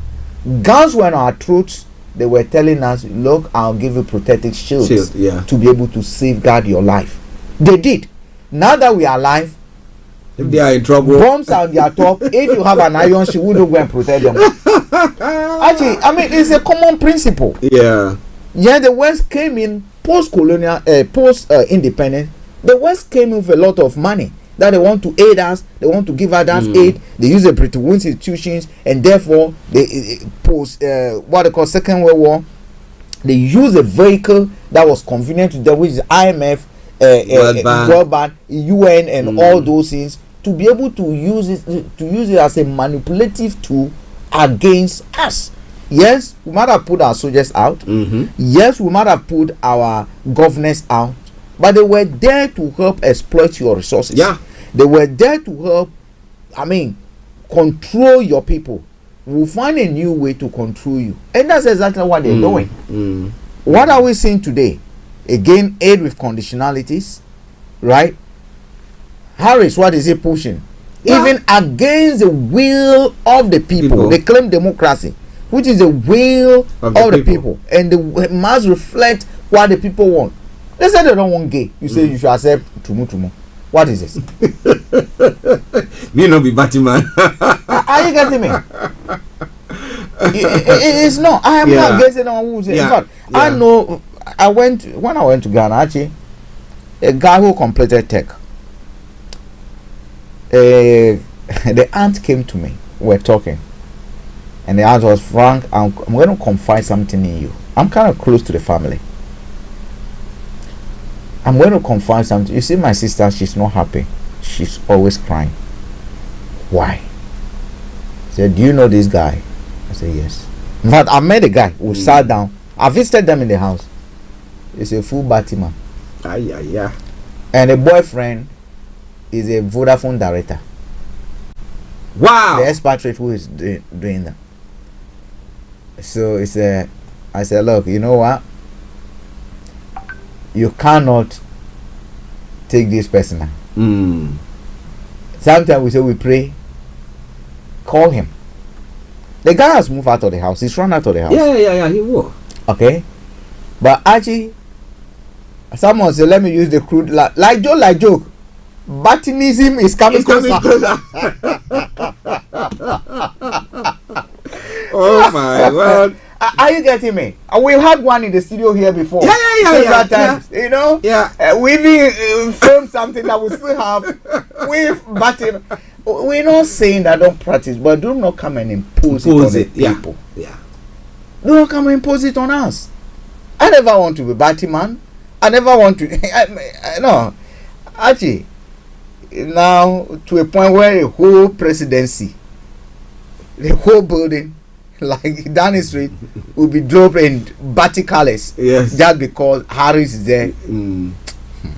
Speaker 15: Guns were on our throats. They were telling us, look, I'll give you protective shields to be able to safeguard your life. They did. Now that we are alive,
Speaker 13: if they are in trouble,
Speaker 15: bombs are on their top. If you have an iron shield, we don't go and protect them. Actually, I mean, it's a common principle. The West came in post-colonial, post-independence. The West came in with a lot of money that they want to aid us. They want to give us aid. They use the Bretton Woods institutions, and therefore they post what they call Second World War. They use a vehicle that was convenient to them, which is IMF, World Bank, UN, and all those things, to be able to use it as a manipulative tool against us. Yes, we might have put our soldiers out. Yes, we might have put our governors out, but they were there to help exploit your resources. They were there to help, control your people. We'll find a new way to control you, and that's exactly what they're doing. What are we seeing today? Again, aid with conditionalities, right? Harris, what is he pushing? Even against the will of the people. They claim democracy, which is the will of the people, and they must reflect what the people want. They say they don't want gay. You say you should accept tumu. What is this?
Speaker 13: Me not be Batman.
Speaker 15: Are you getting me? It's not. I am not guessing on who's in fact. I know. When I went to Ghana, actually, a guy who completed tech. The aunt came to me. We're talking. And the aunt was, Frank, I'm going to confide something in you. I'm kind of close to the family. I'm going to confide something. You see, my sister, she's not happy. She's always crying. Why? She said, do you know this guy? I said, yes. In fact, I met a guy who sat down. I visited them in the house. He's a full Batman. And the boyfriend is a Vodafone director.
Speaker 13: Wow.
Speaker 15: The expatriate who is doing that. So I said, look, you know what? You cannot take this personal. Sometimes we say we pray. Call him. The guy has moved out of the house. He's run out of the house.
Speaker 13: Yeah, he will.
Speaker 15: Okay. But actually, someone said, let me use the crude like joke. Batinism is coming closer.
Speaker 13: Oh my God.
Speaker 15: Are you getting me? We've had one in the studio here before.
Speaker 13: Yeah.
Speaker 15: You know? We even filmed something that we still have with Batin. We're not saying that don't practice, but do not come and impose it on the people. Do not come and impose it on us. I never want to be Batman. I never want to. No. Actually, now to a point where the whole presidency, the whole building, like Downing Street will be dropped in Batty Colors.
Speaker 13: Yes.
Speaker 15: Just because Harris is there.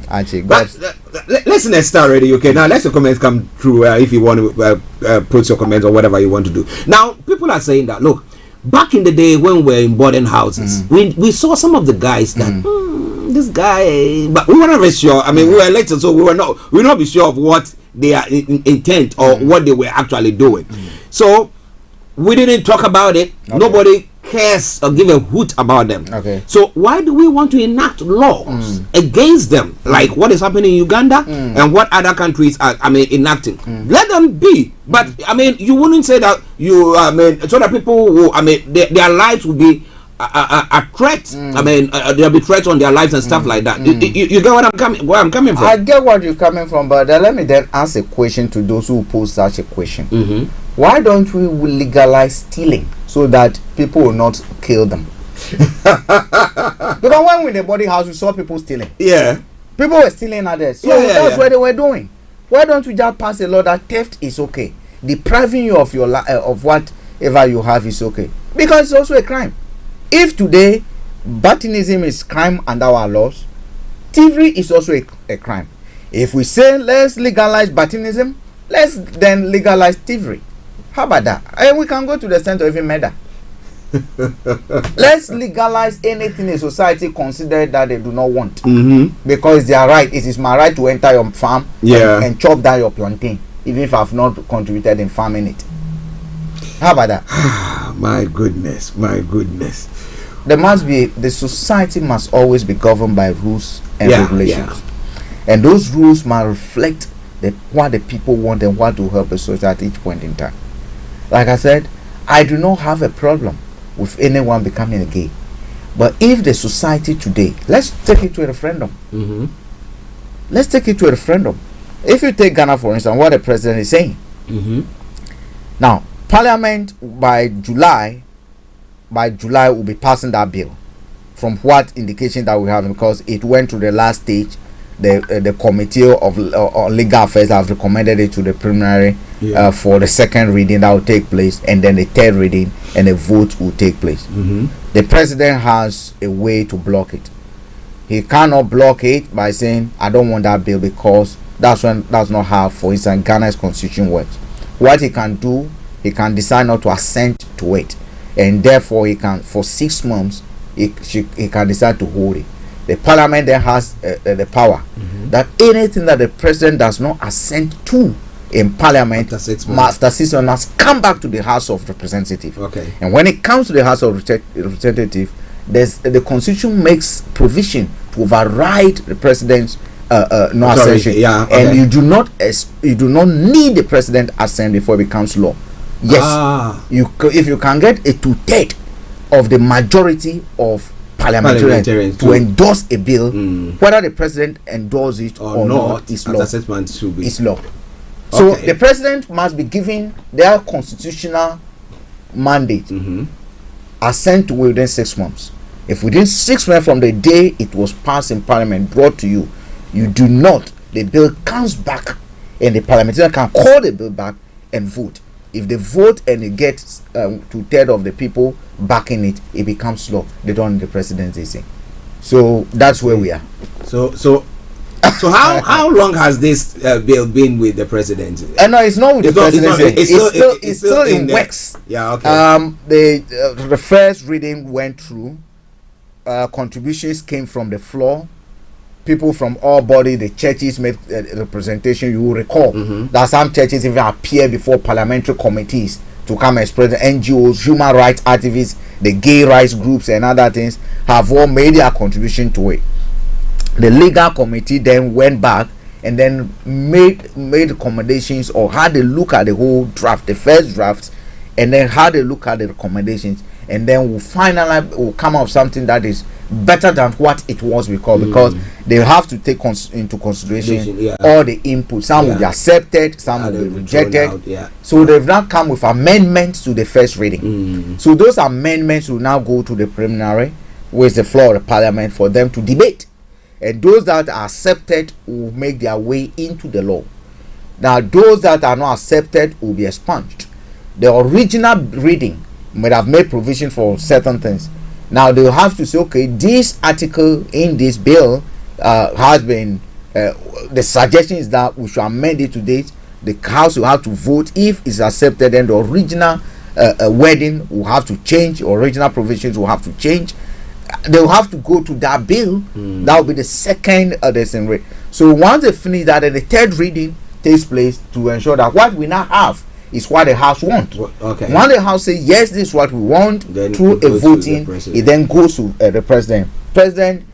Speaker 15: Actually,
Speaker 13: but listen at Star Radio. Okay, now let your comments come through if you want to put your comments or whatever you want to do. Now, people are saying that, look, back in the day when we were in boarding houses, we saw some of the guys that this guy, but we were not very sure. I mean, we were elected, so we will not be sure of what their intent or what they were actually doing. So we didn't talk about it. Okay. Nobody cares or give a hoot about them.
Speaker 15: Okay.
Speaker 13: So why do we want to enact laws against them, like what is happening in Uganda and what other countries are, enacting? Let them be. But I mean, you wouldn't say that so that people will, their lives will be a threat. There'll be threats on their lives and stuff like that. You get where I'm coming from?
Speaker 15: I get what you're coming from, but let me then ask a question to those who pose such a question. Why don't we legalize stealing so that people will not kill them? Because when we in the body house, we saw people stealing.
Speaker 13: Yeah.
Speaker 15: People were stealing others. So that's what they were doing. Why don't we just pass a law that theft is okay? Depriving you of your of whatever you have is okay. Because it's also a crime. If today Baptism is crime under our laws, thievery is also a crime. If we say let's legalize baptism, let's then legalize thievery. How about that? And we can go to the extent of even murder. Let's legalize anything in society considered that they do not want, because it's their right. It is my right to enter your farm and chop down your plantain, even if I've not contributed in farming it. How about that?
Speaker 13: My goodness.
Speaker 15: The society must always be governed by rules and regulations, and those rules must reflect what the people want and what will help the society at each point in time. Like I said, I do not have a problem with anyone becoming a gay, but if the society today, let's take it to a referendum. Let's take it to a referendum. If you take Ghana for instance, what the president is saying now, Parliament by July will be passing that bill, from what indication that we have, because it went to the last stage. The committee of legal affairs have recommended it to the preliminary for the second reading that will take place, and then the third reading and a vote will take place. The president has a way to block it. He cannot block it by saying I don't want that bill, because that's not how, for instance, Ghana's constitution works. What he can do, he can decide not to assent to it, and therefore he can, for 6 months, he can decide to hold it. The parliament then has the power that anything that the president does not assent to in parliament after 6 months come back to the House of Representatives.
Speaker 13: Okay.
Speaker 15: And when it comes to the House of Representatives, the constitution makes provision to override the president's no assent. And you do not need the president assent before it becomes law. Yes, if you can get a 2/3 of the majority of parliamentarians to endorse a bill, whether the president endorses it or not, is law. It's law. So the president must be given their constitutional mandate, assent to within 6 months. If within 6 months from the day it was passed in parliament, brought to you, you do not, the bill comes back, and the parliamentarian can call the bill back and vote. If they vote and it gets 2/3 of the people backing it, it becomes law. They don't need the presidency say. So that's where we are.
Speaker 13: So how long has this bill been with the presidency?
Speaker 15: No, it's not with the presidency. It's still in works.
Speaker 13: Yeah, okay.
Speaker 15: The first reading went through. Contributions came from the floor. People from all body, the churches made representation. You will recall that some churches even appear before parliamentary committees to come express. NGOs, human rights activists, the gay rights groups and other things have all made their contribution to it. The legal committee then went back and then made recommendations, or had a look at the whole draft, the first draft, and then had a look at the recommendations, and then will come up with something that is better than what it was because they have to take into consideration all the input. Some will be accepted, some will be rejected. So they've now come with amendments to the first reading. So those amendments will now go to the preliminary, with the floor of the parliament, for them to debate. And those that are accepted will make their way into the law. Now those that are not accepted will be expunged. The original reading might have made provision for certain things. Now they will have to say, okay, this article in this bill has been, the suggestion is that we should amend it to date. The House will have to vote. If it's accepted, then the original wording will have to change, original provisions will have to change. They will have to go to that bill. That will be the second rate. So once they finish that, then the third reading takes place to ensure that what we now have is what the House wants.
Speaker 13: Okay.
Speaker 15: When the House says yes, this is what we want,
Speaker 13: then
Speaker 15: through a voting, it then goes to the President. President,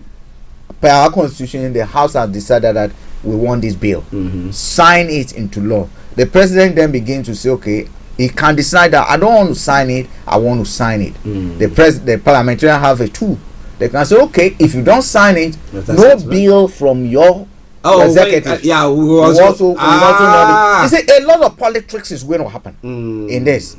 Speaker 15: per our Constitution, the House has decided that we want this bill. Sign it into law. The President then begins to say, okay, he can decide that I don't want to sign it, I want to sign it. The parliamentarian have a tool. They can say, okay, if you don't sign it, no bill from your executive.
Speaker 13: We
Speaker 15: also know. You see, a lot of politics is going to happen in this.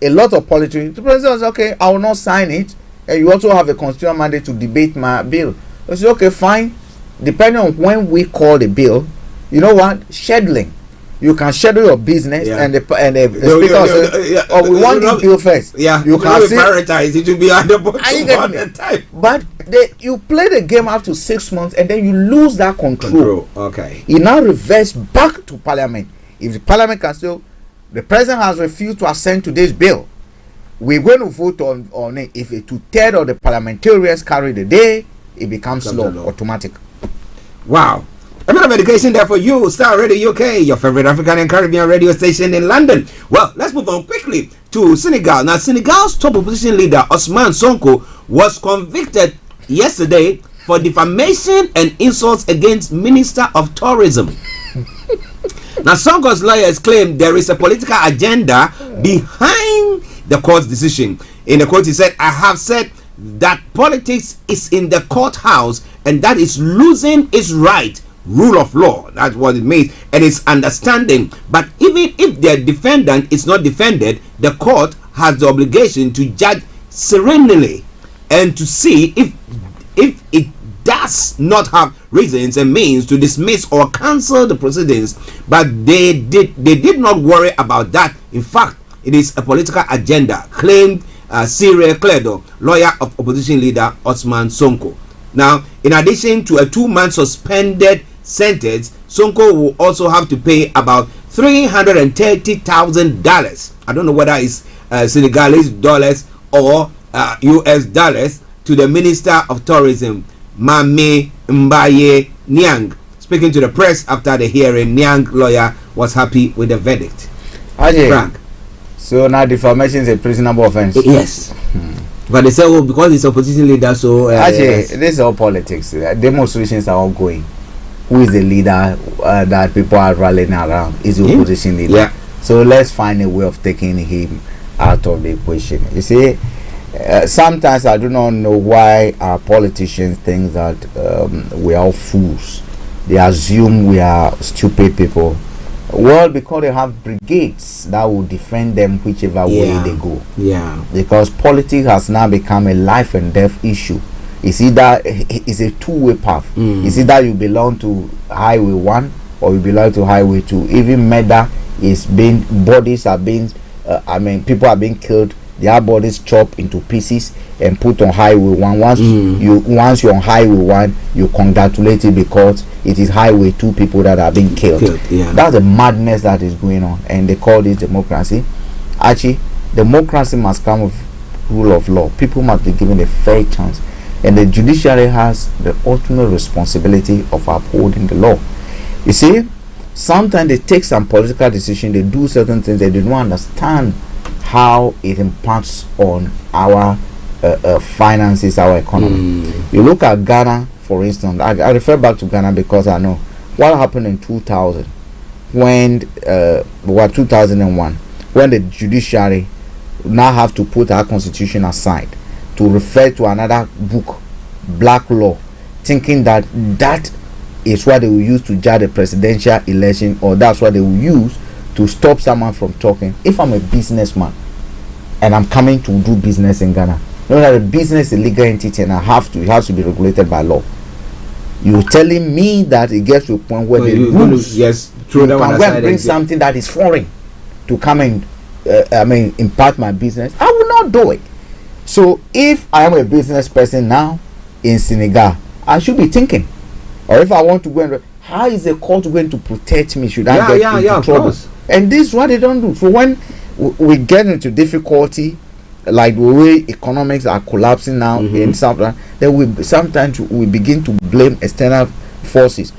Speaker 15: A lot of politics. The president says, okay, I will not sign it, and you also have a constitutional mandate to debate my bill. I say, okay, fine. Depending on when we call the bill, you know what? Scheduling. You can schedule your business, and the speaker says, "Oh, we want this bill first."
Speaker 13: Yeah,
Speaker 15: you can
Speaker 13: prioritize. It will be at the bottom time.
Speaker 15: But you play the game up to 6 months, and then you lose that control.
Speaker 13: Okay.
Speaker 15: You now reverse back to Parliament. If the Parliament can still, the President has refused to assent to this bill, we're going to vote on it. If a 2/3 of the parliamentarians carry the day, it becomes law, automatic.
Speaker 13: Wow. A bit of education there for you, Starr Radio UK, your favorite African and Caribbean radio station in London. Well, let's move on quickly to Senegal. Now, Senegal's top opposition leader, Ousmane Sonko, was convicted yesterday for defamation and insults against Minister of Tourism. Now, Sonko's lawyers claim there is a political agenda behind the court's decision. In the court, he said, I have said that politics is in the courthouse and that is losing its right. Rule of law, that's what it means, and it's understanding. But even if the defendant is not defended, the court has the obligation to judge serenely and to see if it does not have reasons and means to dismiss or cancel the proceedings. But they did not worry about that. In fact, it is a political agenda, claimed Cyril Cledo, lawyer of opposition leader Ousmane Sonko. Now, in addition to a 2-month suspended sentence, Sonko will also have to pay about $330,000. I don't know whether it's Senegalese dollars or US dollars to the Minister of Tourism, Mame Mbaye Niang. Speaking to the press after the hearing, Niang lawyer was happy with the verdict.
Speaker 15: Frank. So now defamation is a prisonable offense.
Speaker 13: Yes. But they say, oh, because it's opposition leader, so
Speaker 15: this is all politics. Demonstrations are all going. Who is the leader that people are rallying around? Is the opposition leader.
Speaker 13: Yeah.
Speaker 15: So let's find a way of taking him out of the equation. You see, sometimes I do not know why our politicians think that we are all fools. They assume we are stupid people. Well, because they have brigades that will defend them whichever way they go.
Speaker 13: Yeah.
Speaker 15: Because politics has now become a life and death issue. It's either it's a two-way path. It's either you belong to Highway 1 or you belong to Highway 2. Even murder is bodies are being, people are being killed. Their bodies chopped into pieces and put on Highway 1. Once you're on Highway 1, you congratulate it because it is Highway 2 people that are being killed. That's the madness that is going on, and they call this democracy. Actually, democracy must come with rule of law. People must be given a fair chance. And the judiciary has the ultimate responsibility of upholding the law. You see, sometimes they take some political decision, they do certain things, they do not understand how it impacts on our finances, our economy. You look at Ghana, for instance. I refer back to Ghana because I know what happened in 2000 when 2001 when the judiciary now have to put our constitution aside to refer to another book, black law, thinking that is what they will use to judge the presidential election, or that's what they will use to stop someone from talking. If I'm a businessman and I'm coming to do business in Ghana, you know that a business is a legal entity and it has to be regulated by law. You're telling me that it gets to a point where the rules you can go and bring something that is foreign to come and impart my business. I will not cannot do it. So if I am a business person now in Senegal, I should be thinking, or if I want to go and how is the court going to protect me should I get into trouble? And this is what they don't do. So when we get into difficulty, like the way economics are collapsing now in South Africa, then sometimes we begin to blame external forces,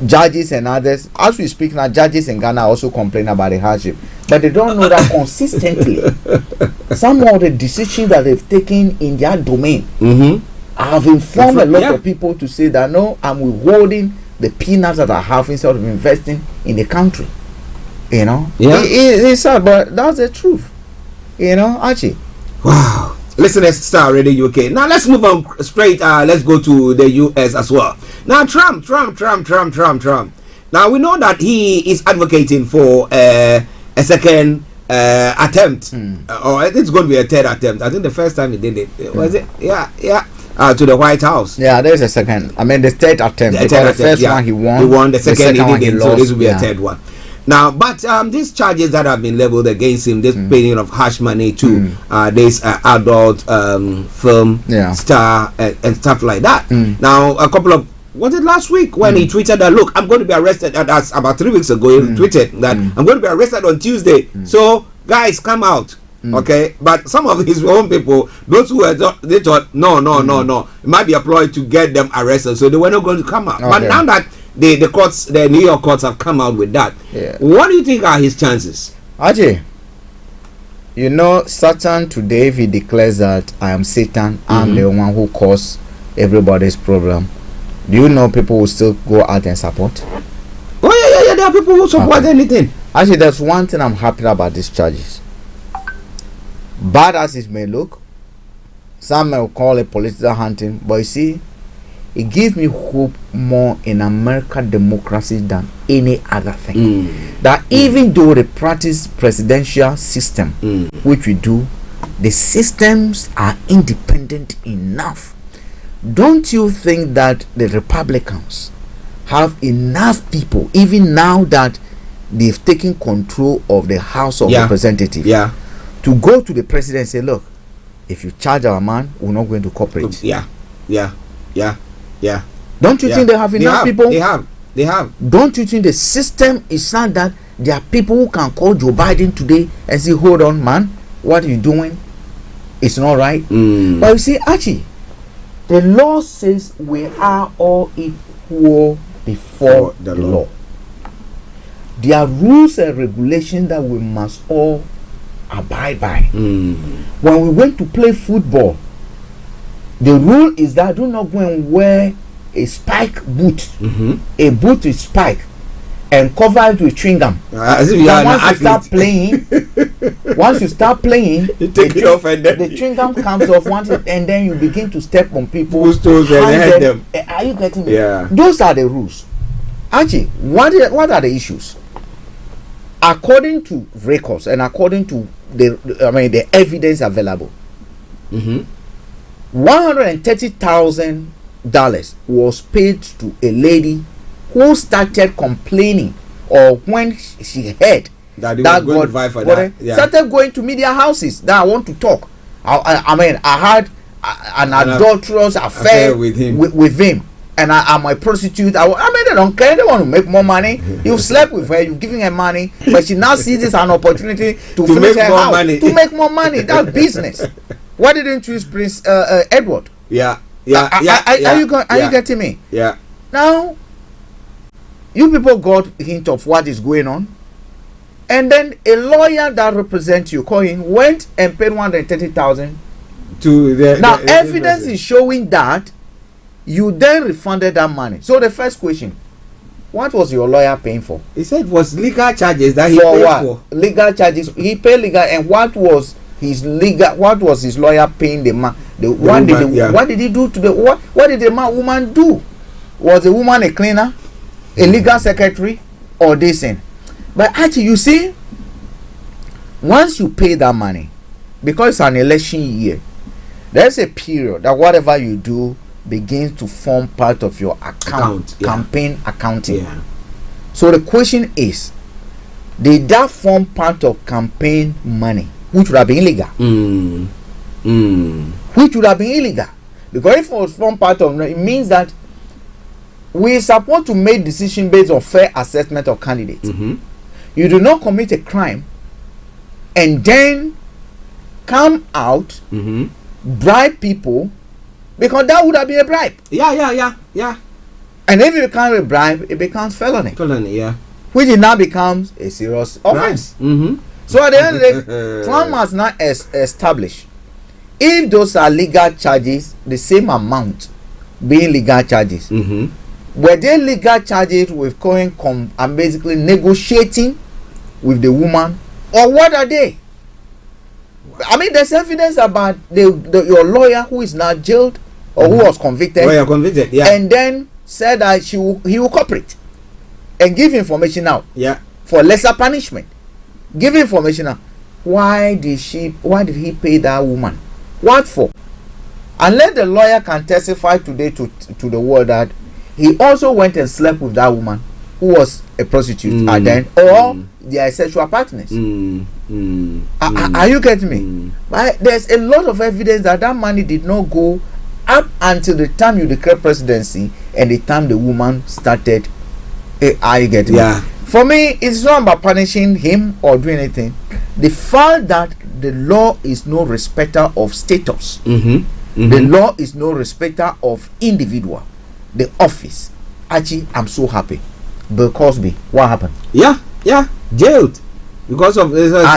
Speaker 15: judges and others. As we speak now, judges in Ghana also complain about the hardship, but they don't know that consistently some of the decisions that they've taken in their domain have informed a lot of people to say that no, I'm withholding the peanuts that I have instead of investing in the country. You know, it's sad, but that's the truth. You know, Archie.
Speaker 13: Wow. Listeners, Star Radio UK. Now let's move on straight. Let's go to the US as well. Now Trump. Now we know that he is advocating for a second attempt, or it's going to be a third attempt. I think the first time he did it was it? Yeah. To the White House.
Speaker 15: Yeah, there's a second. I mean, the third attempt. The first one he won.
Speaker 13: He won. The second he didn't. So this will be
Speaker 15: a
Speaker 13: third one. Now, but these charges that have been leveled against him, this paying of harsh money to this adult film star and stuff like that. Now, a couple of was it last week when he tweeted that look, I'm going to be arrested. That's about 3 weeks ago. He tweeted that I'm going to be arrested on Tuesday. So guys, come out. Okay, but some of his own people, those who were they thought no, it might be a ploy to get them arrested, so they were not going to come out. But now that the courts, the New York courts have come out with that, what do you think are his chances?
Speaker 15: Ajay, you know, Satan today, if he declares that I am Satan, I'm the one who caused everybody's problem, do you know people will still go out and support?
Speaker 13: Oh yeah, there are people who support anything.
Speaker 15: Actually, there's one thing I'm happy about these charges. Bad as it may look, some may call it political hunting, but you see, it gives me hope more in American democracy than any other thing. That even though they practice presidential system, which we do, the systems are independent enough. Don't you think that the Republicans have enough people, even now that they've taken control of the House of Representatives, to go to the president and say, look, if you charge our man, we're not going to cooperate? Don't you think they have enough people?
Speaker 13: They have.
Speaker 15: Don't you think the system is not that there are people who can call Joe Biden today and say, hold on, man, what are you doing? It's not right. But you see, Archie, the law says we are all equal before the law. There are rules and regulations that we must all abide by. When we went to play football, the rule is that do not go and wear a spike boot, a boot with spike, and cover it with chewing gum.
Speaker 13: As if you are
Speaker 15: once you start playing,
Speaker 13: you take it off and then
Speaker 15: the chewing gum comes off once, and then you begin to step on people's
Speaker 13: toes and hurt them.
Speaker 15: Are you getting me?
Speaker 13: Yeah.
Speaker 15: Those are the rules. Actually, what are the issues? According to records and according to the evidence available, $130,000 was paid to a lady who started complaining, or when she heard
Speaker 13: that God
Speaker 15: started going to media houses that I want to talk. I had an adulterous affair with him. And I'm a prostitute. They don't care. They want to make more money. You slept with her. You're giving her money, but she now sees this as an opportunity to finish her house, to make more money. That's business. Why didn't you choose Prince Edward?
Speaker 13: Are
Speaker 15: you getting me?
Speaker 13: Yeah.
Speaker 15: Now, you people got a hint of what is going on, and then a lawyer that represents you, Cohen, went and paid $130,000
Speaker 13: to the.
Speaker 15: Now, evidence is showing that you then refunded that money. So the first question, what was your lawyer paying for?
Speaker 13: He said it was legal charges that he paid for.
Speaker 15: Legal charges. He paid legal, and what was his lawyer paying the man? What did he do to the what did the woman do? Was the woman a cleaner, a legal secretary, or this thing? But actually, you see, once you pay that money, because it's an election year, there's a period that whatever you do begins to form part of your campaign accounting. So the question is, did that form part of campaign money which would have been illegal. Which would have been illegal. Because if it was from part of it means that we are supposed to make decision based on fair assessment of candidates. You do not commit a crime and then come out, bribe people, because that would have been a bribe.
Speaker 13: Yeah.
Speaker 15: And if it becomes a bribe, it becomes felony.
Speaker 13: Yeah.
Speaker 15: Which it now becomes a serious offense. So at the end of the day, Trump must not establish if those are legal charges, the same amount being legal charges. Were they legal charges with going and basically negotiating with the woman, or what are they? I mean, there's evidence about your lawyer who is now jailed or who was convicted. And then said that he will cooperate and give information out. For lesser punishment. Give information out. Why did he pay that woman? What for? Unless the lawyer can testify today to the world that he also went and slept with that woman who was a prostitute and then, or they are sexual partners. Are you getting me? But there's a lot of evidence that money did not go up until the time you declare presidency and the time the woman started. Are you getting me? For me, it's not about punishing him or doing anything. The fact that the law is no respecter of status. The law is no respecter of individual. The office. Actually, I'm so happy. Bill Cosby, what happened?
Speaker 13: Jailed because of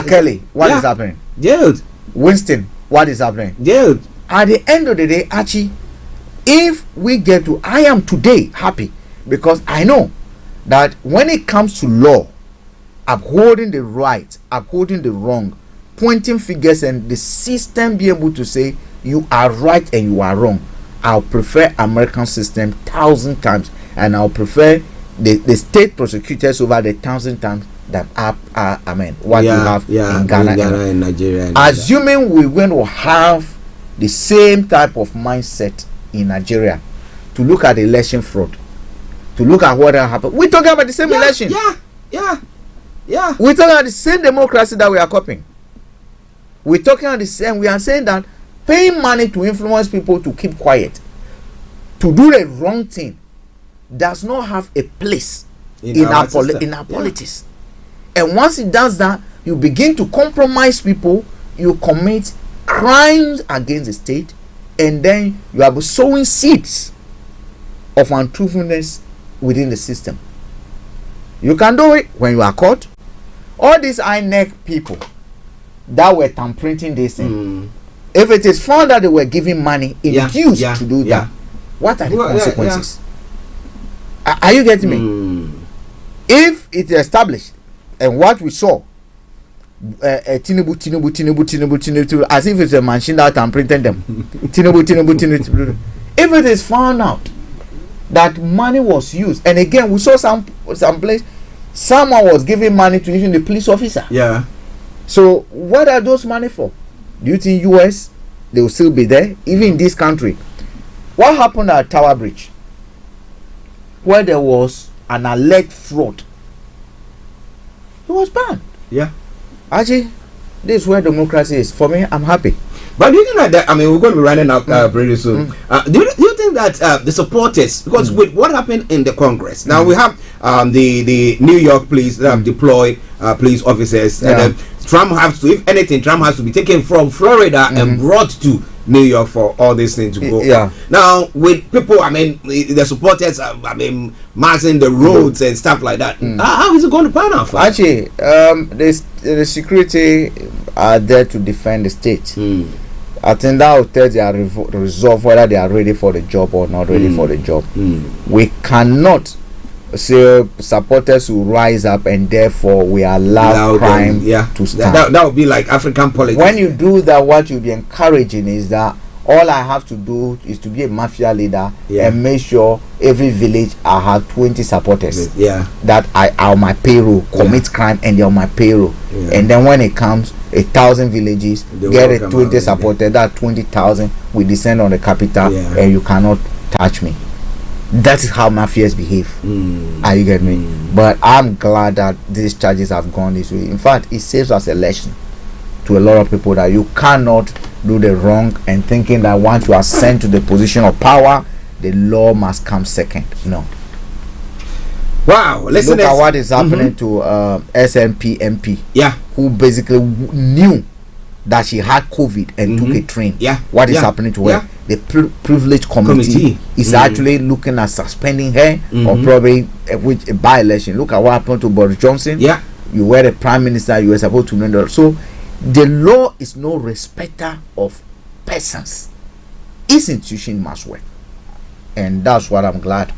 Speaker 15: Kelly, what is happening?
Speaker 13: Jailed.
Speaker 15: Winston, what is happening?
Speaker 13: Jailed.
Speaker 15: At the end of the day, actually, if we get to, I am today happy because I know that when it comes to law, upholding the right, upholding the wrong, pointing figures, and the system be able to say you are right and you are wrong, I'll prefer American system 1,000 times, and I'll prefer the state prosecutors over the 1,000 times that what you have in Ghana
Speaker 13: and Nigeria.
Speaker 15: Assuming we're going to have the same type of mindset in Nigeria to look at election fraud, to look at what happened. We're talking about the same election. We're talking about the same democracy that we are copying. We're talking about the same. We are saying that paying money to influence people to keep quiet, to do the wrong thing, does not have a place in our politics. And once it does that, you begin to compromise people, you commit crimes against the state, and then you are sowing seeds of untruthfulness within the system. You can do it when you are caught. All these INEC people that were tampering this thing, if it is found that they were giving money induced to do that, what are the consequences? Are you getting me? If it is established, and what we saw, Tinubu, as if it's a machine that tampering them. Tinubu. If it is found out that money was used, and again we saw some place someone was giving money to even the police officer. So what are those money for? Do you think US they will still be there? Even in this country, what happened at Tower Bridge, where there was an alleged fraud? It was banned. Actually, this is where democracy is. For me, I'm happy.
Speaker 13: But do you think that, I mean, we're going to be running out pretty soon. Do you think that the supporters, because with what happened in the Congress, now we have the New York police that have deployed police officers, and Trump has to, if anything, Trump has to be taken from Florida and brought to New York for all these things to go. Now, with people, I mean, the supporters, I mean, massing the roads and stuff like that, how is it going to pan out?
Speaker 15: Actually, the security are there to defend the state. I think that will tell their resolve whether they are ready for the job or not ready for the job. We cannot say supporters will rise up and therefore we allow crime to stand.
Speaker 13: That would be like African politics.
Speaker 15: When you do that, what you'll be encouraging is that all I have to do is to be a mafia leader and make sure every village I have 20 supporters that I are on my payroll, commit crime, and they're on my payroll. And then when it comes 1,000 villages, get a 20 supporter, that 20,000 will descend on the capital and you cannot touch me. That is how mafias behave. Are you getting me? But I'm glad that these charges have gone this way. In fact, it saves us a lesson to a lot of people that you cannot do the wrong and thinking that once you are sent to the position of power, the law must come second. No.
Speaker 13: Wow, listen.
Speaker 15: Look at what is happening to SNP MP.
Speaker 13: Yeah.
Speaker 15: Who basically knew that she had COVID and took a train.
Speaker 13: Yeah.
Speaker 15: What is happening to her? The privilege committee is actually looking at suspending her or probably a by-election. Look at what happened to Boris Johnson.
Speaker 13: Yeah.
Speaker 15: You were the prime minister, you were supposed to know. So the law is no respecter of persons. Its institution must work. And that's what I'm glad.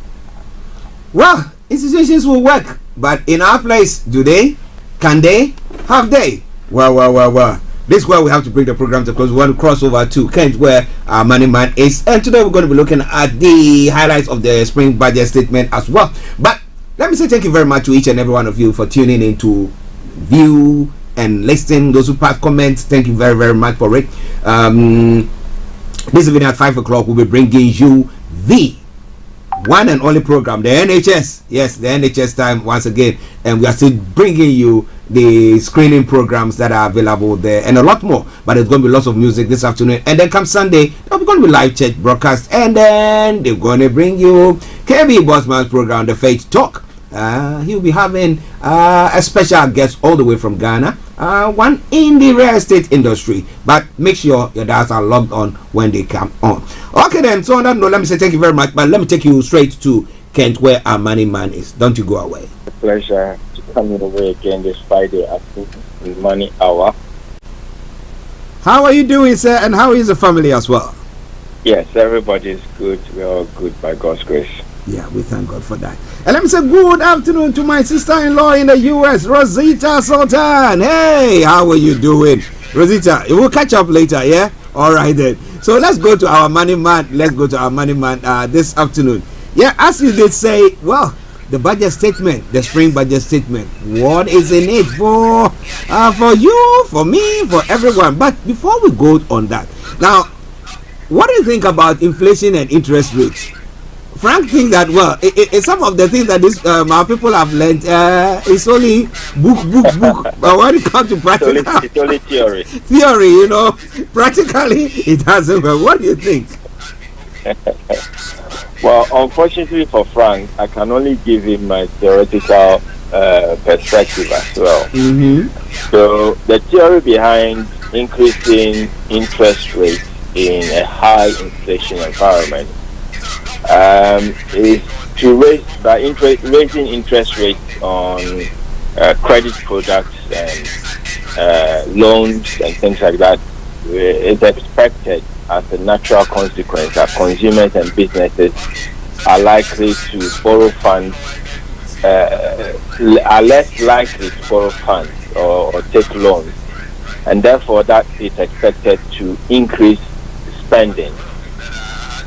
Speaker 13: Well, institutions will work, but in our place, do they? Can they? Have they? Well. This is where we have to bring the program to close. We want to cross over to Kent, where our money man is. And today we're going to be looking at the highlights of the spring budget statement as well. But let me say thank you very much to each and every one of you for tuning in to view and listen. Those who pass comments, thank you very, very much for it. This evening at 5 o'clock, we'll be bringing you the one and only program, the NHS. Yes, the NHS time once again. And we are still bringing you the screening programs that are available there and a lot more. But there's going to be lots of music this afternoon. And then come Sunday, there's going to be live church broadcast. And then they're going to bring you KB Bossman's program, The Faith Talk. He'll be having a special guest all the way from Ghana, one in the real estate industry. But make sure your dads are logged on when they come on. Okay then, so on that note, let me say thank you very much. But let me take you straight to Kent, where our money man is. Don't you go away.
Speaker 17: Pleasure to come your way again this Friday at the Money Hour.
Speaker 13: How are you doing, sir? And how is the family as well?
Speaker 17: Yes, everybody's good. We're all good by God's grace.
Speaker 13: Yeah, we thank God for that. And let me say good afternoon to my sister-in-law in the U.S., Rosita Sultan. Hey, how are you doing? Rosita, we'll catch up later, yeah? All right then. So let's go to our money man. This afternoon. Yeah, as you did say, well, the budget statement, the spring budget statement. What is in it for you, for me, for everyone? But before we go on that, now, what do you think about inflation and interest rates? Frank thinks that, well, some of the things that our people have learned is only book. But when it comes to practical,
Speaker 17: it's only theory.
Speaker 13: Theory, you know, practically it doesn't work. What do you think?
Speaker 17: Well, unfortunately for Frank, I can only give him my theoretical perspective as well. So the theory behind increasing interest rates in a high inflation environment is to raising interest rates on credit products and loans and things like that is expected as a natural consequence that consumers and businesses are likely to borrow funds, are less likely to borrow funds or take loans, and therefore that is expected to increase spending.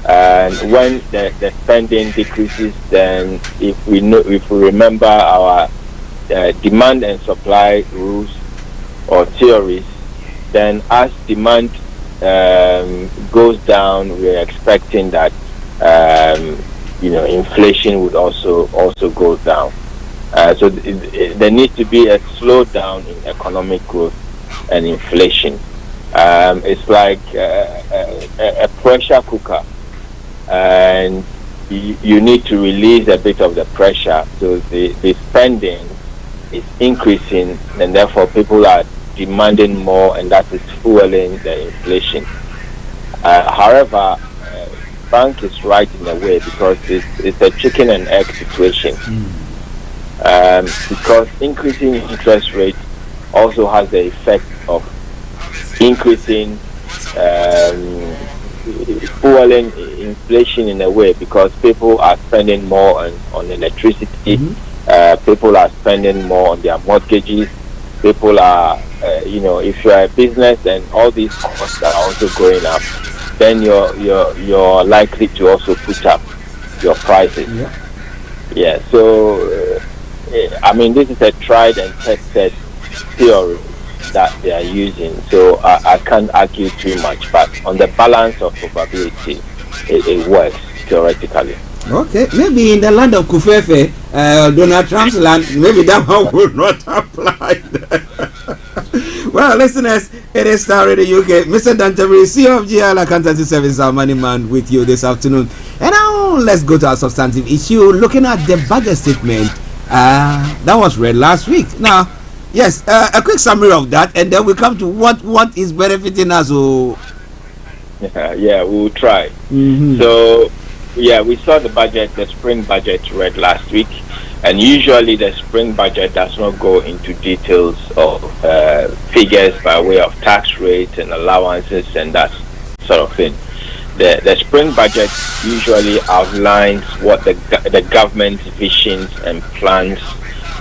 Speaker 17: And when the spending decreases, then if we remember our demand and supply rules or theories, then as demand goes down, we're expecting that inflation would also go down. So there needs to be a slowdown in economic growth and inflation. It's like a pressure cooker, and you need to release a bit of the pressure. So the spending is increasing, and therefore people are demanding more, and that is fueling the inflation. However, Frank is right in a way, because it's a chicken and egg situation. Because increasing interest rates also has the effect of increasing fueling inflation in a way, because people are spending more on electricity, people are spending more on their mortgages, people are if you're a business and all these costs are also going up, then you're likely to also put up your prices. So I mean, this is a tried and tested theory that they are using, so I can't argue too much, but on the balance of probability, it works theoretically.
Speaker 13: Okay, maybe in the land of Kufefe, Donald Trump's land, maybe that one will not apply. Well, listeners, It is Starr Radio UK. Mr. Dantabri, CEO of GL Accountancy Services, our money man, with you this afternoon. And now let's go to our substantive issue, looking at the budget statement that was read last week. Now, yes, a quick summary of that, and then we come to what is benefiting us.
Speaker 17: Yeah, we will try. So, yeah, we saw the budget, the spring budget read last week. And usually the spring budget does not go into details of figures by way of tax rates and allowances and that sort of thing. The spring budget usually outlines what the government's visions and plans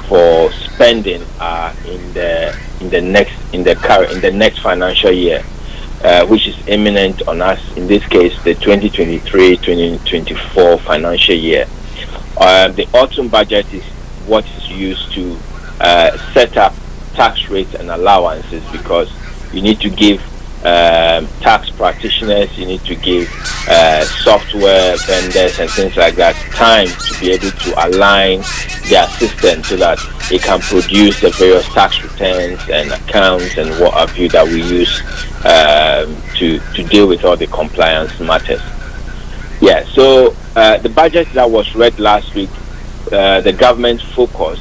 Speaker 17: for spending are in the next financial year, which is imminent on us. In this case, the 2023-2024 financial year. The autumn budget is what is used to set up tax rates and allowances, because you need to give tax practitioners, you need to give software vendors and things like that time to be able to align their system so that they can produce the various tax returns and accounts and what have you that we use to deal with all the compliance matters. Yeah, so the budget that was read last week, the government's focus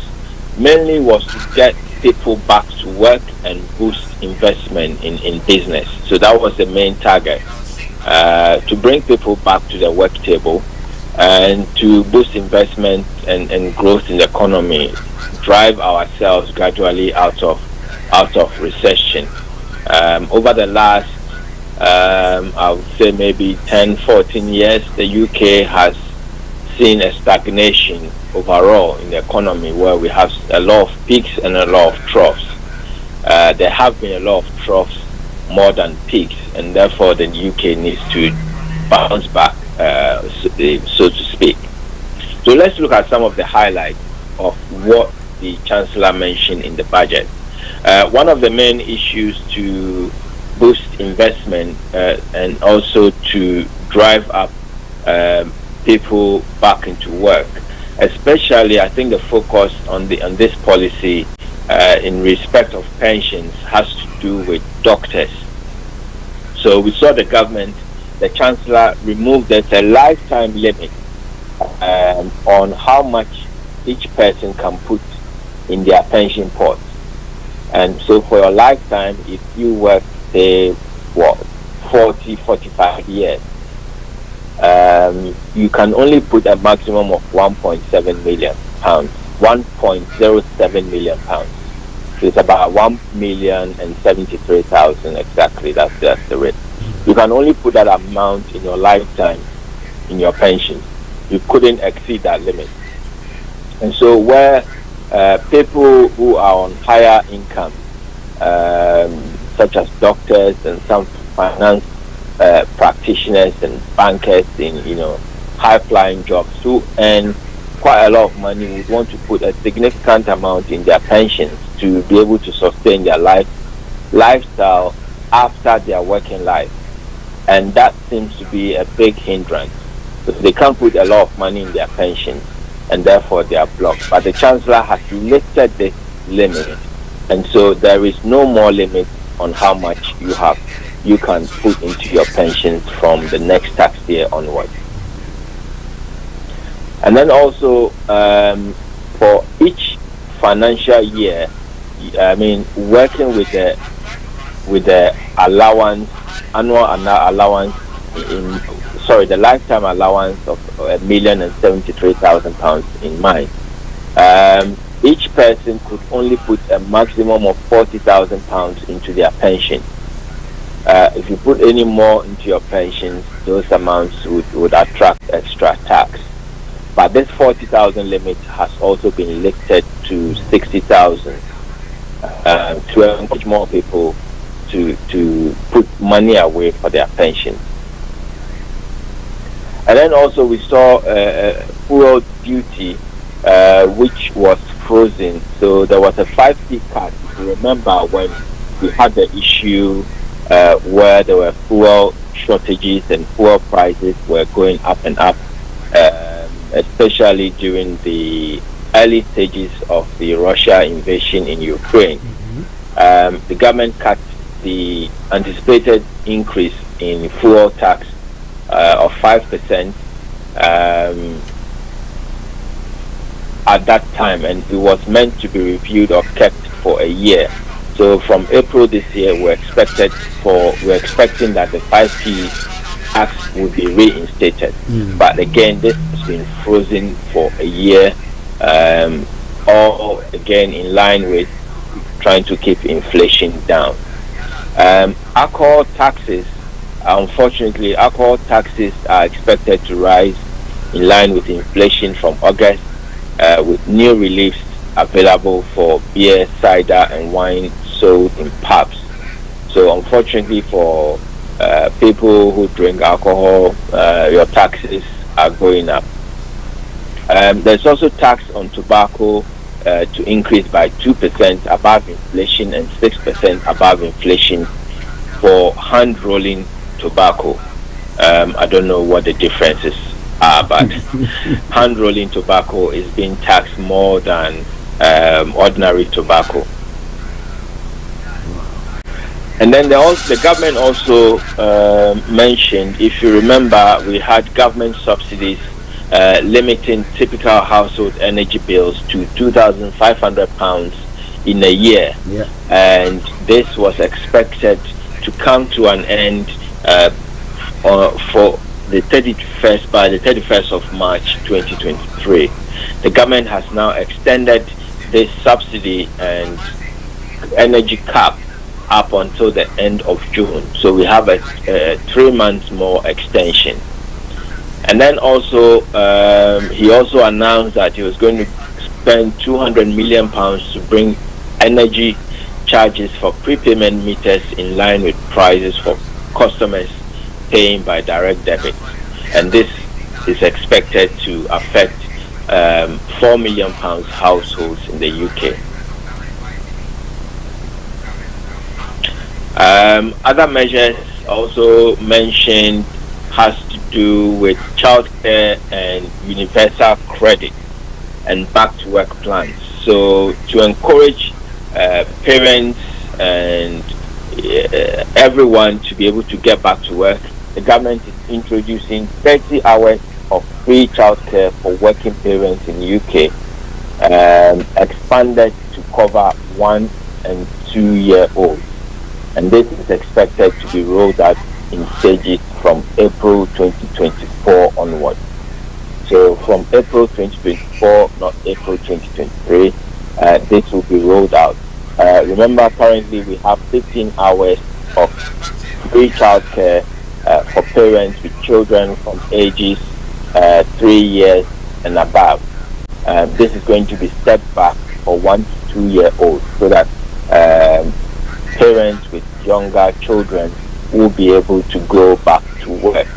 Speaker 17: mainly was to get people back to work and boost investment in business. So that was the main target, to bring people back to the work table and to boost investment and growth in the economy, drive ourselves gradually out of recession. Over the last I would say maybe 10-14 years, the UK has seen a stagnation overall in the economy, where we have a lot of peaks and a lot of troughs. There have been a lot of troughs more than peaks, and therefore the UK needs to bounce back, so to speak. So let's look at some of the highlights of what the Chancellor mentioned in the budget. One of the main issues to boost investment and also to drive up people back into work. Especially, I think the focus on this policy in respect of pensions has to do with doctors. So we saw the government, the Chancellor, remove a lifetime limit on how much each person can put in their pension pot. And so for your lifetime, if you work, say, 40-45 years, you can only put a maximum of 1.7 million pounds, 1.07 million pounds. So it's about 1,073,000 exactly. That's the rate. You can only put that amount in your lifetime in your pension. You couldn't exceed that limit. And so where people who are on higher income, such as doctors and some finance practitioners and bankers in high-flying jobs who earn quite a lot of money, would want to put a significant amount in their pensions to be able to sustain their lifestyle after their working life, and that seems to be a big hindrance. So they can't put a lot of money in their pensions, and therefore they are blocked. But the Chancellor has lifted this limit, and so there is no more limit on how much you can put into your pensions from the next tax year onwards. And then also for each financial year, I mean, working with the allowance, annual allowance the lifetime allowance of £1,073,000 in mind. Each person could only put a maximum of £40,000 into their pension. If you put any more into your pensions, those amounts would attract extra tax. But this 40,000 limit has also been lifted to 60,000 to encourage more people to put money away for their pensions. And then also we saw fuel duty, which was frozen. So there was a 5p cut. If you remember when we had the issue where there were fuel shortages and fuel prices were going up and up, especially during the early stages of the Russia invasion in Ukraine. The government cut the anticipated increase in fuel tax of 5% at that time, and it was meant to be reviewed or kept for a year. So from April this year, we're expecting that the 5p tax will be reinstated. But again, this has been frozen for a year, all again in line with trying to keep inflation down. Alcohol taxes, unfortunately, alcohol taxes are expected to rise in line with inflation from August, with new reliefs available for beer, cider, and wine sold in pubs. So unfortunately for people who drink alcohol, your taxes are going up. There's also tax on tobacco to increase by 2% above inflation and 6% above inflation for hand rolling tobacco. I don't know what the differences are, but hand rolling tobacco is being taxed more than ordinary tobacco. And then the government also mentioned, if you remember, we had government subsidies limiting typical household energy bills to £2,500 in a year. And this was expected to come to an end for the 31st by the 31st of March 2023. The government has now extended this subsidy and energy cap up until the end of June. So we have a 3 months more extension. And then also he also announced that he was going to spend £200 million to bring energy charges for prepayment meters in line with prices for customers paying by direct debit. And this is expected to affect 4 million pounds households in the UK. Other measures also mentioned has to do with childcare and universal credit and back to work plans. So to encourage parents and everyone to be able to get back to work, the government is introducing 30 hours of free childcare for working parents in the UK, expanded to cover 1 and 2 year olds. And this is expected to be rolled out in stages from April 2024 onwards. So from April 2024, not April 2023, this will be rolled out. Remember, currently we have 15 hours of free childcare for parents with children from ages 3 years and above. This is going to be stepped back for 1 to 2 year olds, so that parents with younger children will be able to go back to work.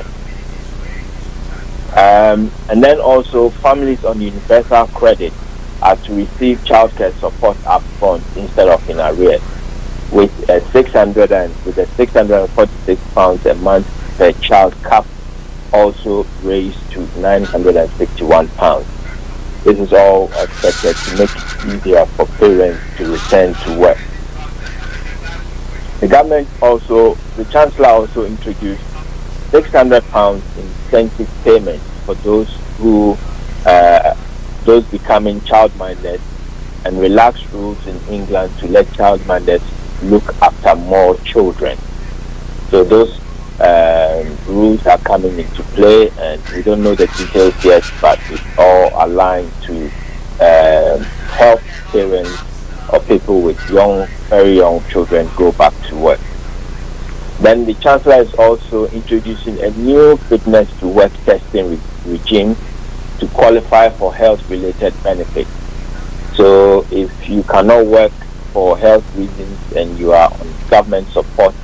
Speaker 17: And then also families on universal credit are to receive childcare support up front instead of in arrears, with a £646 a month per child cap also raised to £961. This is all expected to make it easier for parents to return to work. The government also, the Chancellor also introduced £600 incentive payment for those who, those becoming childminders, and relaxed rules in England to let childminders look after more children. So those rules are coming into play, and we don't know the details yet, but it's all aligned to help parents or people with very young children go back to work. Then the Chancellor is also introducing a new fitness to work testing regime to qualify for health-related benefits. So if you cannot work for health reasons and you are on government support,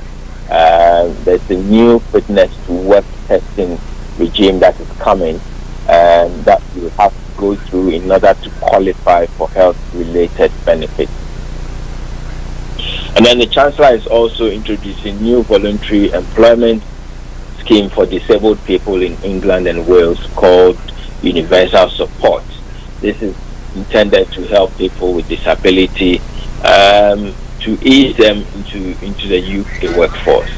Speaker 17: there's a new fitness to work testing regime that is coming, and that you have to go through in order to qualify for health-related benefits. And then the Chancellor is also introducing new voluntary employment scheme for disabled people in England and Wales called Universal Support. This is intended to help people with disability to ease them into the UK workforce.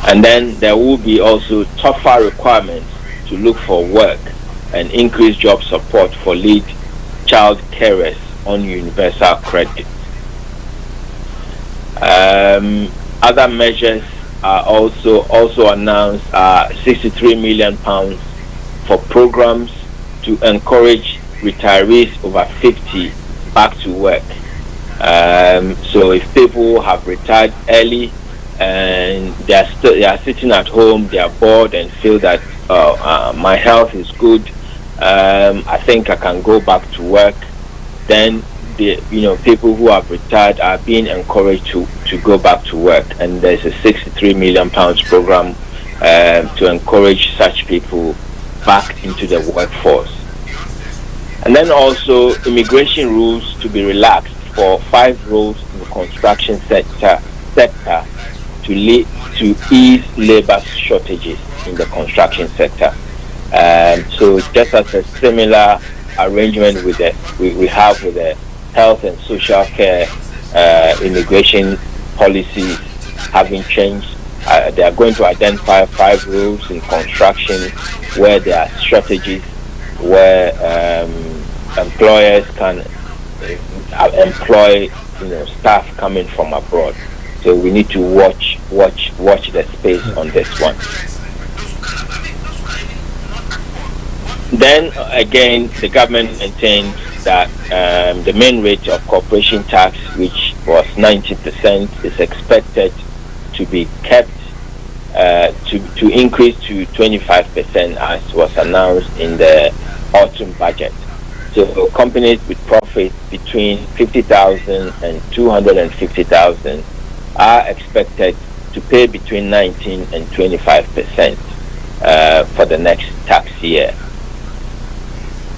Speaker 17: And then there will be also tougher requirements to look for work and increase job support for lead child carers on universal credit. Other measures are also announced, 63 million pounds for programs to encourage retirees over 50 back to work. So if people have retired early and they are sitting at home, they are bored and feel that my health is good, I think I can go back to work, then people who have retired are being encouraged to go back to work, and there's a 63 million pounds program to encourage such people back into the workforce. And then also immigration rules to be relaxed for 5 roles in the construction sector to ease labor shortages in the construction sector. So just as a similar arrangement with we have with the health and social care immigration policies having changed, they are going to identify 5 rules in construction where there are shortages, where employers can employ staff coming from abroad. So we need to watch the space on this one. Then again, the government maintained that the main rate of corporation tax, which was 90%, is expected to be kept to increase to 25%, as was announced in the autumn budget. So companies with profits between 50,000 and 250,000 are expected to pay between 19 and 25% for the next tax year.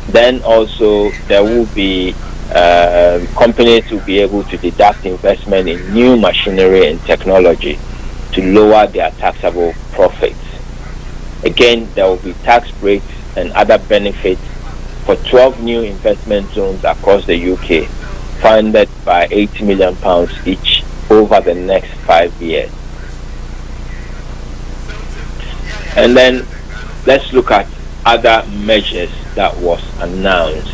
Speaker 17: Then also there will be companies will be able to deduct investment in new machinery and technology to lower their taxable profits. Again, there will be tax breaks and other benefits for 12 new investment zones across the UK, funded by £80 million each over the next 5 years. And then let's look at other measures that was announced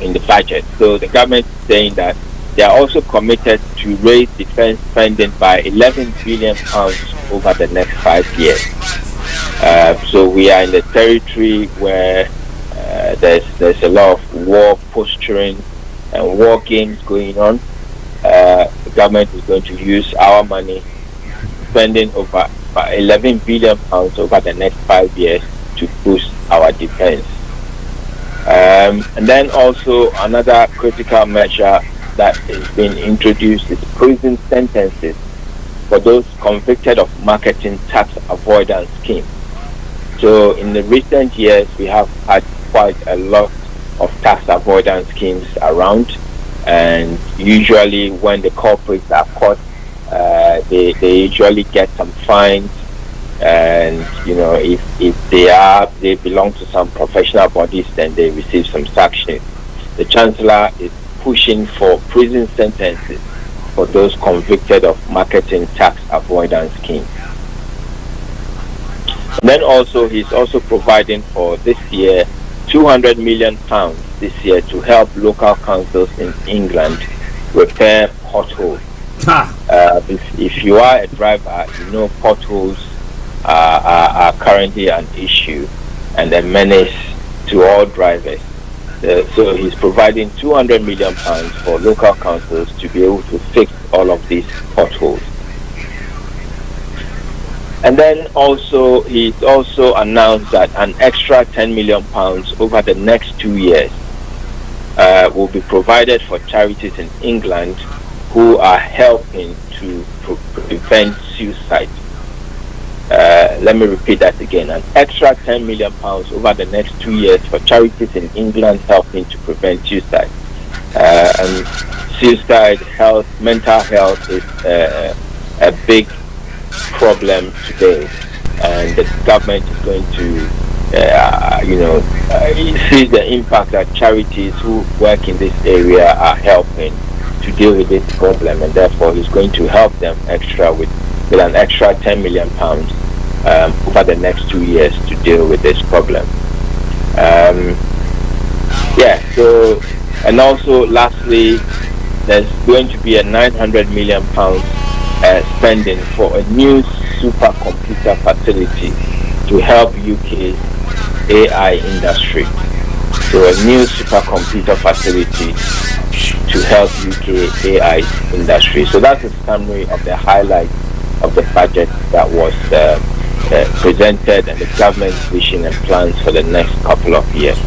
Speaker 17: in the budget. So the government is saying that they are also committed to raise defense spending by £11 billion over the next 5 years. So we are in the territory where there's a lot of war posturing and war games going on. The government is going to use our money, spending over £11 billion over the next 5 years to boost our defense. And then also another critical measure that is being introduced is prison sentences for those convicted of marketing tax avoidance schemes. So in the recent years, we have had quite a lot of tax avoidance schemes around, and usually when the culprits are caught, they usually get some fines, and if they belong to some professional bodies, then they receive some sanctions. The Chancellor is pushing for prison sentences for those convicted of marketing tax avoidance schemes. Then also he's also providing for this year £200 million this year to help local councils in England repair potholes. If you are a driver, potholes are currently an issue and a menace to all drivers. So he's providing £200 million for local councils to be able to fix all of these potholes. And then also he's also announced that an extra £10 million over the next 2 years will be provided for charities in England who are helping to prevent suicide. Let me repeat that again. An extra £10 million over the next 2 years for charities in England helping to prevent suicide. And suicide, mental health is a big problem today, and the government is going to see the impact that charities who work in this area are helping to deal with this problem, and therefore he's going to help them extra with an extra £10 million over the next 2 years to deal with this problem. So, and also lastly, there's going to be a £900 million spending for a new supercomputer facility to help UK's AI industry. So a new supercomputer facility to help UK AI industry. So that's a summary of the highlights of the budget that was presented and the government's vision and plans for the next couple of years.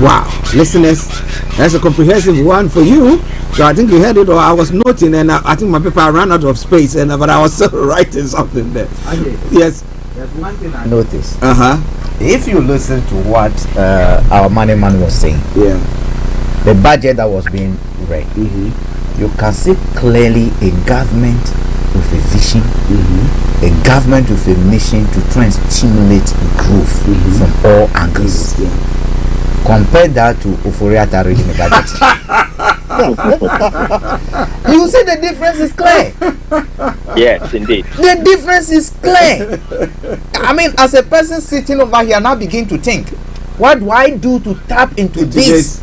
Speaker 13: Wow, listeners, that's a comprehensive one for you. So I think you heard it, or I was noting, and I think my paper ran out of space, but I was still writing something there.
Speaker 15: Okay.
Speaker 13: Yes.
Speaker 15: There's one thing I noticed.
Speaker 13: If
Speaker 15: you listen to what our money man was saying, the budget that was being read, you can see clearly a government with a vision, a government with a mission to try and stimulate growth from all angles. Compare that to Uforiata reading the budget. You see the difference is clear.
Speaker 17: Yes, indeed.
Speaker 15: The difference is clear. I mean, as a person sitting over here now begin to think, what do I do to tap into this?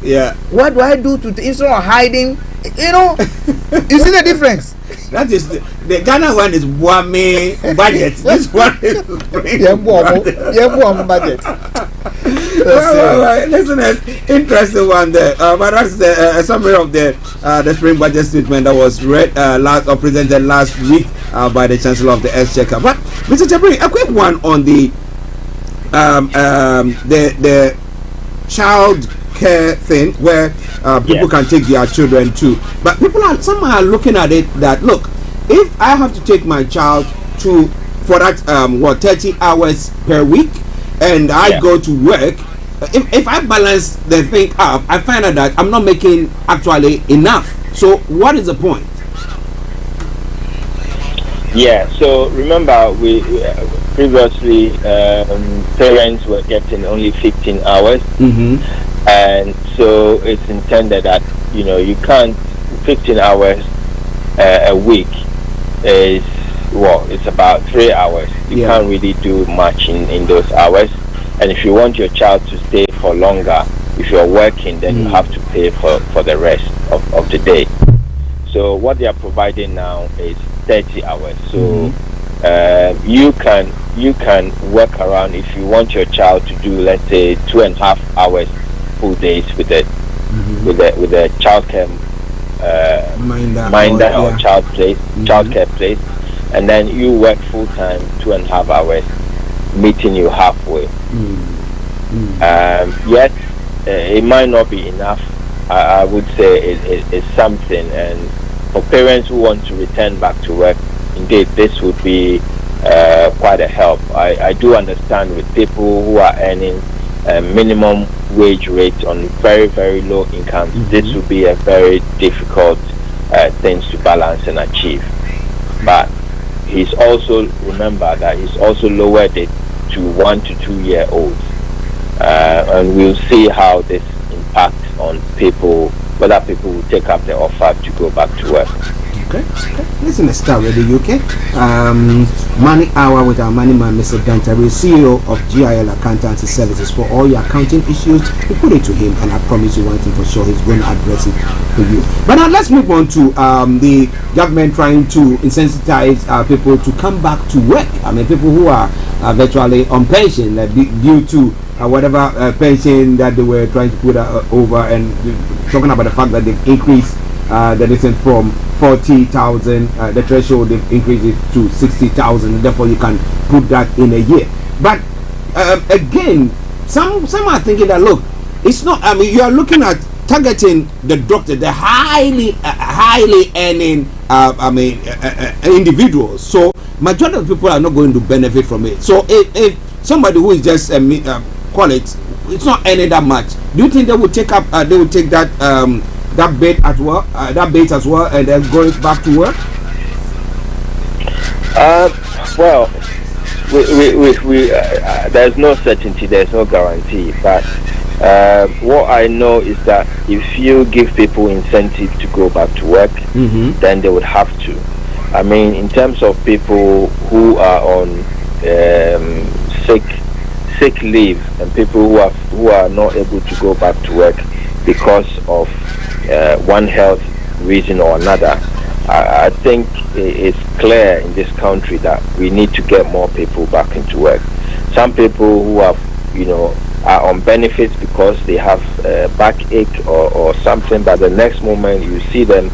Speaker 15: What do I do to instead of hiding? You see the difference.
Speaker 13: That is the Ghana one is Wame budget. This one is
Speaker 15: budget.
Speaker 13: Well, listen, interesting one there. But that's a summary of the spring budget statement that was read or presented last week by the Chancellor of the Exchequer. But Mr. Jabri, a quick one on the child care thing where people can take their children too. But some are looking at it that, look, if I have to take my child for that 30 hours per week, and I go to work, if I balance the thing up, I find out that I'm not making actually enough. So what is the point?
Speaker 17: So remember, we previously parents were getting only 15 hours, and so it's intended that you can't 15 hours a week is it's about 3 hours. You can't really do much in those hours, and if you want your child to stay for longer, if you're working, then you have to pay for the rest of the day. So what they are providing now is 30 hours. So you can work around if you want your child to do, let's say, 2.5 hours full days with the childcare minder or childcare place, and then you work full time 2.5 hours, meeting you halfway. Yet it might not be enough. I would say it's something, and for parents who want to return back to work, indeed this would be quite a help. I do understand with people who are earning minimum wage rate on very, very low incomes, this would be a very difficult things to balance and achieve. But he's also, remember that he's also lowered it to 1 to 2 year olds, and we'll see how this impacts on people, whether people will take up the offer to go back to work.
Speaker 13: Okay. Listen to Starr Radio UK. Money Hour with our money man, Mr. Dantari, CEO of GIL Accountancy Services. For all your accounting issues, we put it to him, and I promise you one thing for sure, he's going to address it for you. But now let's move on to the government trying to insensitize people to come back to work. I mean, people who are virtually on pension due to whatever pension that they were trying to put over, and talking about the fact that they've increased the distance from 40,000, the threshold, they've increased it to 60,000. Therefore, you can put that in a year. But again, some are thinking that, look, it's not. I mean, you are looking at targeting the doctor, the highly earning, individuals. So majority of people are not going to benefit from it. So if somebody who is just call it, it's not earning that much, do you think they will take up? They will take that that bait as well, and then go back to work?
Speaker 17: Well, we there's no certainty, there's no guarantee, but What I know is that if you give people incentive to go back to work, then they would have to. I mean, in terms of people who are on sick leave and people who are not able to go back to work because of one health reason or another, I think it's clear in this country that we need to get more people back into work. Some people who have, are on benefits because they have backache or something, but the next moment you see them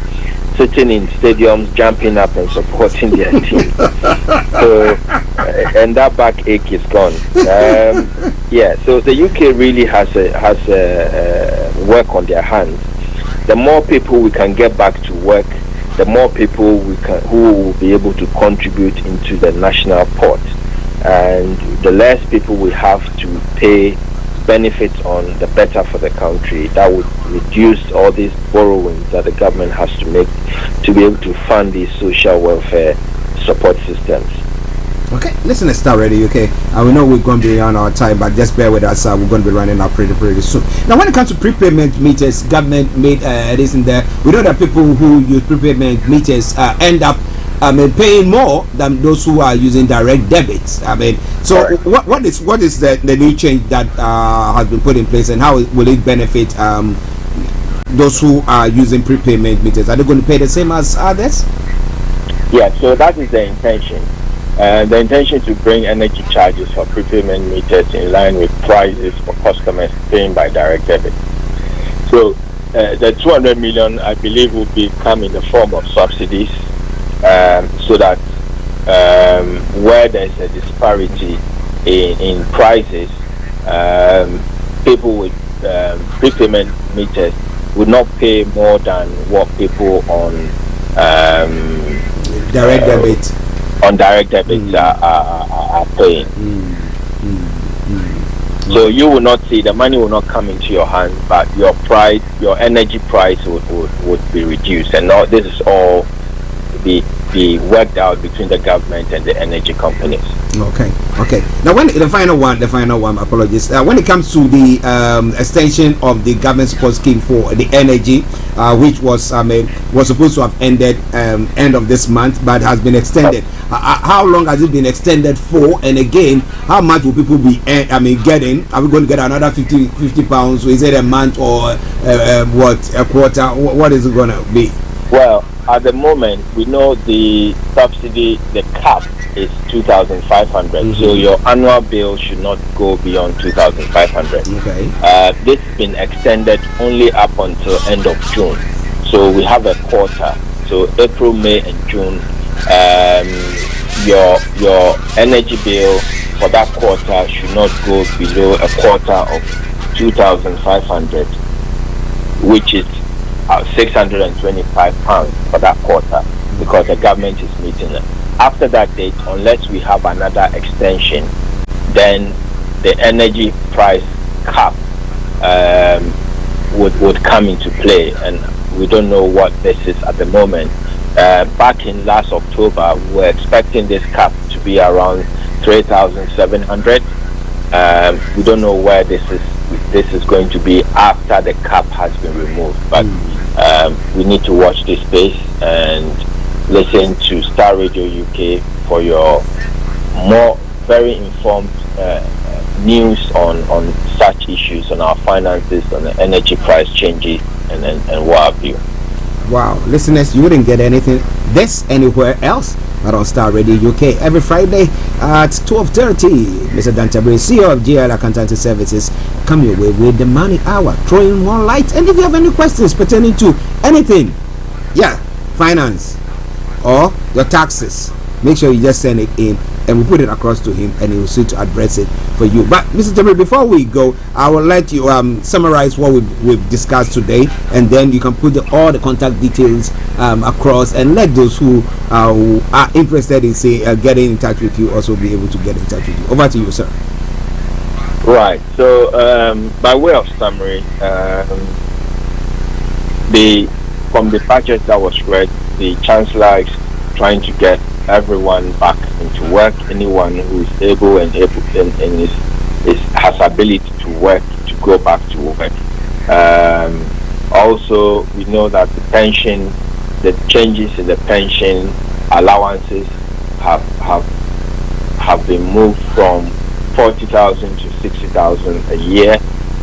Speaker 17: sitting in stadiums, jumping up and supporting their team. So, and that backache is gone. So the UK really has work on their hands. The more people we can get back to work, the more people who will be able to contribute into the national pot, and the less people we have to pay benefits on, the better for the country. That would reduce all these borrowings that the government has to make to be able to fund these social welfare support systems.
Speaker 13: Okay, listen to Starr Radio UK. We know we're going to be on our time, but just bear with us. We're going to be running out pretty soon. Now, when it comes to prepayment meters, government made this in there. We know that people who use prepayment meters end up paying more than those who are using direct debits. So what is the new change that has been put in place, and how will it benefit those who are using prepayment meters? Are they going to pay the same as others?
Speaker 17: Yeah, so that is the intention. The intention to bring energy charges for prepayment meters in line with prices for customers paying by direct debit. So the 200 million, I believe, will come in the form of subsidies, so that where there's a disparity in prices, people with prepayment meters would not pay more than what people on
Speaker 13: direct debit
Speaker 17: are paying. So you will not see, the money will not come into your hand, but your energy price would be reduced, and all this is all be worked out between the government and the energy companies. Okay. Now, when the final one, apologies. When it comes to the extension of the government support scheme for the energy, which was supposed to have ended end of this month, but has been extended. How long has it been extended for? And again, how much will people be getting? Are we going to get another 50 pounds? Is it a month or a quarter? What is it going to be? Well, at the moment, we know the subsidy, the cap is 2,500. So your annual bill should not go beyond 2,500.
Speaker 13: Okay.
Speaker 17: This has been extended only up until end of June. So we have a quarter. So April, May, and June. Your energy bill for that quarter should not go below a quarter of 2,500, which is 625 pounds for that quarter, because the government is meeting it. After that date, unless we have another extension, then the energy price cap would come into play, and we don't know what this is at the moment. Back in last October, we were expecting this cap to be around 3,700. We don't know where this is going to be after the cap has been removed, but we need to watch this space and listen to Starr Radio UK for your more very informed news on such issues, on our finances, on the energy price changes, and what have you.
Speaker 13: Wow, listeners, you wouldn't get anything this anywhere else but on Starr Radio UK every Friday at 12:30. Mr. Dantabri, CEO of GL Accountancy Services, come your way with the Money Hour, throwing more light. And if you have any questions pertaining to anything, finance or your taxes, make sure you just send it in and we put it across to him, and he will see to address it for you. But Mr. Tabri, before we go, I will let you summarize what we've discussed today, and then you can put all the contact details across, and let those who are interested in getting in touch with you also be able to get in touch with you. Over to you, sir.
Speaker 17: Right. So by way of summary, from the budget that was read, the Chancellor is trying to get everyone back into work. Anyone who is able and has ability to work, to go back to work. Also, we know that the changes in the pension allowances have been moved from 40,000 to 60,000 a year.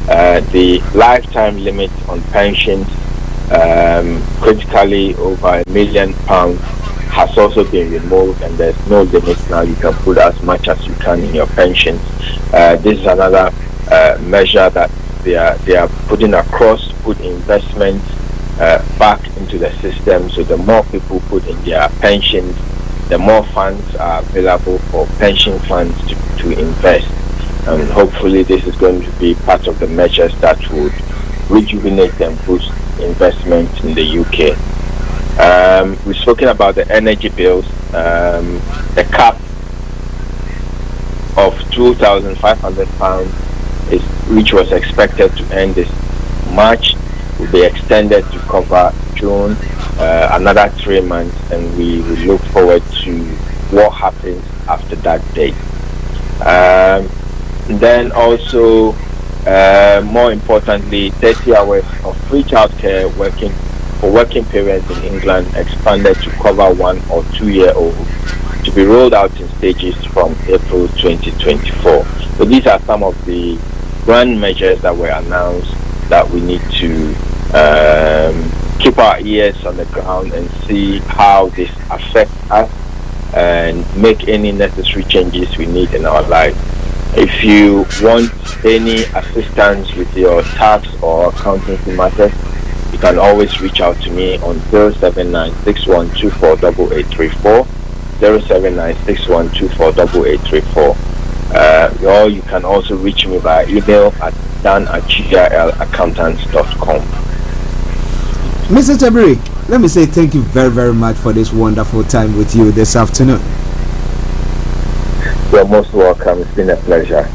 Speaker 17: The lifetime limit on pensions, critically over £1 million, has also been removed, and there's no limit now. You can put as much as you can in your pensions. This is another measure that they are putting across, put investments back into the system. So the more people put in their pensions, the more funds are available for pension funds to invest. And hopefully this is going to be part of the measures that would rejuvenate and boost investment in the UK. We've spoken about the energy bills. The cap of £2,500 which was expected to end this March, will be extended to cover June, another 3 months, and we look forward to what happens after that date. Then also, more importantly, 30 hours of free childcare for working parents in England expanded to cover 1 or 2 year olds, to be rolled out in stages from April 2024. So these are some of the grand measures that were announced that we need to keep our ears on the ground and see how this affects us and make any necessary changes we need in our lives. If you want any assistance with your tax or accountancy matters, you can always reach out to me on 07961248834, 07961248834. Or you can also reach me via email at dan@giraccountants.com.
Speaker 13: Mr. Tabiri, let me say thank you very, very much for this wonderful time with you this afternoon.
Speaker 17: You're most welcome. It's been a pleasure.